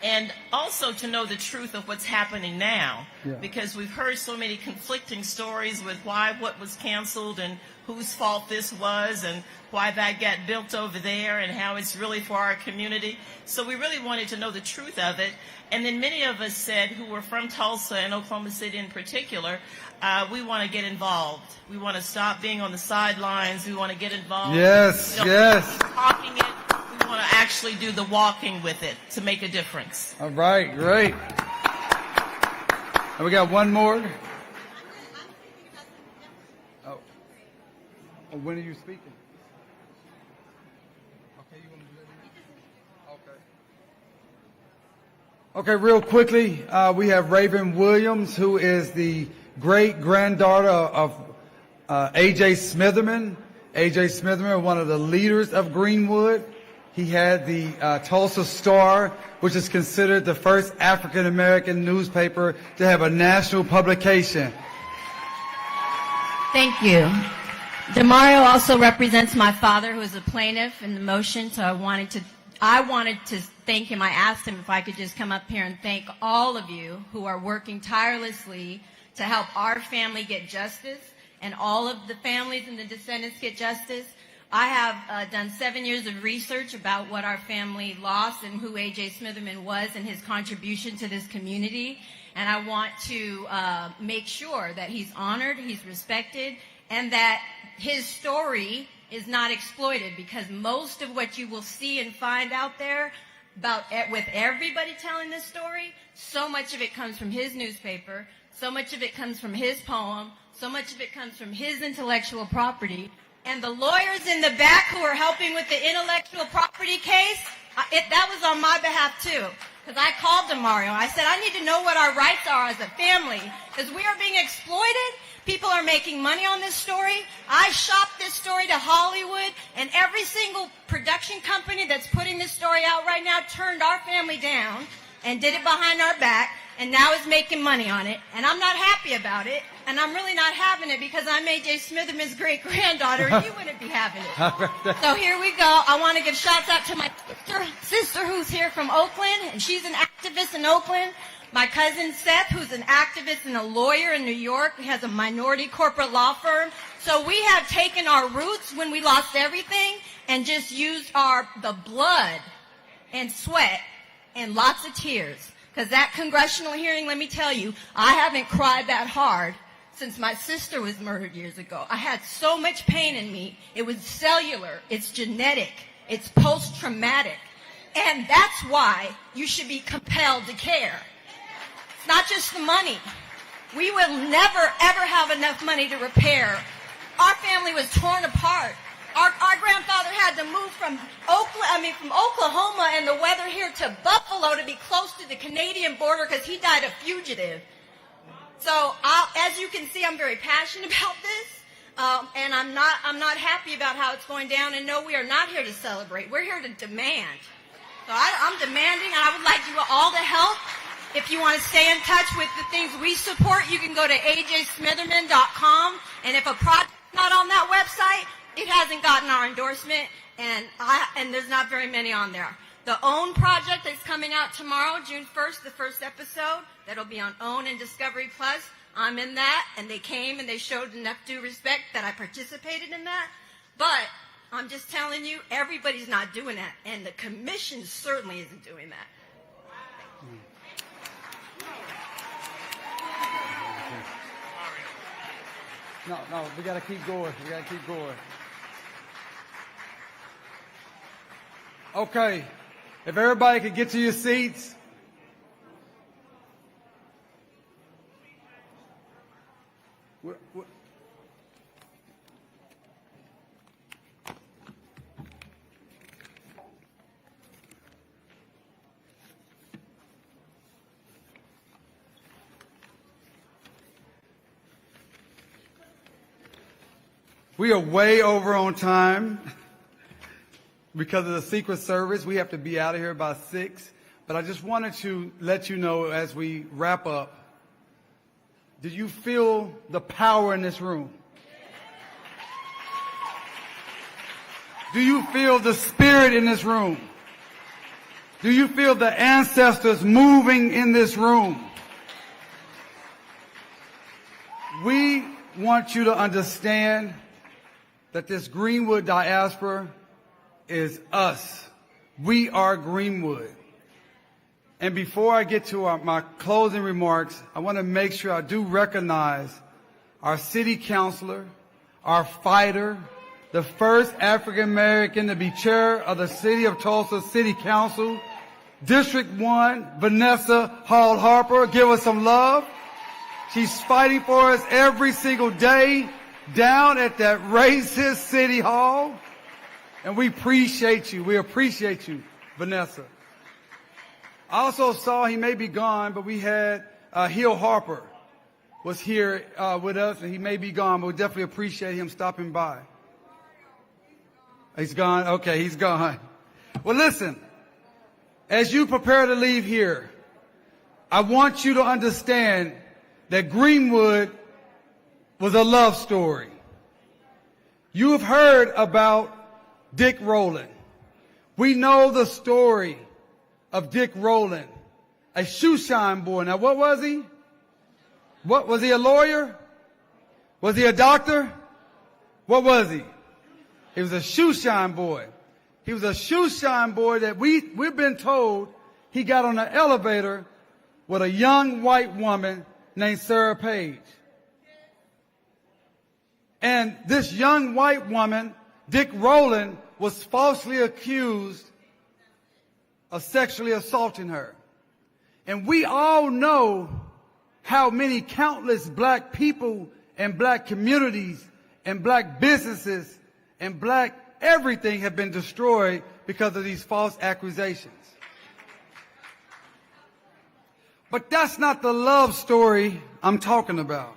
and also to know the truth of what's happening now, because we've heard so many conflicting stories with what was canceled and whose fault this was and why that got built over there and how it's really for our community. So we really wanted to know the truth of it. And then many of us said, who were from Tulsa and Oklahoma City in particular, we want to get involved. We want to stop being on the sidelines. We want to get involved. Yes, yes. Talking it. We want to actually do the walking with it to make a difference. All right, great. And we got one more. Oh, when are you speaking? Okay, you want to do that? Okay. Okay, real quickly, we have Raven Williams, who is the great-granddaughter of A.J. Smitherman. A.J. Smitherman, one of the leaders of Greenwood. He had the Tulsa Star, which is considered the first African-American newspaper to have a national publication. Thank you. DeMario also represents my father, who is a plaintiff in the motion, so I wanted to thank him. I asked him if I could just come up here and thank all of you who are working tirelessly to help our family get justice and all of the families and the descendants get justice. I have done 7 years of research about what our family lost and who A.J. Smitherman was and his contribution to this community. And I want to make sure that he's honored, he's respected, and that his story is not exploited, because most of what you will see and find out there with everybody telling this story, so much of it comes from his newspaper, so much of it comes from his poem, so much of it comes from his intellectual property. And the lawyers in the back who are helping with the intellectual property case, that was on my behalf too. because I called Demario. I said, I need to know what our rights are as a family, because we are being exploited. People are making money on this story. I shopped this story to Hollywood, and every single production company that's putting this story out right now turned our family down and did it behind our back, and now is making money on it. And I'm not happy about it, and I'm really not having it because I'm A.J. Smitherman's great-granddaughter, and you wouldn't be having it. So here we go. I want to give shouts out to my sister who's here from Oakland, and she's an activist in Oakland. My cousin Seth, who's an activist and a lawyer in New York, he has a minority corporate law firm. So we have taken our roots when we lost everything and just used the blood and sweat and lots of tears. Because that congressional hearing, let me tell you, I haven't cried that hard since my sister was murdered years ago. I had so much pain in me. It was cellular. It's genetic. It's post-traumatic. And that's why you should be compelled to care. It's not just the money. We will never, ever have enough money to repair. Our family was torn apart. Our grandfather had to move from Oklahoma and the weather here to Buffalo to be close to the Canadian border because he died a fugitive. So as you can see, I'm very passionate about this, and I'm not happy about how it's going down. And no, we are not here to celebrate. We're here to demand. So I'm demanding, and I would like you all to help. If you want to stay in touch with the things we support, you can go to ajsmitherman.com. And if a project's not on that website, it hasn't gotten our endorsement, and there's not very many on there. The OWN project that's coming out tomorrow, June 1st, the first episode, that'll be on OWN and Discovery Plus. I'm in that, and they came and they showed enough due respect that I participated in that. But I'm just telling you, everybody's not doing that, and the commission certainly isn't doing that. No, we got to keep going. We got to keep going. Okay, if everybody could get to your seats. We are way over on time. Because of the Secret Service, we have to be out of here by 6. But I just wanted to let you know as we wrap up, did you feel the power in this room? Do you feel the spirit in this room? Do you feel the ancestors moving in this room? We want you to understand that this Greenwood diaspora is us. We are Greenwood. And before I get to my closing remarks, I want to make sure I do recognize our city councilor, our fighter, the first African American to be chair of the City of Tulsa City Council, District 1, Vanessa Hall Harper. Give us some love. She's fighting for us every single day down at that racist City Hall. And we appreciate you. We appreciate you, Vanessa. I also saw, he may be gone, but we had Hill Harper was here with us, and he may be gone, but we definitely appreciate him stopping by. He's gone? Okay, he's gone. Well, listen, as you prepare to leave here, I want you to understand that Greenwood was a love story. You have heard about Dick Roland. We know the story of Dick Roland, a shoeshine boy. Now, what was he? What was he, a lawyer? Was he a doctor? What was he? He was a shoeshine boy. He was a shoeshine boy that we've been told he got on an elevator with a young white woman named Sarah Page. And this young white woman, Dick Roland, was falsely accused of sexually assaulting her. And we all know how many countless black people and black communities and black businesses and black everything have been destroyed because of these false accusations. But that's not the love story I'm talking about.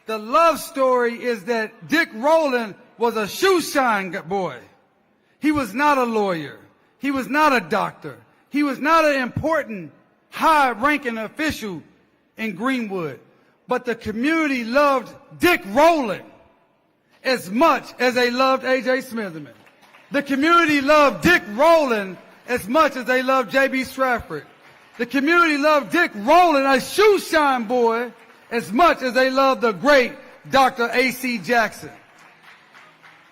The love story is that Dick Roland was a shoe shine boy. He was not a lawyer. He was not a doctor. He was not an important, high-ranking official in Greenwood. But the community loved Dick Roland as much as they loved A.J. Smitherman. The community loved Dick Roland as much as they loved J.B. Stratford. The community loved Dick Roland, a shoe shine boy, as much as they loved the great Dr. A.C. Jackson.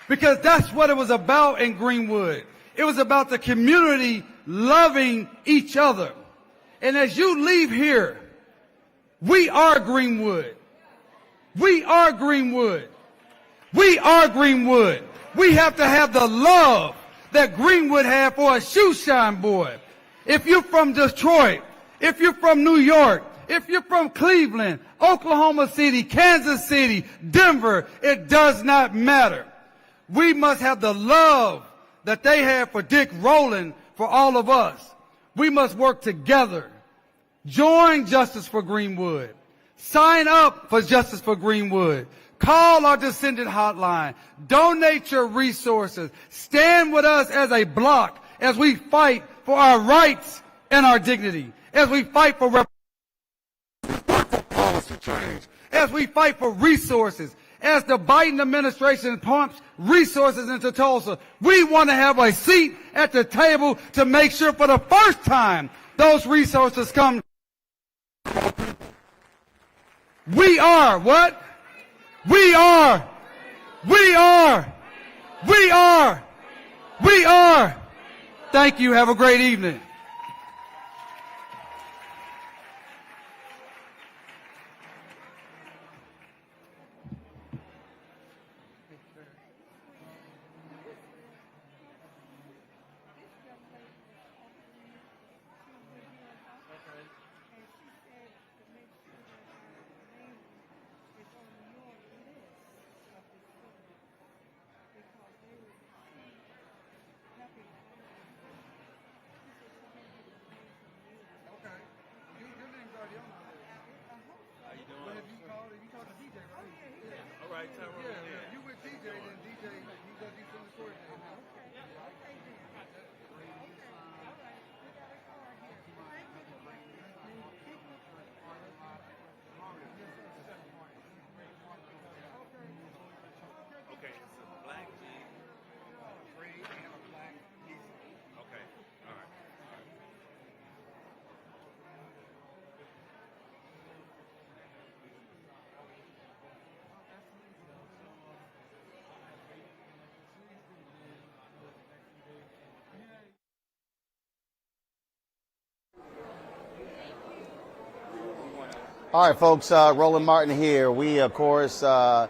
Because that's what it was about in Greenwood. It was about the community loving each other. And as you leave here, we are Greenwood. We are Greenwood. We are Greenwood. We have to have the love that Greenwood had for a shoe shine boy. If you're from Detroit, if you're from New York, if you're from Cleveland, Oklahoma City, Kansas City, Denver, it does not matter. We must have the love that they had for Dick Roland for all of us. We must work together. Join Justice for Greenwood. Sign up for Justice for Greenwood. Call our descendant hotline. Donate your resources. Stand with us as a block as we fight for our rights and our dignity. As we fight for policy change. As we fight for resources. As the Biden administration pumps resources into Tulsa, we want to have a seat at the table to make sure for the first time those resources come. We are what? We are. We are. We are. We are. Thank you. Have a great evening. All right, folks, Roland Martin here. We, of course, have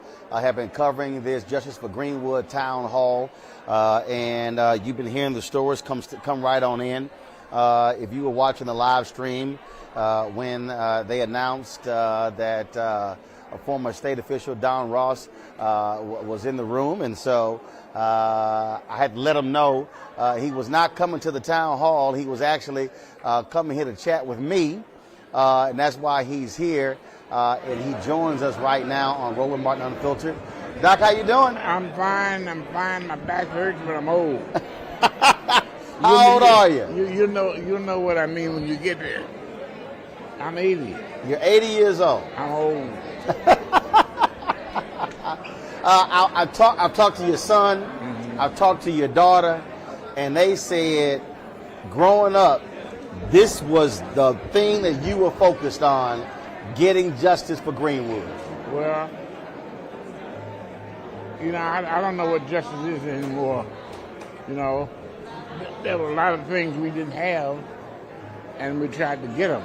been covering this Justice for Greenwood Town Hall, and you've been hearing the stories. Come right on in. If you were watching the live stream when they announced that a former state official, Don Ross, was in the room, and so I had to let him know he was not coming to the town hall. He was actually coming here to chat with me. And that's why he's here, and he joins us right now on Roland Martin Unfiltered. Doc, how you doing? I'm fine. My back hurts, but I'm old. How old are you? You know what I mean when you get there. I'm 80. You're 80 years old. I'm old. I've talked to your son. Mm-hmm. I've talked to your daughter, and they said, growing up, this was the thing that you were focused on, getting justice for Greenwood. Well, I don't know what justice is anymore. There were a lot of things we didn't have, and we tried to get them.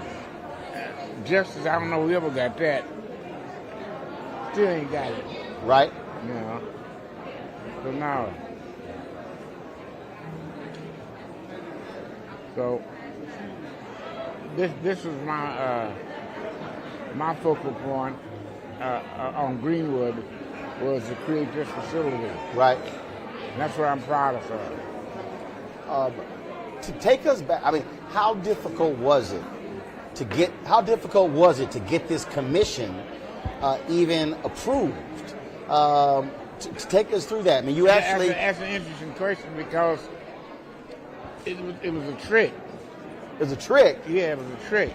Justice, I don't know if we ever got that. Still ain't got it. Right. So now. So this was my focal point on Greenwood was to create this facility. Right. And that's what I'm proud of. To take us back, how difficult was it how difficult was it to get this commission even approved? To take us through that. I mean, you actually... That's an interesting question because it was a trick. It was a trick? Yeah, it was a trick.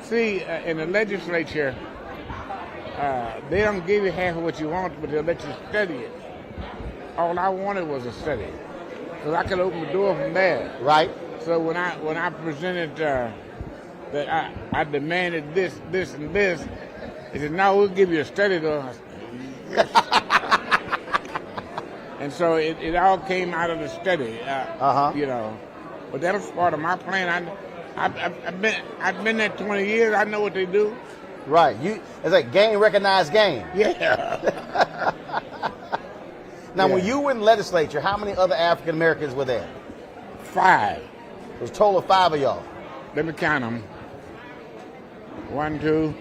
See, in the legislature, they don't give you half of what you want, but they'll let you study it. All I wanted was a study, because I could open the door from there. Right. So when I presented that I demanded this, and this, they said, "No, we'll give you a study though." I said, yes. And so it all came out of the study, you know. But that was part of my plan. I've been there 20 years. I know what they do. Right. It's like game recognized game. Yeah. Now, when you were in the legislature, how many other African Americans were there? 5. It was a total of 5 of y'all. Let me count them. 1, 2,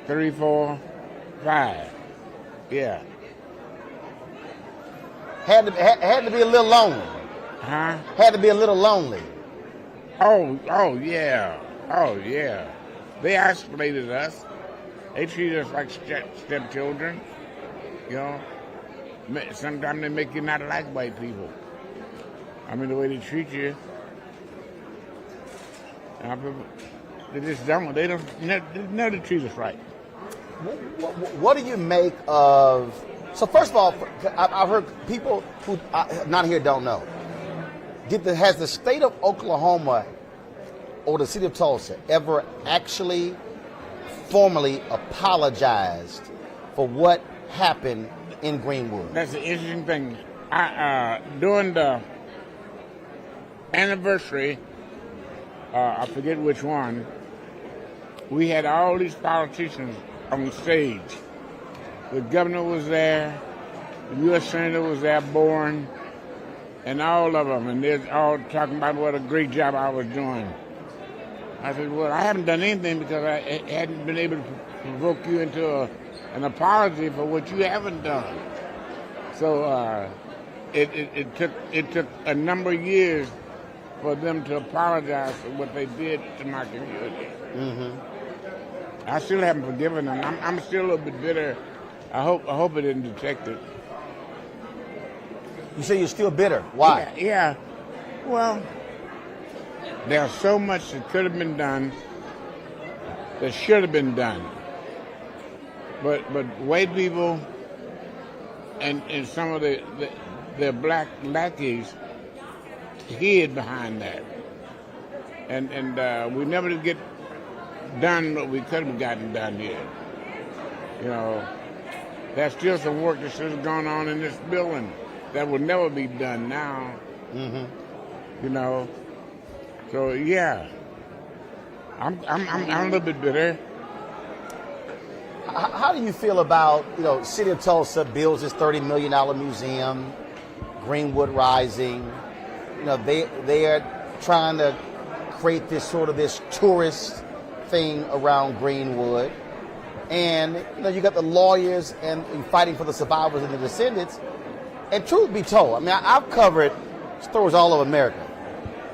3, 4, 5. Yeah. Had to be a little lonely. Huh? Had to be a little lonely. Oh yeah. Oh yeah. They isolated us. They treated us like stepchildren. You know. Sometimes they make you not like white people. I mean, the way they treat you. They just don't. They never treat us right. What do you make of? So first of all, I've heard people who not here don't know. Has the state of Oklahoma or the city of Tulsa ever actually formally apologized for what happened in Greenwood? That's the interesting thing. During the anniversary, I forget which one, we had all these politicians on stage. The governor was there, the U.S. Senator was there, Bourne, and all of them, and they're all talking about what a great job I was doing. I said, well, I haven't done anything because I hadn't been able to provoke you into an apology for what you haven't done. So it took a number of years for them to apologize for what they did to my community. Mm-hmm. I still haven't forgiven them. I'm still a little bit bitter. I hope it didn't detect it. You say you're still bitter. Why? Yeah. Well, there's so much that could have been done that should have been done. But white people and some of the black lackeys hid behind that. And we never did get done what we could have gotten done here. You know, there's still some work that should have gone on in this building that will never be done now. Mm-hmm. You know, so yeah, I'm a little bit bitter. How do you feel about, City of Tulsa builds this $30 million museum, Greenwood Rising? They are trying to create this tourist thing around Greenwood. And, you got the lawyers and fighting for the survivors and the descendants. And truth be told, I mean, I've covered stories all over America.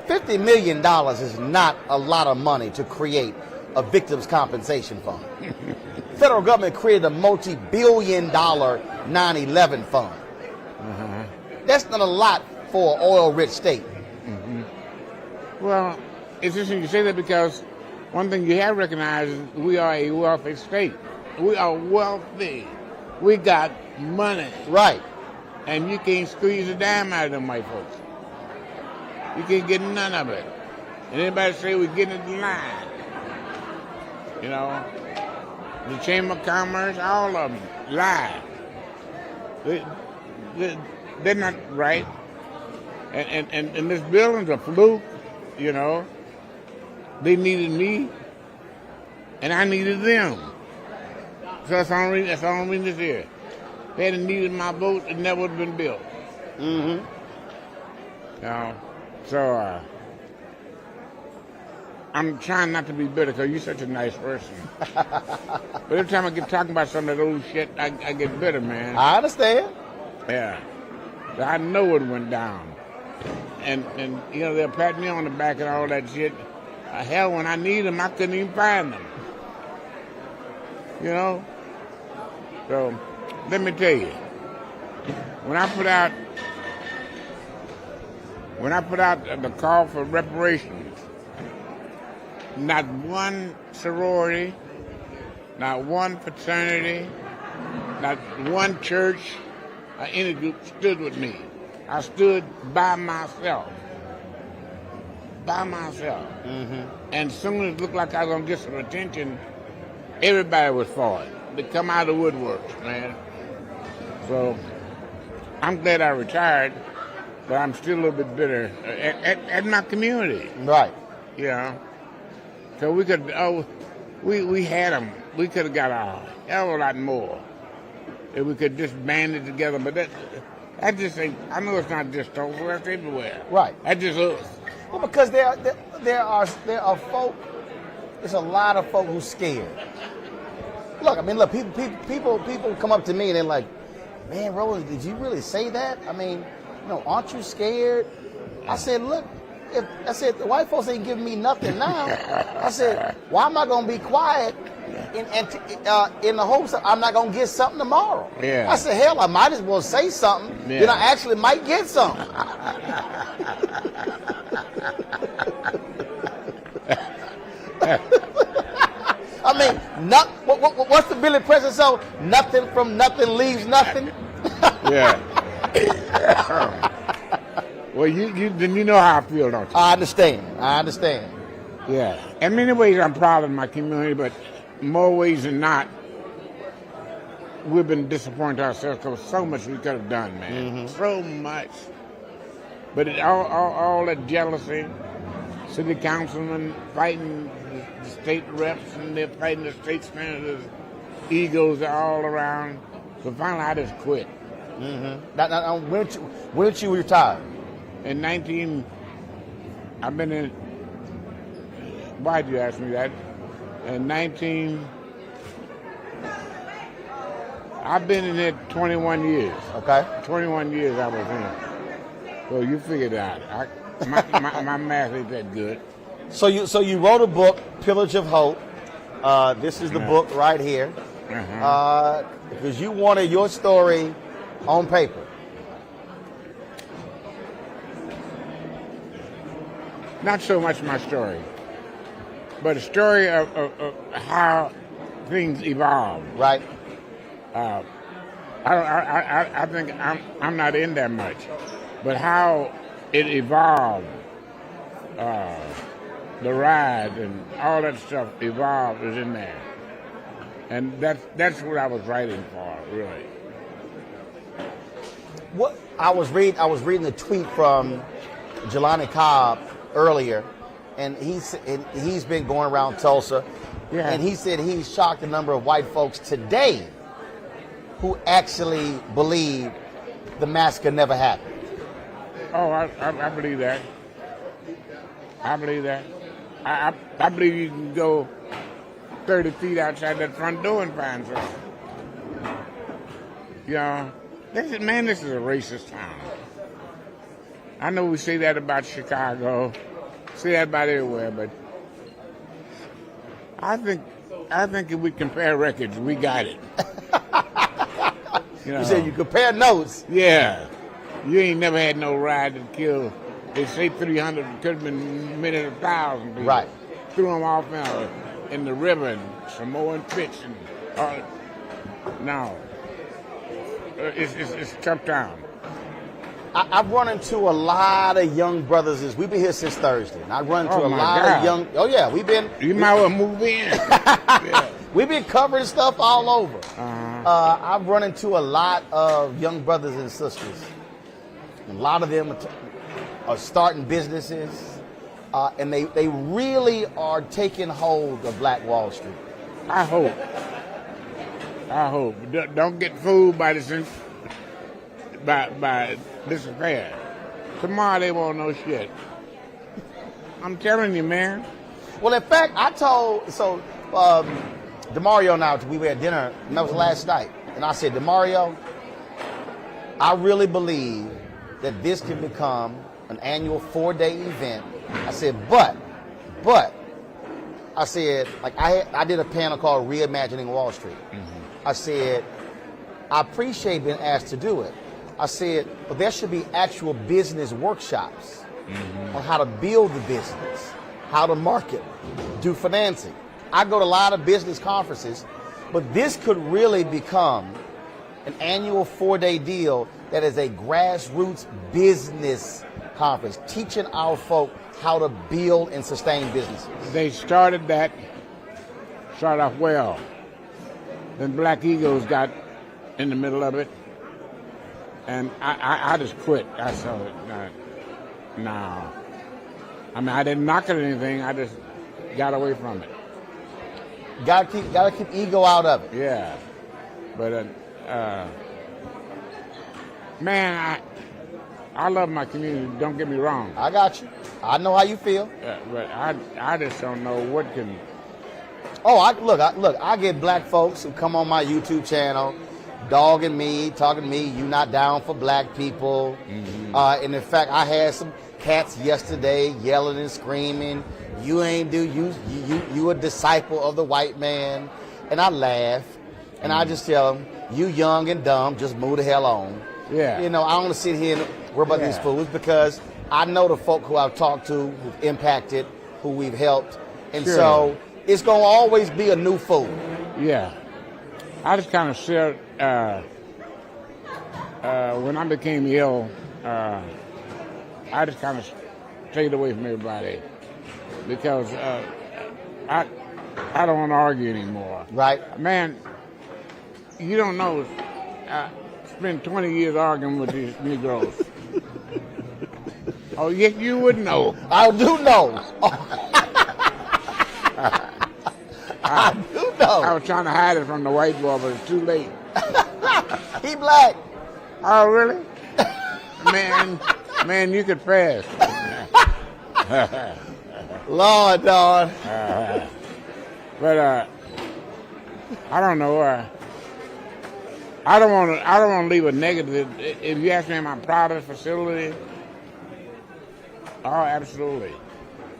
$50 million is not a lot of money to create a victims' compensation fund. The federal government created a multi-billion-dollar 9/11 fund. Mm-hmm. That's not a lot for an oil-rich state. Mm-hmm. Well, it's interesting you say that because one thing you have recognized is we are a wealthy state. We are wealthy. We got money. Right. And you can't squeeze a dime out of them white folks. You can't get none of it. And anybody say we're getting it in line. The Chamber of Commerce, all of them lie. They're not right. And this building's a fluke, They needed me, and I needed them. So that's the only reason it's here. If they hadn't needed my vote, it never would have been built. Mm-hmm. So I'm trying not to be bitter because you're such a nice person. But every time I get talking about some of that old shit, I get bitter, man. I understand. Yeah. So I know it went down. And they'll pat me on the back and all that shit. Hell, when I need them, I couldn't even find them. You know? So, let me tell you, when I put out the call for reparations, not one sorority, not one fraternity, not one church or any group stood with me. I stood by myself. By myself. Mm-hmm. And as soon as it looked like I was going to get some attention, everybody was for it. They come out of the woodworks, man. So I'm glad I retired, but I'm still a little bit bitter at my community. Right. You know? So we could, we had them. We could have got a hell of a lot more if we could just band it together. But that just ain't, I know it's not just Tulsa, that's everywhere. Right. That's just us. Well, because there are folk, there's a lot of folk who's scared. Look, I mean, people come up to me and they're like, man, Roland, did you really say that? I mean, aren't you scared? I said, look, the white folks ain't giving me nothing now. I said, why am I going to be quiet in the hopes that I'm not going to get something tomorrow? Yeah. I said, hell, I might as well say something. Yeah. Then I actually might get something. I mean, what's the Billy Preston song? Nothing from nothing leaves nothing. Yeah. Well, you know how I feel, don't you? I understand. Yeah. In many ways, I'm proud of my community, but more ways than not, we've been disappointed ourselves because so much we could have done, man. Mm-hmm. So much. But all that jealousy, city councilmen fighting the state reps, and they're fighting the state senators, egos are all around. So finally, I just quit. Mm-hmm. Now, when did you retire? In I've been in, why'd you ask me that? I've been in it 21 years. Okay. 21 years I was in it. So you figured it out. My math ain't that good. So you wrote a book, Pillage of Hope. This is the book right here. Because you wanted your story on paper. Not so much my story, but a story of how things evolve. Right. I think I'm not in that much, but how it evolved, the ride and all that stuff evolved is in there, and that's what I was writing for, really. What I was reading the tweet from Jelani Cobb earlier, and he's been going around Tulsa, and he said he's shocked the number of white folks today who actually believe the massacre never happened. Oh, I believe that. I believe that. I believe you can go 30 feet outside that front door and find something. You know, this is a racist town. I know we say that about Chicago, say that about everywhere, but I think if we compare records, we got it. You said you compare notes. Yeah. You ain't never had no ride that killed, they say 300, could have been many 1,000 people. Right. Threw them off in the river and Samoan pits. No. It's a tough town. I've run into a lot of young brothers. We've been here since Thursday. And I run into a lot of young. Oh yeah, we've been. You might well move in. Yeah. We've been covering stuff all over. I've run into a lot of young brothers and sisters. A lot of them are starting businesses, and they really are taking hold of Black Wall Street. I hope. Don't get fooled by this affair. Tomorrow they won't know shit. I'm telling you, man. Well, in fact, I told DeMario and I, we were at dinner, and that was last night, and I said, DeMario, I really believe that this can become an annual 4-day event. I said, but I said, like I did a panel called Reimagining Wall Street. I said, I appreciate being asked to do it. I said, but there should be actual business workshops on how to build the business, how to market, do financing. I go to a lot of business conferences, but this could really become an annual 4-day deal that is a grassroots business conference, teaching our folk how to build and sustain businesses. They started off well. Then Black Eagles got in the middle of it, and I just quit. I said, no. I mean, I didn't knock it or anything. I just got away from it. Gotta keep ego out of it. Yeah, but man, I love my community. Don't get me wrong. I got you. I know how you feel. But I just don't know what can. Oh, I get black folks who come on my YouTube channel, dogging me, talking to me. You not down for black people. And in fact, I had some cats yesterday yelling and screaming. You a disciple of the white man. And I laugh, and I just tell them, you young and dumb, just move the hell on. Yeah. You know, I don't want to sit here and worry about these fools, because I know the folk who I've talked to, who've impacted, who we've helped. And so it's going to always be a new fool. Yeah. I just kind of said, when I became ill, I just kind of stayed away from everybody, because I don't want to argue anymore. Right. Man, you don't know. Spent 20 years arguing with these Negroes. Oh, yes, you would know. I do know. I do know. I was trying to hide it from the white boy, but it's too late. He black. Oh, really? Man, you could pass. Lord, dog. But I don't know. I don't want to leave a negative. If you ask me, am I proud of the facility? Oh, absolutely.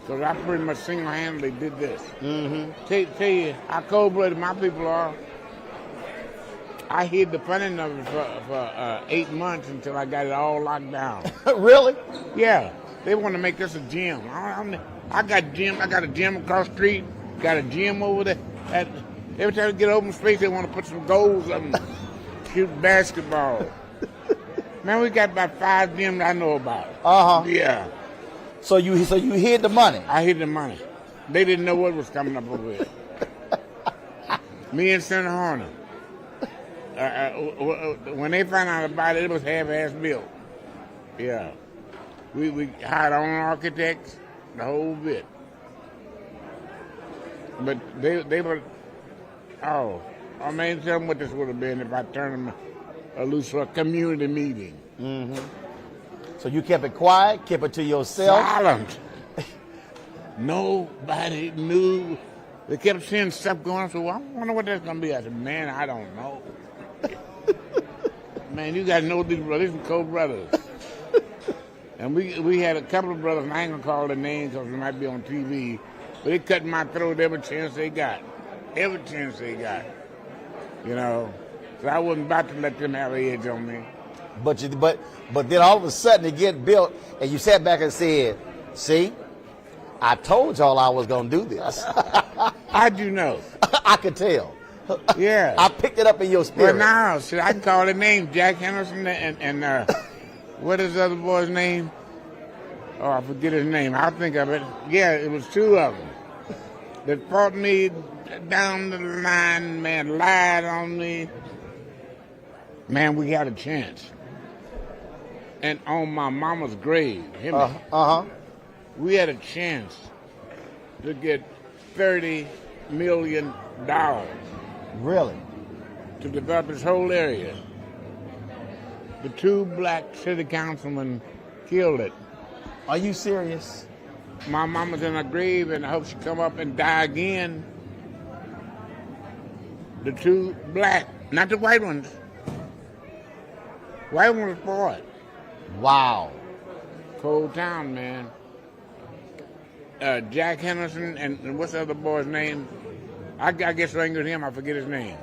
Because I pretty much single-handedly did this. Tell you how cold-blooded my people are. I hid the funding of it for 8 months until I got it all locked down. Really? Yeah. They want to make this a gym. I got a gym across the street. Got a gym over there. Every time I get open space, they want to put some goals up and shoot basketball. Man, we got about 5 gyms I know about. Yeah. So you hid the money? I hid the money. They didn't know what was coming up over here. Me and Senator Horner. When they found out about it, it was half-ass built. Yeah. We hired our own architects, the whole bit. But they were, I mean, tell them what this would have been if I turned them loose for a community meeting. So you kept it quiet, kept it to yourself? Silent. Nobody knew. They kept seeing stuff going on, so I wonder what that's going to be. I said, man, I don't know. Man, you got to know these brothers, these are co-brothers. And we had a couple of brothers, and I ain't going to call their names because we might be on TV, but they cut my throat every chance they got. Every chance they got. You know, so I wasn't about to let them have an edge on me. But then all of a sudden it get built, and you sat back and said, see, I told y'all I was going to do this. How'd you know? I could tell. Yeah. I picked it up in your spirit. Well, now, see, I can call their name, Jack Henderson and what is the other boy's name? Oh, I forget his name. I'll think of it. Yeah, it was 2 of them that fought me down the line, man, lied on me. Man, we had a chance. And on my mama's grave, we had a chance to get $30 million. Really? To develop this whole area. The 2 black city councilmen killed it. Are you serious? My mama's in her grave, and I hope she come up and die again. The 2 black, not the white ones. White ones for it. Wow. Cold town, man. Jack Henderson and what's the other boy's name? I guess ring with him. I forget his name.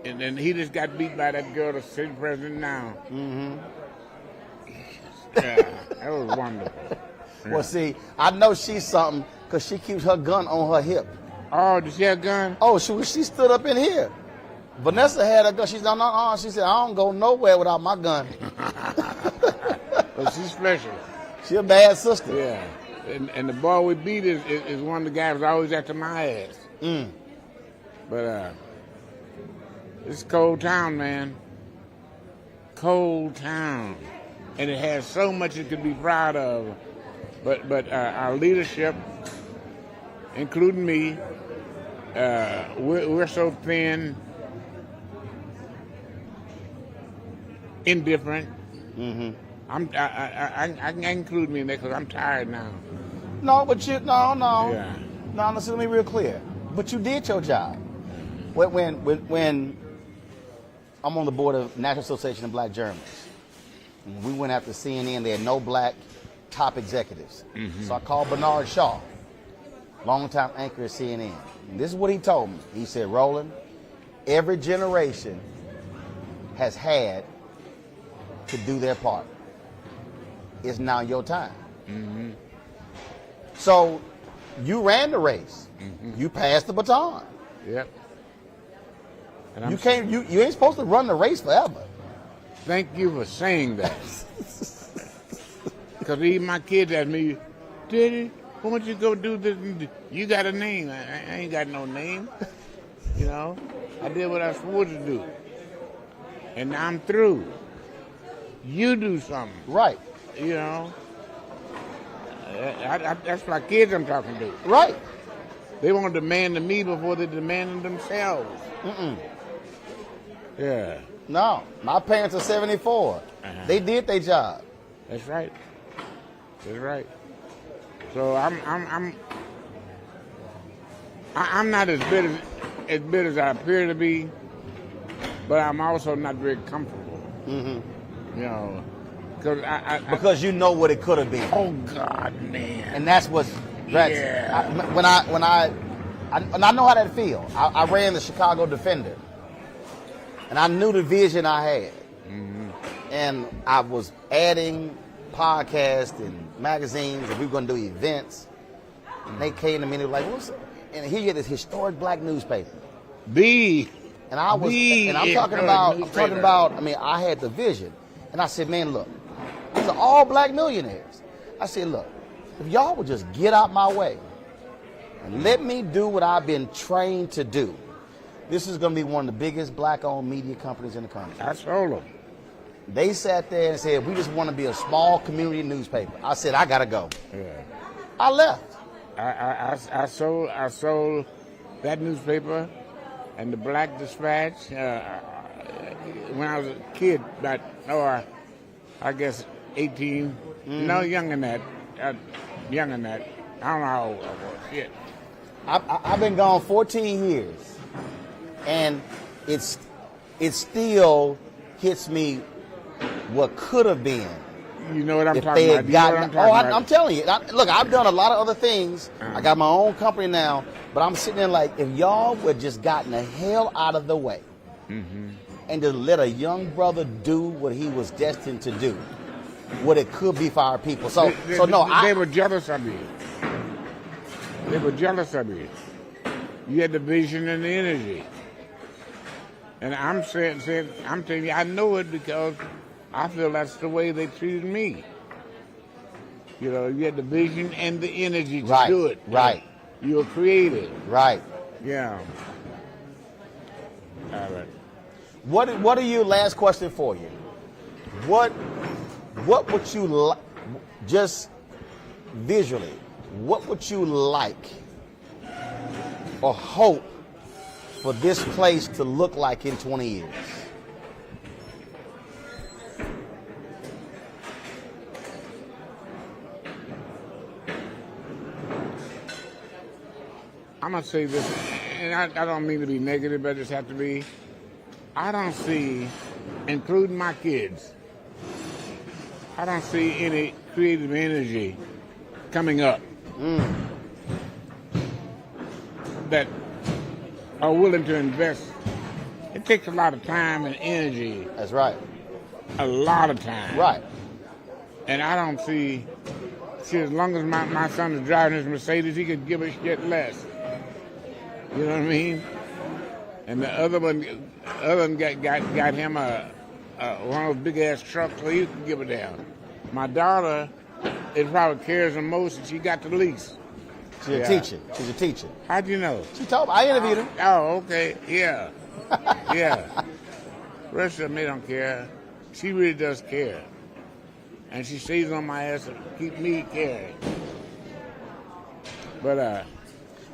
And then he just got beat by that girl, the city president now. Mm-hmm. Yeah, that was wonderful. Yeah. Well, see, I know she's something because she keeps her gun on her hip. Oh, does she have a gun? Oh, she stood up in here. Vanessa had a gun. She said, no, she said, I don't go nowhere without my gun. But she's special. She a bad sister. Yeah. And the boy we beat is one of the guys who's always after my ass. Mm. But it's a cold town, man. Cold town. And it has so much it could be proud of. But our leadership, including me, we're so thin, indifferent. Mm-hmm. I can include me in that because I'm tired now. No, but no. Yeah. No, listen to me real clear. But you did your job. When I'm on the board of National Association of Black Journalists, and we went after CNN, they had no black top executives. Mm-hmm. So I called Bernard Shaw, longtime anchor at CNN. And this is what he told me. He said, Roland, every generation has had to do their part. It's now your time. Mm-hmm. So you ran the race. Mm-hmm. You passed the baton. Yep. And You ain't supposed to run the race forever. Thank you for saying that. Because even my kids ask me, Daddy, why don't you go do this? You got a name. I ain't got no name. You know, I did what I was supposed to do. And now I'm through. You do something. Right. You know, that's my kids I'm talking to. Right. They want to demand to me before they demand themselves. Mm-mm. Yeah. No, my parents are 74. Uh-huh. They did their job. That's right. That's right. So I'm not as bitter as I appear to be, but I'm also not very comfortable. Mm-hmm. You know, because you know what it could have been. Oh God, man! And that's what's yeah. I know how that feels. I ran the Chicago Defender, and I knew the vision I had, and I was adding podcasts and magazines, and we were going to do events. And they came to me and they were like, "What's?" And here you get this historic black newspaper. And I'm talking about. I mean, I had the vision, and I said, "Man, look, these are all black millionaires." I said, "Look, if y'all would just get out my way and let me do what I've been trained to do, this is going to be one of the biggest black-owned media companies in the country." I told them. They sat there and said, "We just want to be a small community newspaper." I said, "I gotta go." Yeah. I left. I sold that newspaper and the Black Dispatch when I was a kid, I guess 18. Mm-hmm. No, younger than that. I don't know how old I was. Shit. I've been gone 14 years, and it still hits me what could have been. You know what I'm if talking they about. had gotten, You know what I'm telling you. Look, I've done a lot of other things. I got my own company now, but I'm sitting there like, if y'all would just gotten the hell out of the way and just let a young brother do what he was destined to do, what it could be for our people. They were jealous of you. They were jealous of you. You had the vision and the energy. And I'm telling you, I know it because I feel that's the way they treated me. You know, you had the vision and the energy to do it. Right. You were creative. Right. Yeah. All right. What are you? Last question for you. What would you just visually? What would you like or hope for this place to look like in 20 years? I'm going to say this, and I don't mean to be negative, but I just have to be. I don't see, including my kids, I don't see any creative energy coming up that are willing to invest. It takes a lot of time and energy. That's right. A lot of time. Right. And I don't see as long as my son is driving his Mercedes, he could give a shit less. You know what I mean? And the other one got him one of those big ass trucks, so he can give it down. My daughter, it probably cares the most, and she got the least. She's a teacher. She's a teacher. How'd you know? She told me. I interviewed her. Oh, okay. Yeah. Yeah. Rest of them, they don't care. She really does care. And she stays on my ass to keep me caring. But,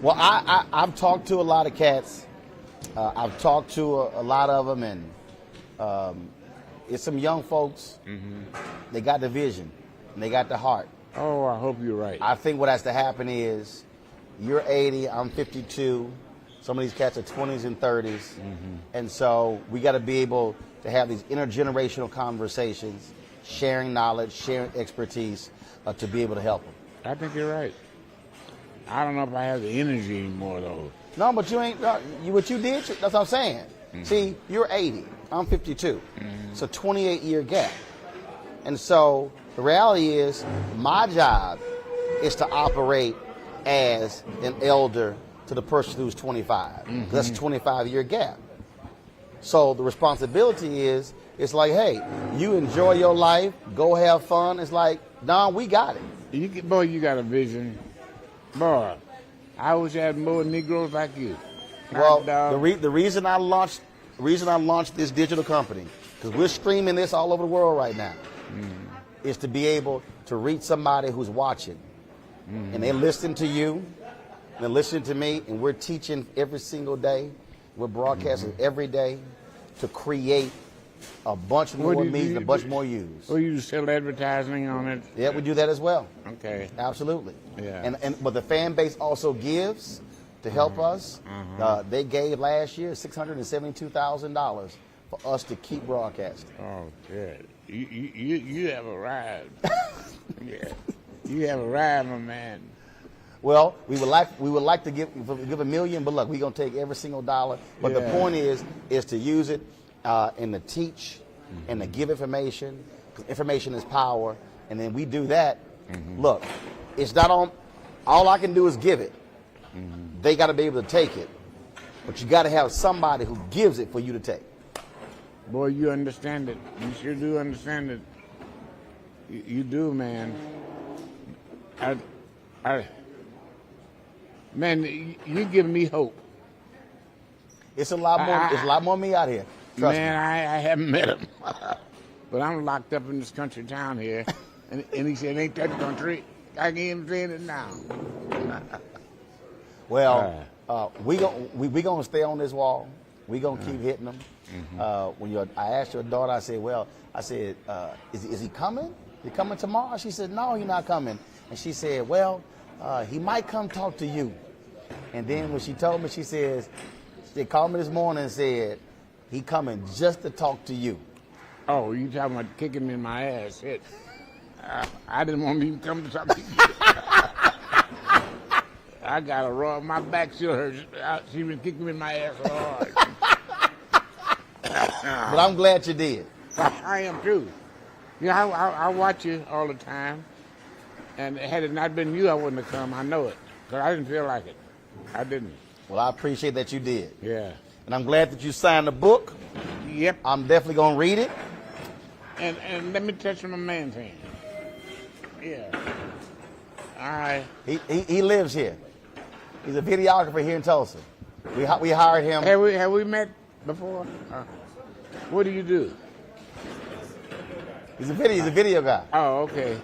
well, I've talked to a lot of cats. I've talked to a lot of them, and it's some young folks. They got the vision, and they got the heart. Oh, I hope you're right. I think what has to happen is you're 80, I'm 52. Some of these cats are 20s and 30s. And so we got to be able to have these intergenerational conversations, sharing knowledge, sharing expertise to be able to help them. I think you're right. I don't know if I have the energy anymore, though. No, but you ain't. What you did, that's what I'm saying. See, you're 80. I'm 52. It's a 28-year gap. And so the reality is my job is to operate as an elder to the person who's 25. That's a 25-year gap. So the responsibility is, it's like, hey, you enjoy your life, go have fun. It's like, Don, we got it. Boy, you got a vision. Boy, I wish I had more Negroes like you. Well, the reason I launched this digital company, because we're streaming this all over the world right now, is to be able to reach somebody who's watching. And they listen to you, they're listening to me, and we're teaching every single day. We're broadcasting every day to create a bunch more meetings and a bunch more use. Well, you sell advertising on it? Yeah, we do that as well. Okay. Absolutely. Yeah. But the fan base also gives to help us. They gave last year $672,000 for us to keep broadcasting. Oh, good. You have arrived. Yeah. You have arrived, my man. Well, we would like to give $1 million, but look, we're gonna take every single dollar. But the point is to use it and to teach and to give information. 'Cause information is power, and then we do that. Look, it's not on. All I can do is give it. They got to be able to take it, but you got to have somebody who gives it for you to take. Boy, you understand it. You sure do understand it. You do, man. Man, you give me hope. It's a lot more. It's a lot more me out here. Trust me. I haven't met him, but I'm locked up in this country town here, and he said, "Ain't that country?" I can't even say it now. Well, we gonna stay on this wall. We gonna keep hitting them. I asked your daughter, I said, is he coming? He coming tomorrow? She said, no, he's not coming. And she said, well, he might come talk to you. And then when she told me, she says, they called me this morning and said, he coming just to talk to you. Oh, you talking about kicking me in my ass? I didn't want him to come to talk to you. I got a raw. My back still hurts. She been kicking me in my ass so hard. But I'm glad you did. I am too. You know, I watch you all the time, and had it not been you, I wouldn't have come. I know it, because I didn't feel like it. I didn't. Well, I appreciate that you did. Yeah. And I'm glad that you signed the book. Yep. I'm definitely gonna read it. And let me touch my man's hand. Yeah. All right. He lives here. He's a videographer here in Tulsa. We hired him. Have we met before? What do you do? He's a video guy. Oh, okay.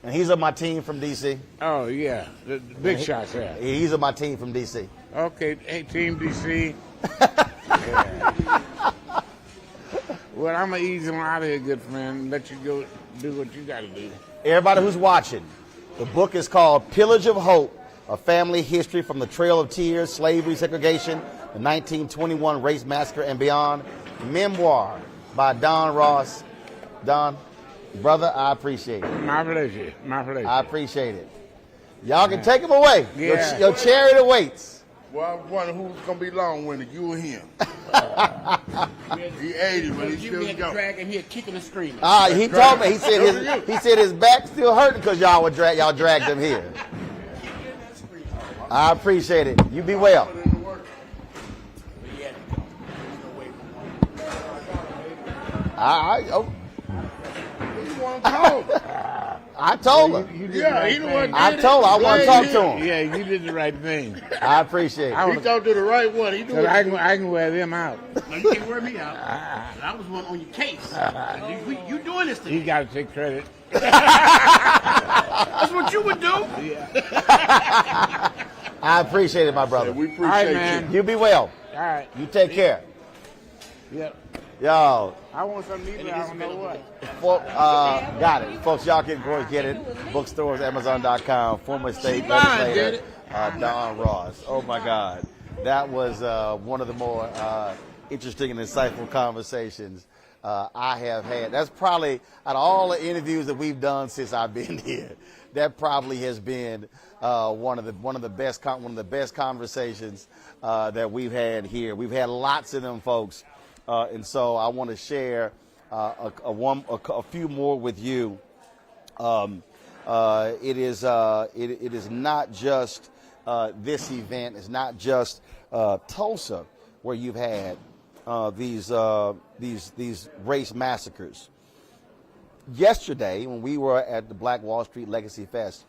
And he's on my team from DC. Oh yeah, the big shots there. He's on my team from DC. Okay, hey Team DC. Yeah. Well, I'm gonna ease him out of here, good friend. Let you go do what you gotta do. Everybody who's watching, the book is called Pillage of Hope: A Family History from the Trail of Tears, Slavery, Segregation, the 1921 Race Massacre and Beyond. Memoir by Don Ross. Don, Brother, I appreciate it. My pleasure. My pleasure. I appreciate it. Y'all can take him away. Yeah. Your chariot awaits. Well, I was wondering who's going to be long-winded, you or him. He 80, but he still go. Drag him here, kicking and screaming. He told me. He said his back still hurting because y'all dragged him here. I appreciate it. You be well. I told him. I told him I want to talk to him. Yeah, you did the right thing. I appreciate it. He talked to the right one. He So I can wear them out. No, you can't wear me out. I was one on your case. You doing this to me. You got to take credit. That's what you would do. I appreciate it, my brother. We appreciate man. You be well. All right. You take care. Yep. Yo. I want something to eat, but I don't know what. Got it. Folks, y'all can go and get it. Bookstores, Amazon.com. Former state legislator Don Ross. Oh, my God. That was one of the more interesting and insightful conversations I have had. That's probably, out of all the interviews that we've done since I've been here, that probably has been one of the best conversations that we've had here. We've had lots of them, folks. And so I want to share a few more with you. It is not just this event. It's not just Tulsa where you've had these race massacres. Yesterday, when we were at the Black Wall Street Legacy Fest,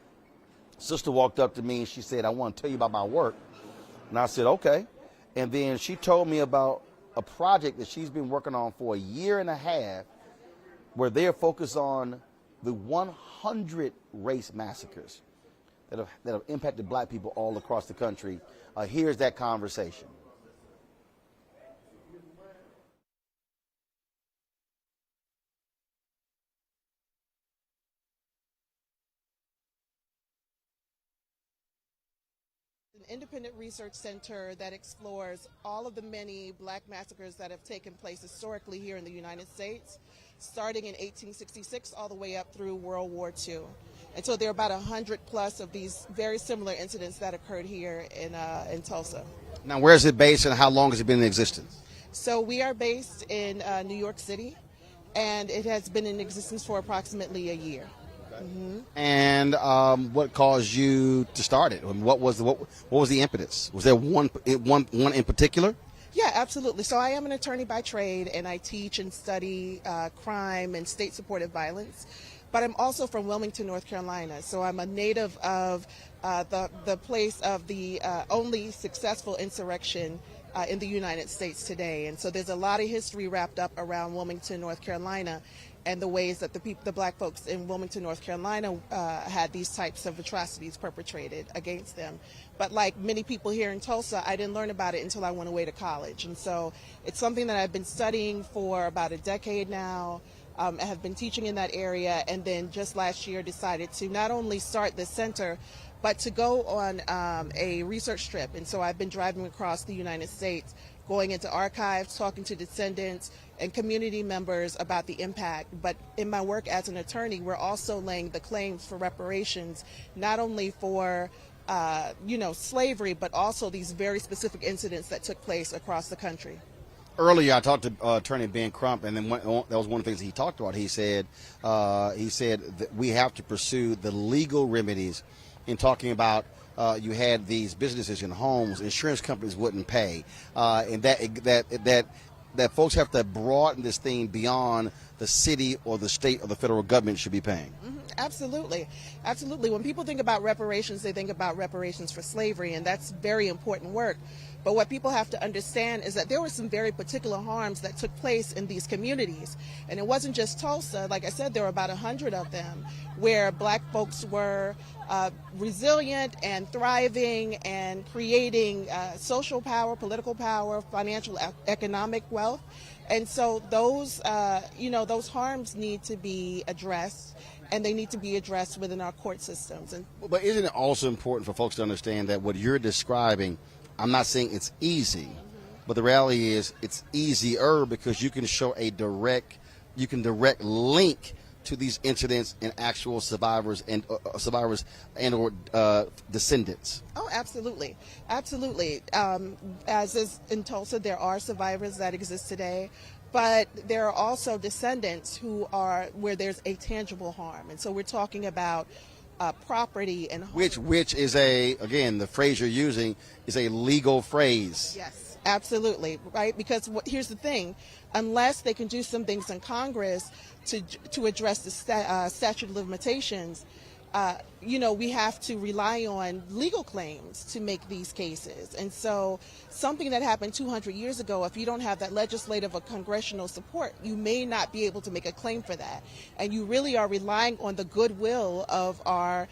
sister walked up to me and she said, "I want to tell you about my work." And I said, "Okay." And then she told me about a project that she's been working on for a year and a half where they're focused on the 100 race massacres that have impacted black people all across the country. Here's that conversation. Independent research center that explores all of the many black massacres that have taken place historically here in the United States, starting in 1866 all the way up through World War II. And so there are about 100 plus of these very similar incidents that occurred here in Tulsa. Now, where is it based and how long has it been in existence? So we are based in New York City, and it has been in existence for approximately a year. Mm-hmm. And what caused you to start it? What was the impetus? Was there one in particular? Yeah, absolutely. So I am an attorney by trade, and I teach and study crime and state-supported violence. But I'm also from Wilmington, North Carolina. So I'm a native of the place of the only successful insurrection in the United States today. And so there's a lot of history wrapped up around Wilmington, North Carolina, and the ways that the black folks in Wilmington, North Carolina had these types of atrocities perpetrated against them. But like many people here in Tulsa, I didn't learn about it until I went away to college. And so it's something that I've been studying for about a decade now. I have been teaching in that area, and then just last year decided to not only start the center, but to go on a research trip. And so I've been driving across the United States, going into archives, talking to descendants and community members about the impact. But in my work as an attorney, we're also laying the claims for reparations, not only for slavery, but also these very specific incidents that took place across the country. Earlier, I talked to Attorney Ben Crump, and then that was one of the things he talked about. He said that we have to pursue the legal remedies in talking about you had these businesses and homes, insurance companies wouldn't pay, and that folks have to broaden this thing beyond the city or the state or the federal government should be paying. Mm-hmm. Absolutely. Absolutely. When people think about reparations, they think about reparations for slavery, and that's very important work. But what people have to understand is that there were some very particular harms that took place in these communities. And it wasn't just Tulsa. Like I said, there were about 100 of them where black folks were resilient and thriving and creating social power, political power, financial, economic wealth. And so those harms need to be addressed, and they need to be addressed within our court systems. But isn't it also important for folks to understand that what you're describing, I'm not saying it's easy, but the reality is it's easier because you can show direct link to these incidents and actual survivors and or descendants? Oh, absolutely. Absolutely. As is in Tulsa, there are survivors that exist today, but there are also descendants where there's a tangible harm. And so we're talking about property and home. Which is again, the phrase you're using is a legal phrase. Yes, absolutely, right? Because here's the thing, unless they can do some things in Congress to address the statute of limitations, we have to rely on legal claims to make these cases. And so something that happened 200 years ago, if you don't have that legislative or congressional support, you may not be able to make a claim for that. And you really are relying on the goodwill of our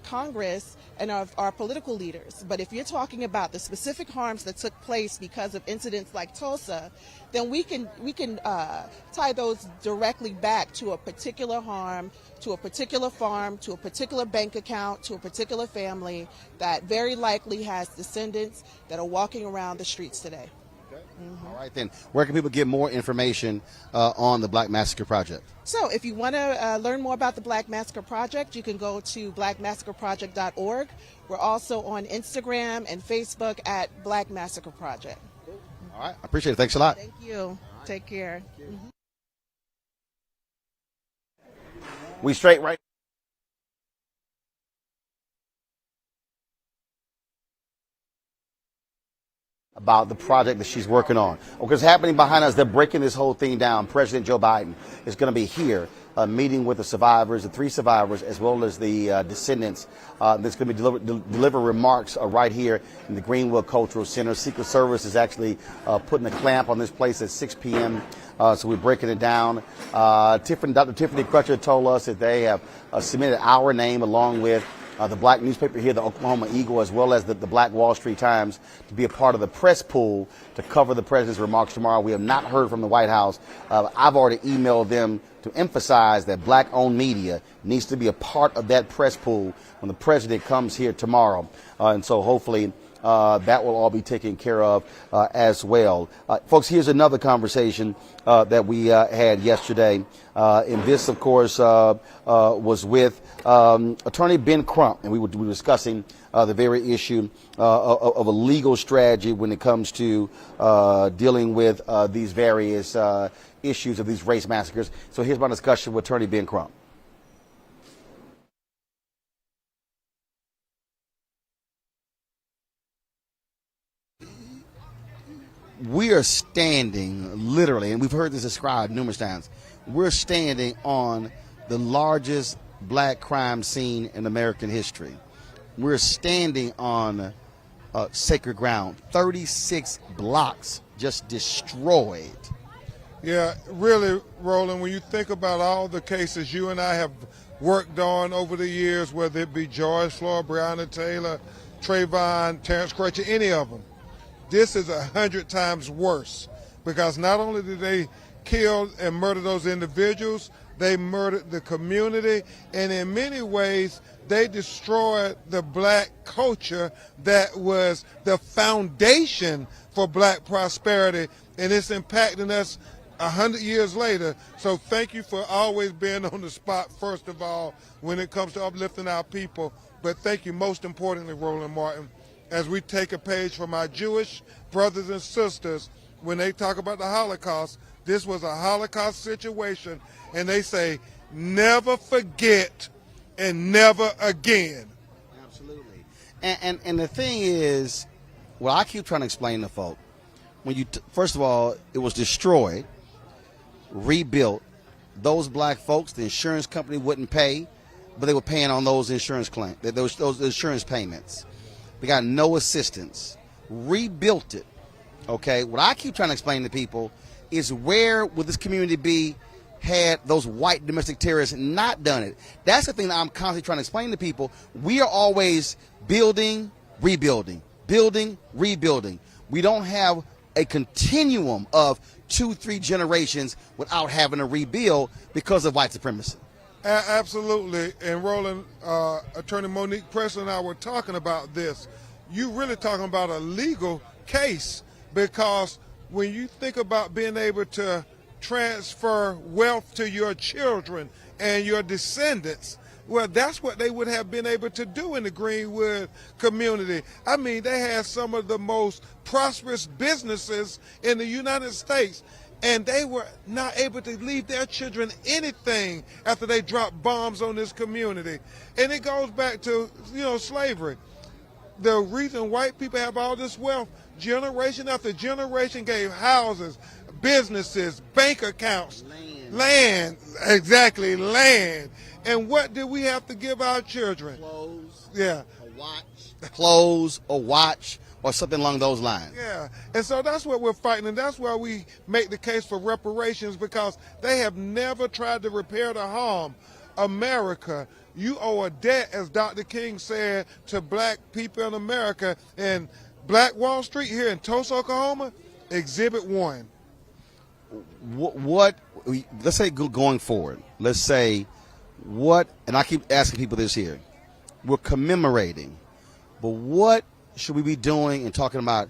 Congress and of our political leaders. But if you're talking about the specific harms that took place because of incidents like Tulsa, then we can tie those directly back to a particular harm, to a particular farm, to a particular bank account, to a particular family that very likely has descendants that are walking around the streets today. All right, then. Where can people get more information on the Black Massacre Project? So if you want to learn more about the Black Massacre Project, you can go to blackmassacreproject.org. We're also on Instagram and Facebook at Black Massacre Project. All right. I appreciate it. Thanks a lot. Thank you. Take care. We straight right. About the project that she's working on. What's happening behind us, they're breaking this whole thing down. President Joe Biden is going to be here meeting with the survivors, the 3 survivors, as well as the descendants. That's going to be deliver remarks right here in the Greenwood Cultural Center. Secret Service is actually putting a clamp on this place at 6 p.m., so we're breaking it down. Dr. Tiffany Crutcher told us that they have submitted our name along with the black newspaper here, the Oklahoma Eagle, as well as the Black Wall Street Times, to be a part of the press pool to cover the president's remarks tomorrow. We have not heard from the White House. I've already emailed them to emphasize that black-owned media needs to be a part of that press pool when the president comes here tomorrow. And so hopefully that will all be taken care of as well. Folks, here's another conversation that we had yesterday. And this, of course, was with Attorney Ben Crump, and we were discussing the very issue of a legal strategy when it comes to dealing with these various issues of these race massacres. So here's my discussion with Attorney Ben Crump. We are standing, literally, and we've heard this described numerous times, we're standing on the largest black crime scene in American history. We're standing on sacred ground. 36 blocks just destroyed. Yeah, really, Roland, when you think about all the cases you and I have worked on over the years, whether it be George Floyd, Breonna Taylor, Trayvon, Terrence Crutcher, any of them, this is 100 times worse, because not only did they kill and murder those individuals, they murdered the community, and in many ways they destroyed the black culture that was the foundation for black prosperity, and it's impacting us 100 years later. So thank you for always being on the spot, first of all, when it comes to uplifting our people. But thank you most importantly, Roland Martin, as we take a page from our Jewish brothers and sisters, when they talk about the Holocaust, this was a Holocaust situation, and they say, never forget and never again. Absolutely. And the thing is, well, I keep trying to explain to folk, when you, first of all, it was destroyed, rebuilt. Those black folks, the insurance company wouldn't pay, but they were paying on those insurance claims, those insurance payments. They got no assistance. Rebuilt it. Okay, what I keep trying to explain to people is, where would this community be had those white domestic terrorists not done it? That's the thing that I'm constantly trying to explain to people. We are always building, rebuilding, building, rebuilding. We don't have a continuum of 2-3 generations without having to rebuild because of white supremacy. Absolutely. And Roland, Attorney Monique Preston and I were talking about this. You're really talking about a legal case, because when you think about being able to transfer wealth to your children and your descendants. Well, that's what they would have been able to do in the Greenwood community. I mean, they had some of the most prosperous businesses in the United States, and they were not able to leave their children anything after they dropped bombs on this community. And it goes back to, slavery. The reason white people have all this wealth, generation after generation gave houses, businesses, bank accounts, land, exactly, land. And what do we have to give our children? Clothes. Yeah. A watch. Clothes, a watch, or something along those lines. Yeah. And so that's what we're fighting, and that's why we make the case for reparations, because they have never tried to repair the harm. America, you owe a debt, as Dr. King said, to black people in America. And Black Wall Street here in Tulsa, Oklahoma, Exhibit 1. What let's say going forward, let's say and I keep asking people this here, we're commemorating, but what should we be doing and talking about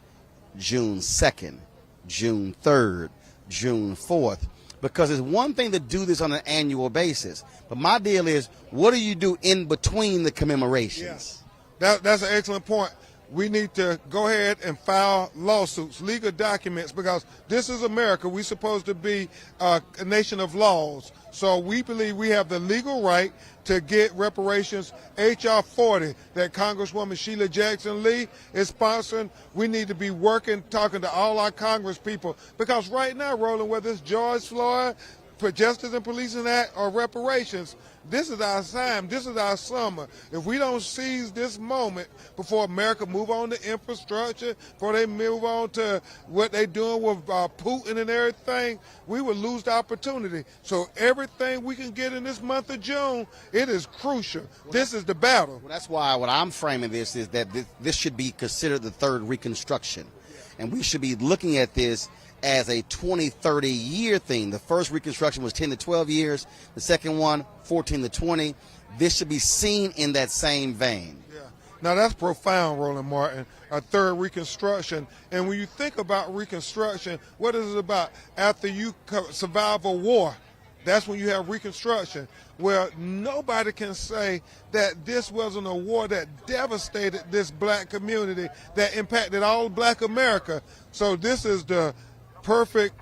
June 2nd, June 3rd, June 4th? Because it's one thing to do this on an annual basis, but my deal is, what do you do in between the commemorations? Yeah. That's an excellent point. We need to go ahead and file lawsuits, legal documents, because this is America. We're supposed to be a nation of laws. So we believe we have the legal right to get reparations. H.R. 40 that Congresswoman Sheila Jackson Lee is sponsoring. We need to be working, talking to all our Congress people, because right now, Roland, whether it's George Floyd, for Justice and Policing Act, or reparations, this is our time. This is our summer. If we don't seize this moment before America move on to infrastructure, before they move on to what they're doing with Putin and everything, we will lose the opportunity. So everything we can get in this month of June, it is crucial. This is the battle. Well, that's why what I'm framing this is that this should be considered the third Reconstruction. And we should be looking at this as a 20-30 year thing. The first Reconstruction was 10 to 12 years. The second one, 14 to 20. This should be seen in that same vein. Yeah. Now that's profound, Roland Martin, a third Reconstruction. And when you think about Reconstruction, what is it about? After you survive a war, that's when you have Reconstruction. Well, nobody can say that this wasn't a war that devastated this black community, that impacted all black America. So this is the perfect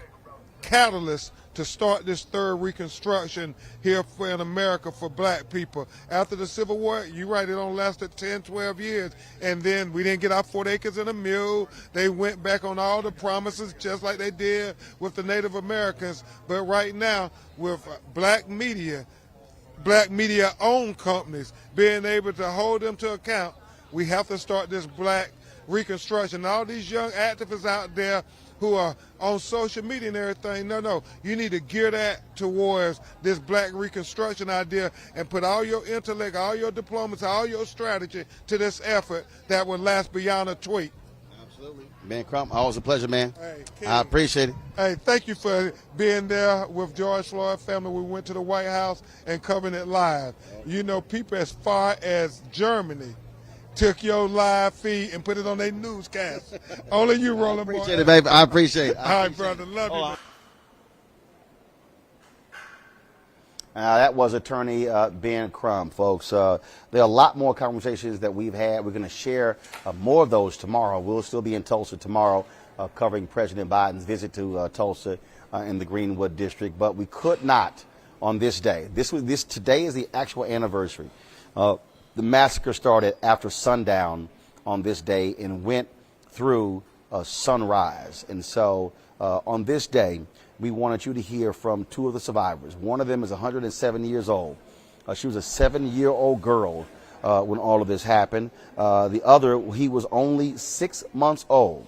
catalyst to start this third Reconstruction here in America for black people. After the Civil War, you're right, it only lasted 10, 12 years, and then we didn't get our 4 acres and a mule. They went back on all the promises just like they did with the Native Americans. But right now, with black media-owned companies being able to hold them to account, we have to start this black Reconstruction. All these young activists out there who are on social media and everything, no, you need to gear that towards this black Reconstruction idea and put all your intellect, all your diplomacy, all your strategy to this effort that will last beyond a tweet. Absolutely. Ben Crump, always a pleasure, man. Hey, I appreciate it. Hey, thank you for being there with George Floyd family. We went to the White House and covering it live. You know, people as far as Germany took your live feed and put it on their newscast. Only you, Roland. I appreciate it, baby. I appreciate it. All right, brother. Love you. That was attorney Ben Crump, folks. There are a lot more conversations that we've had. We're going to share more of those tomorrow. We'll still be in Tulsa tomorrow covering President Biden's visit to Tulsa in the Greenwood district. But we could not on this day. Today is the actual anniversary. The massacre started after sundown on this day and went through sunrise. And so on this day, we wanted you to hear from two of the survivors. One of them is 107 years old. She was a 7-year-old girl when all of this happened. The other, he was only 6 months old.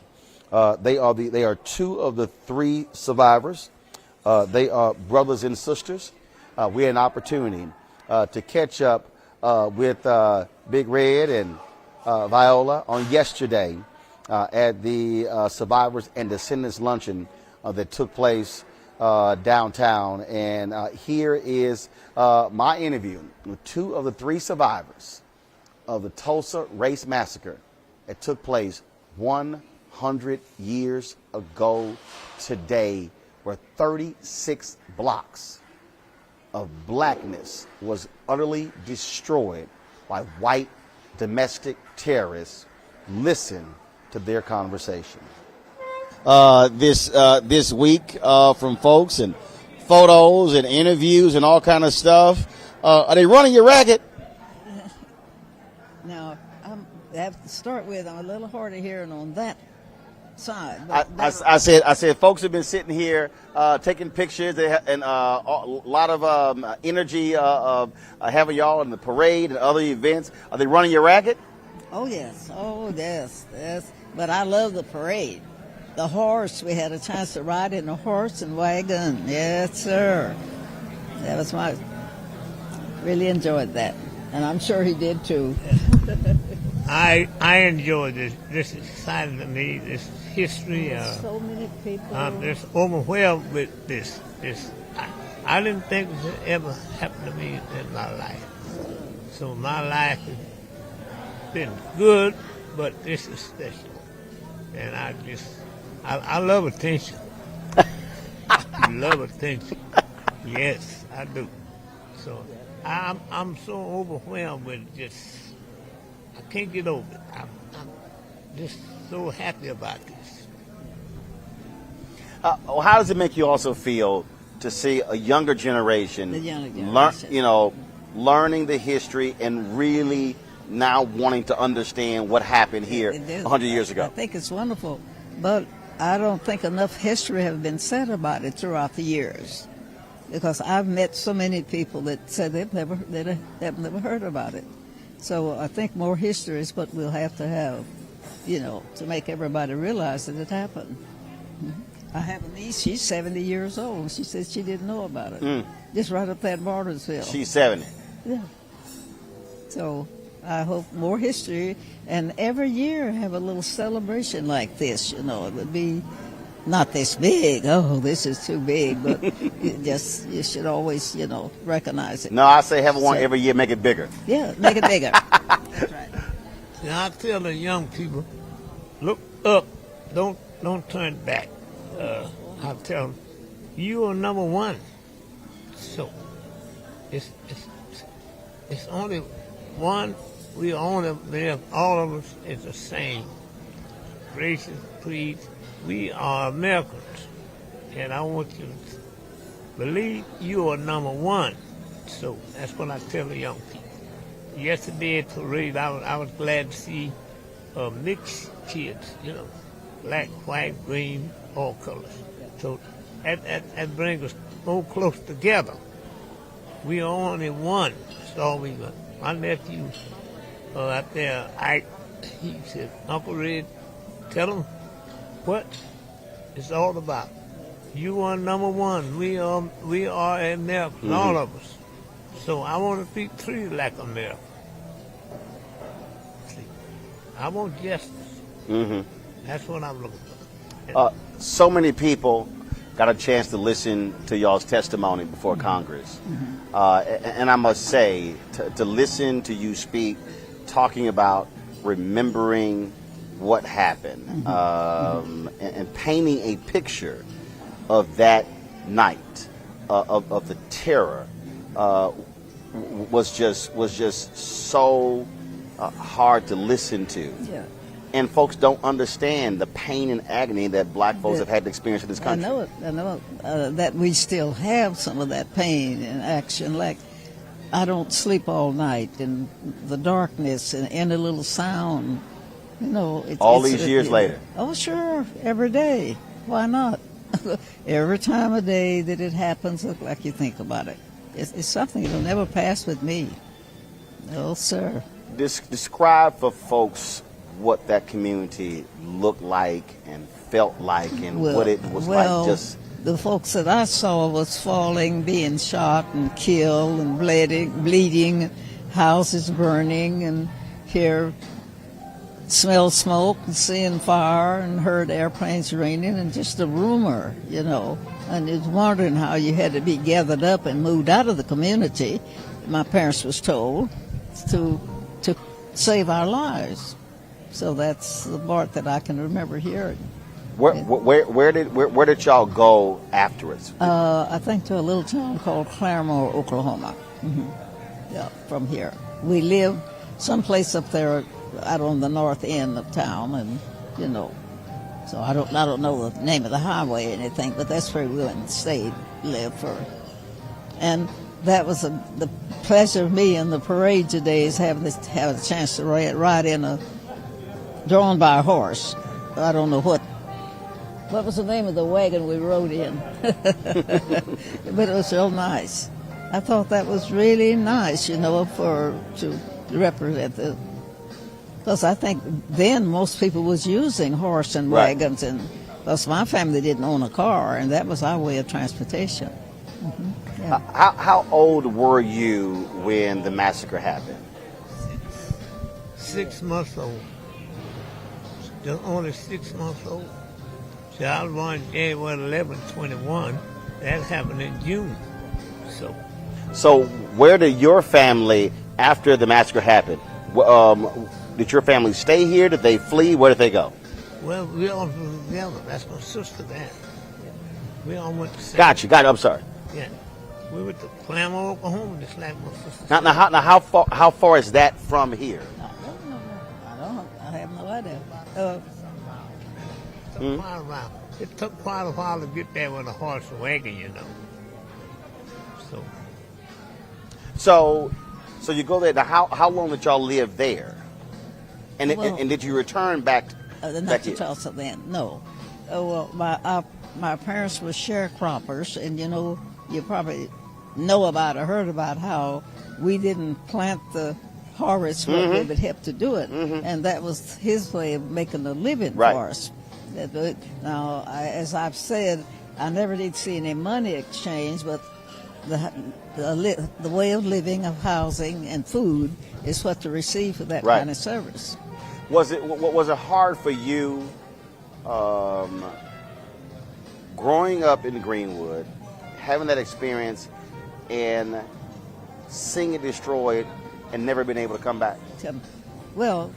They are two of the three survivors. They are brothers and sisters. We had an opportunity to catch up with Big Red and Viola on yesterday at the Survivors and Descendants Luncheon that took place downtown. And here is my interview with two of the three survivors of the Tulsa Race Massacre that took place 100 years ago today where 36 blocks of blackness was utterly destroyed by white domestic terrorists. Listen to their conversation. This week from folks and photos and interviews and all kind of stuff. Are they running you ragged? Now, I have to start with, I'm a little hard of hearing on that side. I said folks have been sitting here taking pictures and a lot of energy having y'all in the parade and other events. Are they running you ragged? Oh, yes. Oh, yes. Yes. But I love the parade. The horse, we had a chance to ride in a horse and wagon. Yes, sir. That was really enjoyed that. And I'm sure he did too. I enjoy this. This is exciting to me. This history. So many people. I'm just overwhelmed with this. I didn't think this would ever happen to me in my life. So my life has been good, but this is special. And I love attention. Love attention. Yes, I do. So I'm so overwhelmed with just, I can't get over it. I'm just so happy about this. How does it make you also feel to see a younger generation, learning the history and really now wanting to understand what happened here 100 years ago? I think it's wonderful, but I don't think enough history has been said about it throughout the years, because I've met so many people that said they've never heard about it. So I think more history is what we'll have to have, to make everybody realize that it happened. I have a niece, she's 70 years old, and she says she didn't know about it. Just right up there at Bartersville. She's 70. Yeah. So I hope more history, and every year have a little celebration like this. It would be not this big. Oh, this is too big, but you should always, recognize it. No, I say have one every year, make it bigger. Yeah, make it bigger. That's right. Now I tell the young people, look up, don't turn back. I tell them, you are number one. So it's only one. We only live. All of us is the same. Races, creeds. We are Americans, and I want you to believe you are number one. So that's what I tell the young people. Yesterday at the parade, I was glad to see mixed kids. Black, white, green, all colors. So that brings us so close together. We are only one. That's all we got. My nephew out there, he said, Uncle Red, tell him what it's all about. You are number one. We are Americans, all of us. So I want to be treated like America. See, I want justice. That's what I'm looking for. So many people got a chance to listen to y'all's testimony before Congress. And I must say, to listen to you speak, talking about remembering what happened, and painting a picture of that night, of the terror, was just so hard to listen to. Yeah. And folks don't understand the pain and agony that black folks have had to experience in this country. I know that we still have some of that pain and action. Like, I don't sleep all night, and the darkness and any little sound, all these years later. Oh, sure, every day. Why not? Every time of day that it happens, look like you think about it. It's something that'll never pass with me. No, sir. Describe for folks what that community looked like and felt like, and what it was like. Just the folks that I saw was falling, being shot and killed and bleeding, houses burning, and smell smoke and seeing fire and heard airplanes raining, and just a rumor, and it's wondering how you had to be gathered up and moved out of the community. My parents was told to save our lives. So that's the part that I can remember hearing. Where did y'all go afterwards? I think to a little town called Claremore, Oklahoma. Yeah, from here. We lived someplace up there out on the north end of town, and so I don't know the name of the highway or anything, but that's where we went and stayed, lived for. And that was the pleasure of me in the parade today is have a chance to ride in drawn by a horse. I don't know what was the name of the wagon we rode in, but it was real nice. I thought that was really nice, to represent the. Because I think then most people was using horse and wagons, and because my family didn't own a car, and that was our way of transportation. Yeah. How old were you when the massacre happened? 6 months old. Just only 6 months old. So I was born January 11, 21. That happened in June. So where did your family, after the massacre happened, did your family stay here? Did they flee? Where did they go? Well, we all were together. That's my sister there. We all went to Got you. I'm sorry. Yeah. We went to Claremore, Oklahoma, just like my sister. Now how far is that from here? I have no idea. It took quite a while to get there with a horse and wagon, So you go there. Now, how long did y'all live there? And did you return back? Not to Tulsa then. No. My parents were sharecroppers, and you probably know about or heard about how we didn't plant the harvest where we would have to do it, and that was his way of making a living for us. Now, as I've said, I never did see any money exchange, but the way of living, of housing and food is what to receive for that kind of service. Was it hard for you growing up in Greenwood, having that experience, and seeing it destroyed and never been able to come back? Well,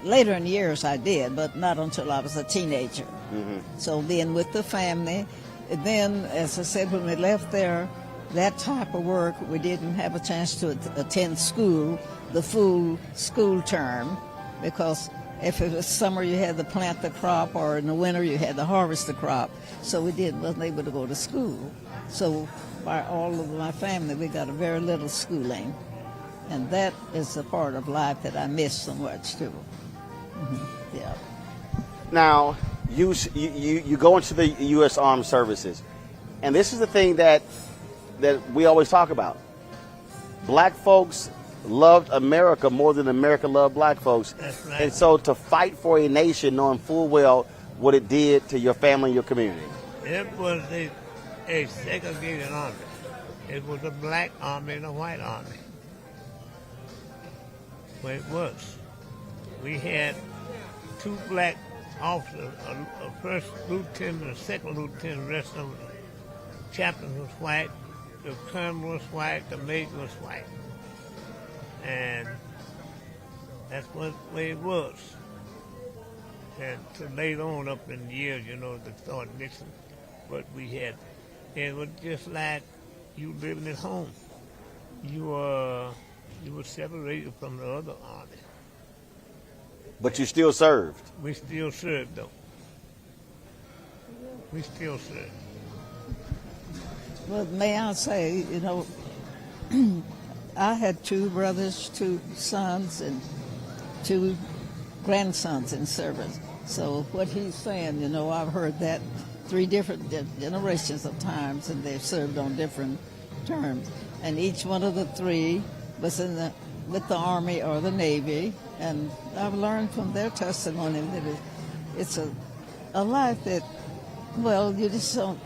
later in years I did, but not until I was a teenager. So then with the family, and then, as I said, when we left there, that type of work, we didn't have a chance to attend school, the full school term, because if it was summer, you had to plant the crop, or in the winter, you had to harvest the crop. So we wasn't able to go to school. So by all of my family, we got a very little schooling. And that is a part of life that I miss so much, too. Yeah. Now, you go into the U.S. Armed Services, and this is the thing that we always talk about. Black folks loved America more than America loved black folks. That's right. And so to fight for a nation knowing full well what it did to your family and your community. It was a segregated army. It was a black army and a white army. Well, it was. We had 2 black officers, a first lieutenant and a second lieutenant. The rest of the chaplain was white, the colonel was white, the major was white. And that's what the way it was. And to later on up in the years, they started mixing. But we had, it was just like you living at home. You were separated from the other army. But you still served. We still served, though. We still served. Well, may I say, I had 2 brothers, 2 sons, and 2 grandsons in service. So what he's saying, I've heard that 3 different generations of times, and they've served on different terms. And each one of the 3 was with the Army or the Navy, and I've learned from their testimony that it's a life that, well, you just don't.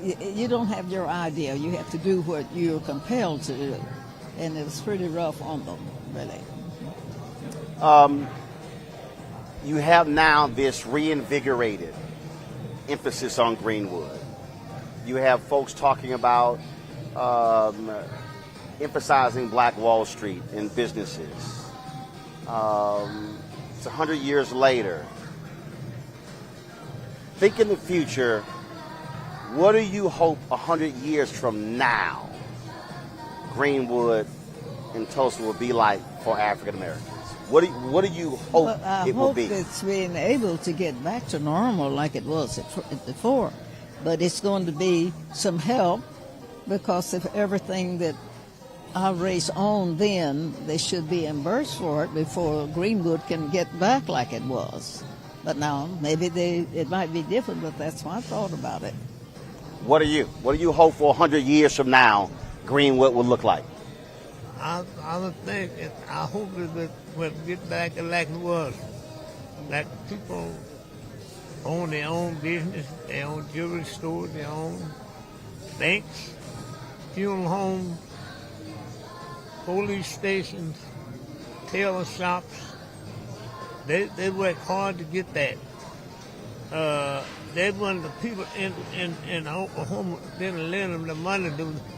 You don't have your idea. You have to do what you're compelled to do. And it was pretty rough on them, really. You have now this reinvigorated emphasis on Greenwood. You have folks talking about emphasizing Black Wall Street in businesses. It's 100 years later. think in the future, what do you hope 100 years from now Greenwood and Tulsa will be like for African Americans? What do you hope it will be? I hope it's being able to get back to normal like it was before. But it's going to be some help, because if everything that our race owned then, they should be reimbursed for it before Greenwood can get back like it was. But now, maybe it might be different, but that's my thought about it. What do you hope for 100 years from now Greenwood will look like? I hope that we'll get back like it was. Like people own their own business, their own jewelry stores, their own banks, funeral homes, police stations, tailor shops. They work hard to get that. They one of the people in Oklahoma didn't lend them the money.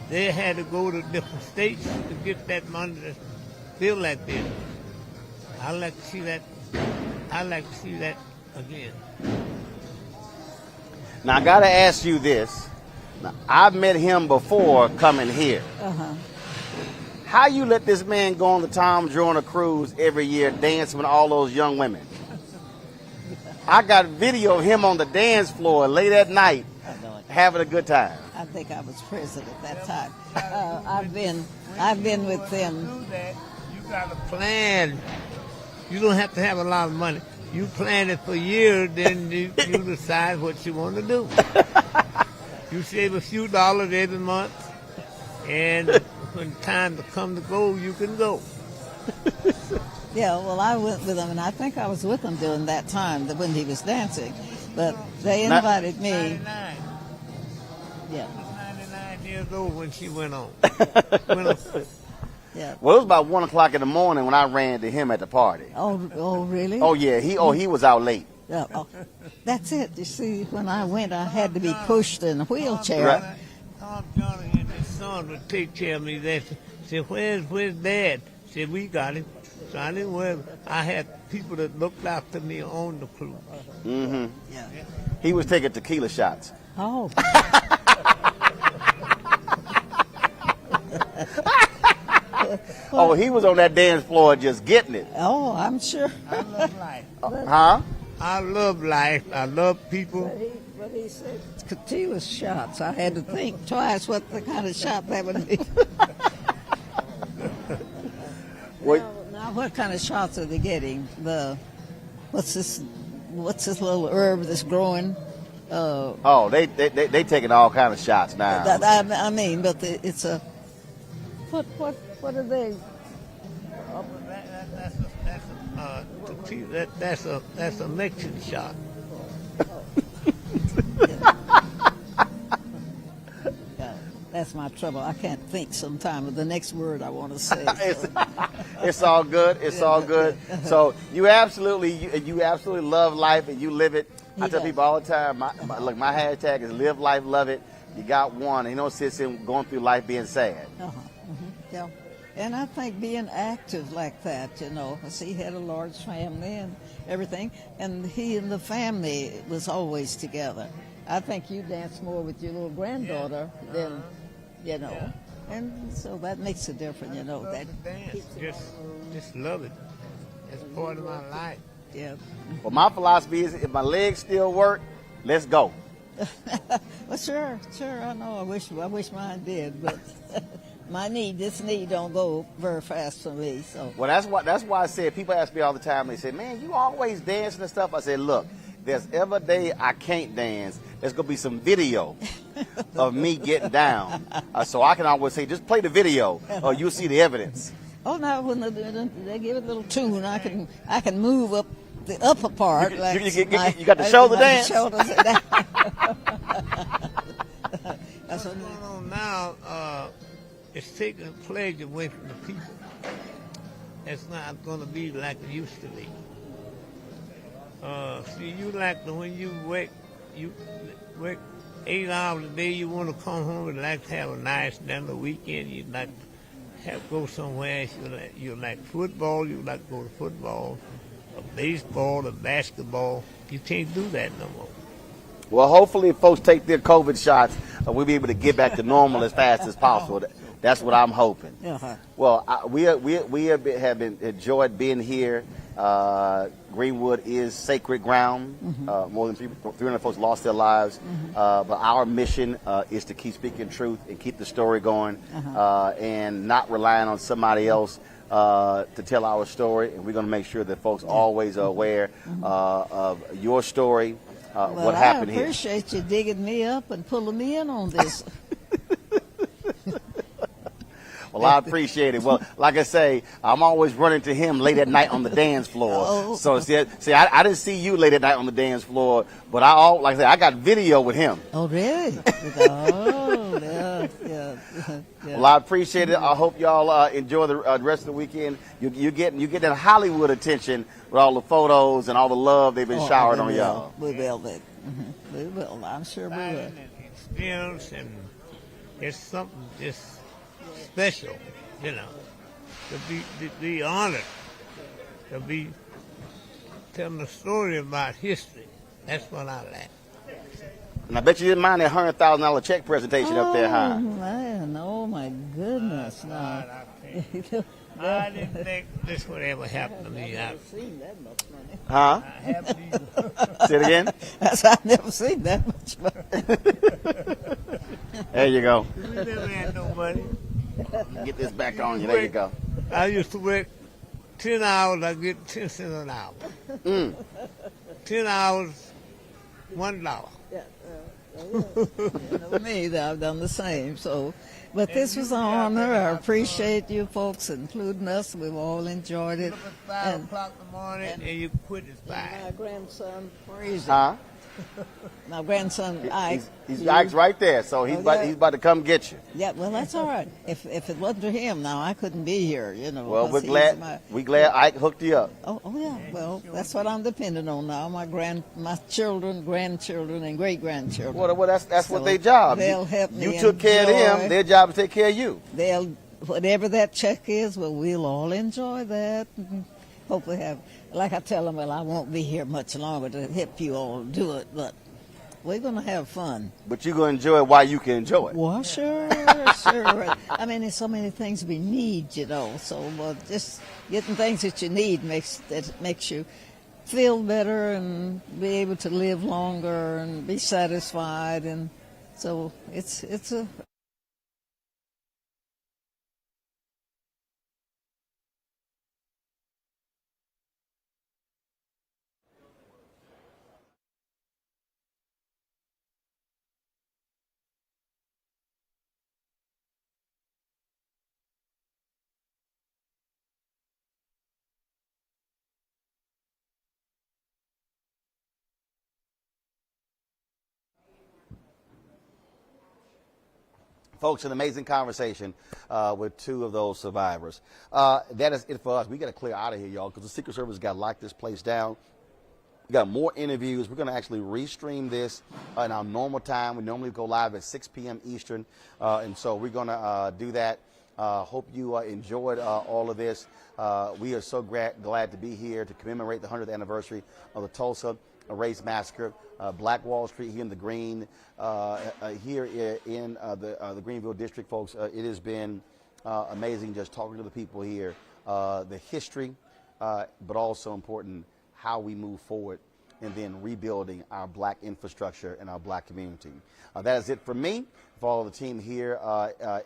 They had to go to different states to get that money to build that business. I'd like to see that. I'd like to see that again. Now, I got to ask you this. Now, I've met him before coming here. Uh-huh. How you let this man go on the Tom Joyner cruise every year dancing with all those young women? I got video of him on the dance floor late at night having a good time. I think I was president at that time. I've been with them. You got a plan. You don't have to have a lot of money. You plan it for years, then you decide what you want to do. You save a few dollars every month, and when time to come to go, you can go. Yeah, well, I went with him, and I think I was with him during that time when he was dancing. But they invited me. 99. Yeah. She was 99 years old when she went on. Yeah. Well, it was about 1 o'clock in the morning when I ran into him at the party. Oh, really? Oh yeah, he was out late. Yeah. Oh, that's it. You see, when I went, I had to be pushed in a wheelchair. Right. Tom Johnny and his son would take care of me. They said, "Where's Dad?" Said, "We got him." So I didn't worry. I had people that looked after me on the cruise. Mm-hmm. Yeah. He was taking tequila shots. Oh. Oh, he was on that dance floor just getting it. Oh, I'm sure. I love life. Huh? I love life. I love people. But he said tequila shots. I had to think twice what the kind of shot that would be. Now, what kind of shots are they getting? What's this little herb that's growing? They taking all kind of shots now. I mean, but it's a what are they? That's a mixing shot. That's my trouble. I can't think sometimes of the next word I want to say. It's all good. It's all good. So you absolutely love life and you live it. I tell people all the time, my hashtag is live life, love it. You got one. And you don't sit there going through life being sad. Yeah. And I think being active like that, I see he had a large family and everything, and he and the family was always together. I think you dance more with your little granddaughter than, and so that makes a difference, that just love it. It's part of my life. Yeah. Well, my philosophy is if my legs still work, let's go. Well, sure, I know. I wish mine did, but this knee don't go very fast for me. So. Well, that's why I said, people ask me all the time, they say, man, you always dancing and stuff. I said, look, there's ever a day I can't dance, there's going to be some video of me getting down. So I can always say, just play the video or you'll see the evidence. Oh, no, when they give it a little tune, I can move up the upper part. You got the shoulder dance? What's going on now, it's taking a plague away from the people. It's not going to be like it used to be. See, when you work 8 hours a day, you want to come home and like to have a nice dinner weekend. You like to go somewhere. You like football. You like to go to football, or baseball, or basketball. You can't do that no more. Well, hopefully, if folks take their COVID shots, we'll be able to get back to normal as fast as possible. That's what I'm hoping. Uh-huh. Well, we have enjoyed being here. Greenwood is sacred ground. More than 300 folks lost their lives. But our mission is to keep speaking truth and keep the story going, and not relying on somebody else to tell our story. And we're going to make sure that folks always are aware of your story, what happened here. I appreciate you digging me up and pulling me in on this. Well, I appreciate it. Well, like I say, I'm always running to him late at night on the dance floor. So see, I didn't see you late at night on the dance floor, but like I said, I got video with him. Oh, really? Oh, yeah. Well, I appreciate it. I hope y'all enjoy the rest of the weekend. You get that Hollywood attention with all the photos and all the love they've been showered on y'all. We will. We will. I'm sure we will. Experience, and it's something just special, you know, to be honored, to be telling a story about history. That's what I like. And I bet you didn't mind that $100,000 check presentation up there, huh? Oh, man. Oh, my goodness. No. I didn't think this would ever happen to me. I've never seen that much money. Huh? I haven't either. Say it again? I've never seen that much money. There you go. We never had no money. Get this back on you. There you go. I used to work 10 hours, I get 10 cents an hour. 10 hours, $1. Yeah, you know me, I've done the same. So, but this was an honor. I appreciate you folks, including us. We've all enjoyed it. Up at 5 o'clock in the morning and you quit at 5. My grandson, Fraser. Huh? My grandson, Ike. Ike's right there, so he's about to come get you. Yeah, well, that's all right. If it wasn't for him, now I couldn't be here, you know. Well, we're glad Ike hooked you up. Oh yeah. Well, that's what I'm depending on now. My children, grandchildren, and great grandchildren. Well, that's what their job. They'll help me. You took care of them. Their job is to take care of you. They'll whatever that check is. Well, we'll all enjoy that. Hopefully have, like I tell them, well, I won't be here much longer to help you all do it, but we're going to have fun. But you're going to enjoy it while you can enjoy it. Well, sure. I mean, there's so many things we need, you know, so just getting things that you need makes you feel better and be able to live longer and be satisfied, and so it's a... Folks, an amazing conversation with two of those survivors. That is it for us. We got to clear out of here, y'all, because the Secret Service got to lock this place down. We got more interviews. We're going to actually restream this in our normal time. We normally go live at 6 p.m. Eastern, and so we're going to do that. Hope you enjoyed all of this. We are so glad to be here to commemorate the 100th anniversary of the Tulsa race massacre. Black Wall Street here in the Green, here in the Greenville district, folks. It has been amazing just talking to the people here, the history, but also important how we move forward and then rebuilding our black infrastructure and our black community. That is it for me. For all of the team here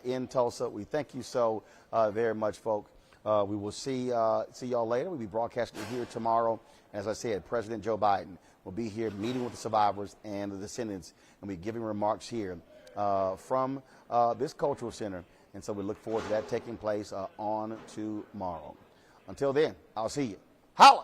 in Tulsa, we thank you so very much, folks. We will see y'all later. We'll be broadcasting here tomorrow. As I said, President Joe Biden will be here meeting with the survivors and the descendants, and we're giving remarks here from this cultural center. And so we look forward to that taking place on tomorrow. Until then, I'll see you. Holla!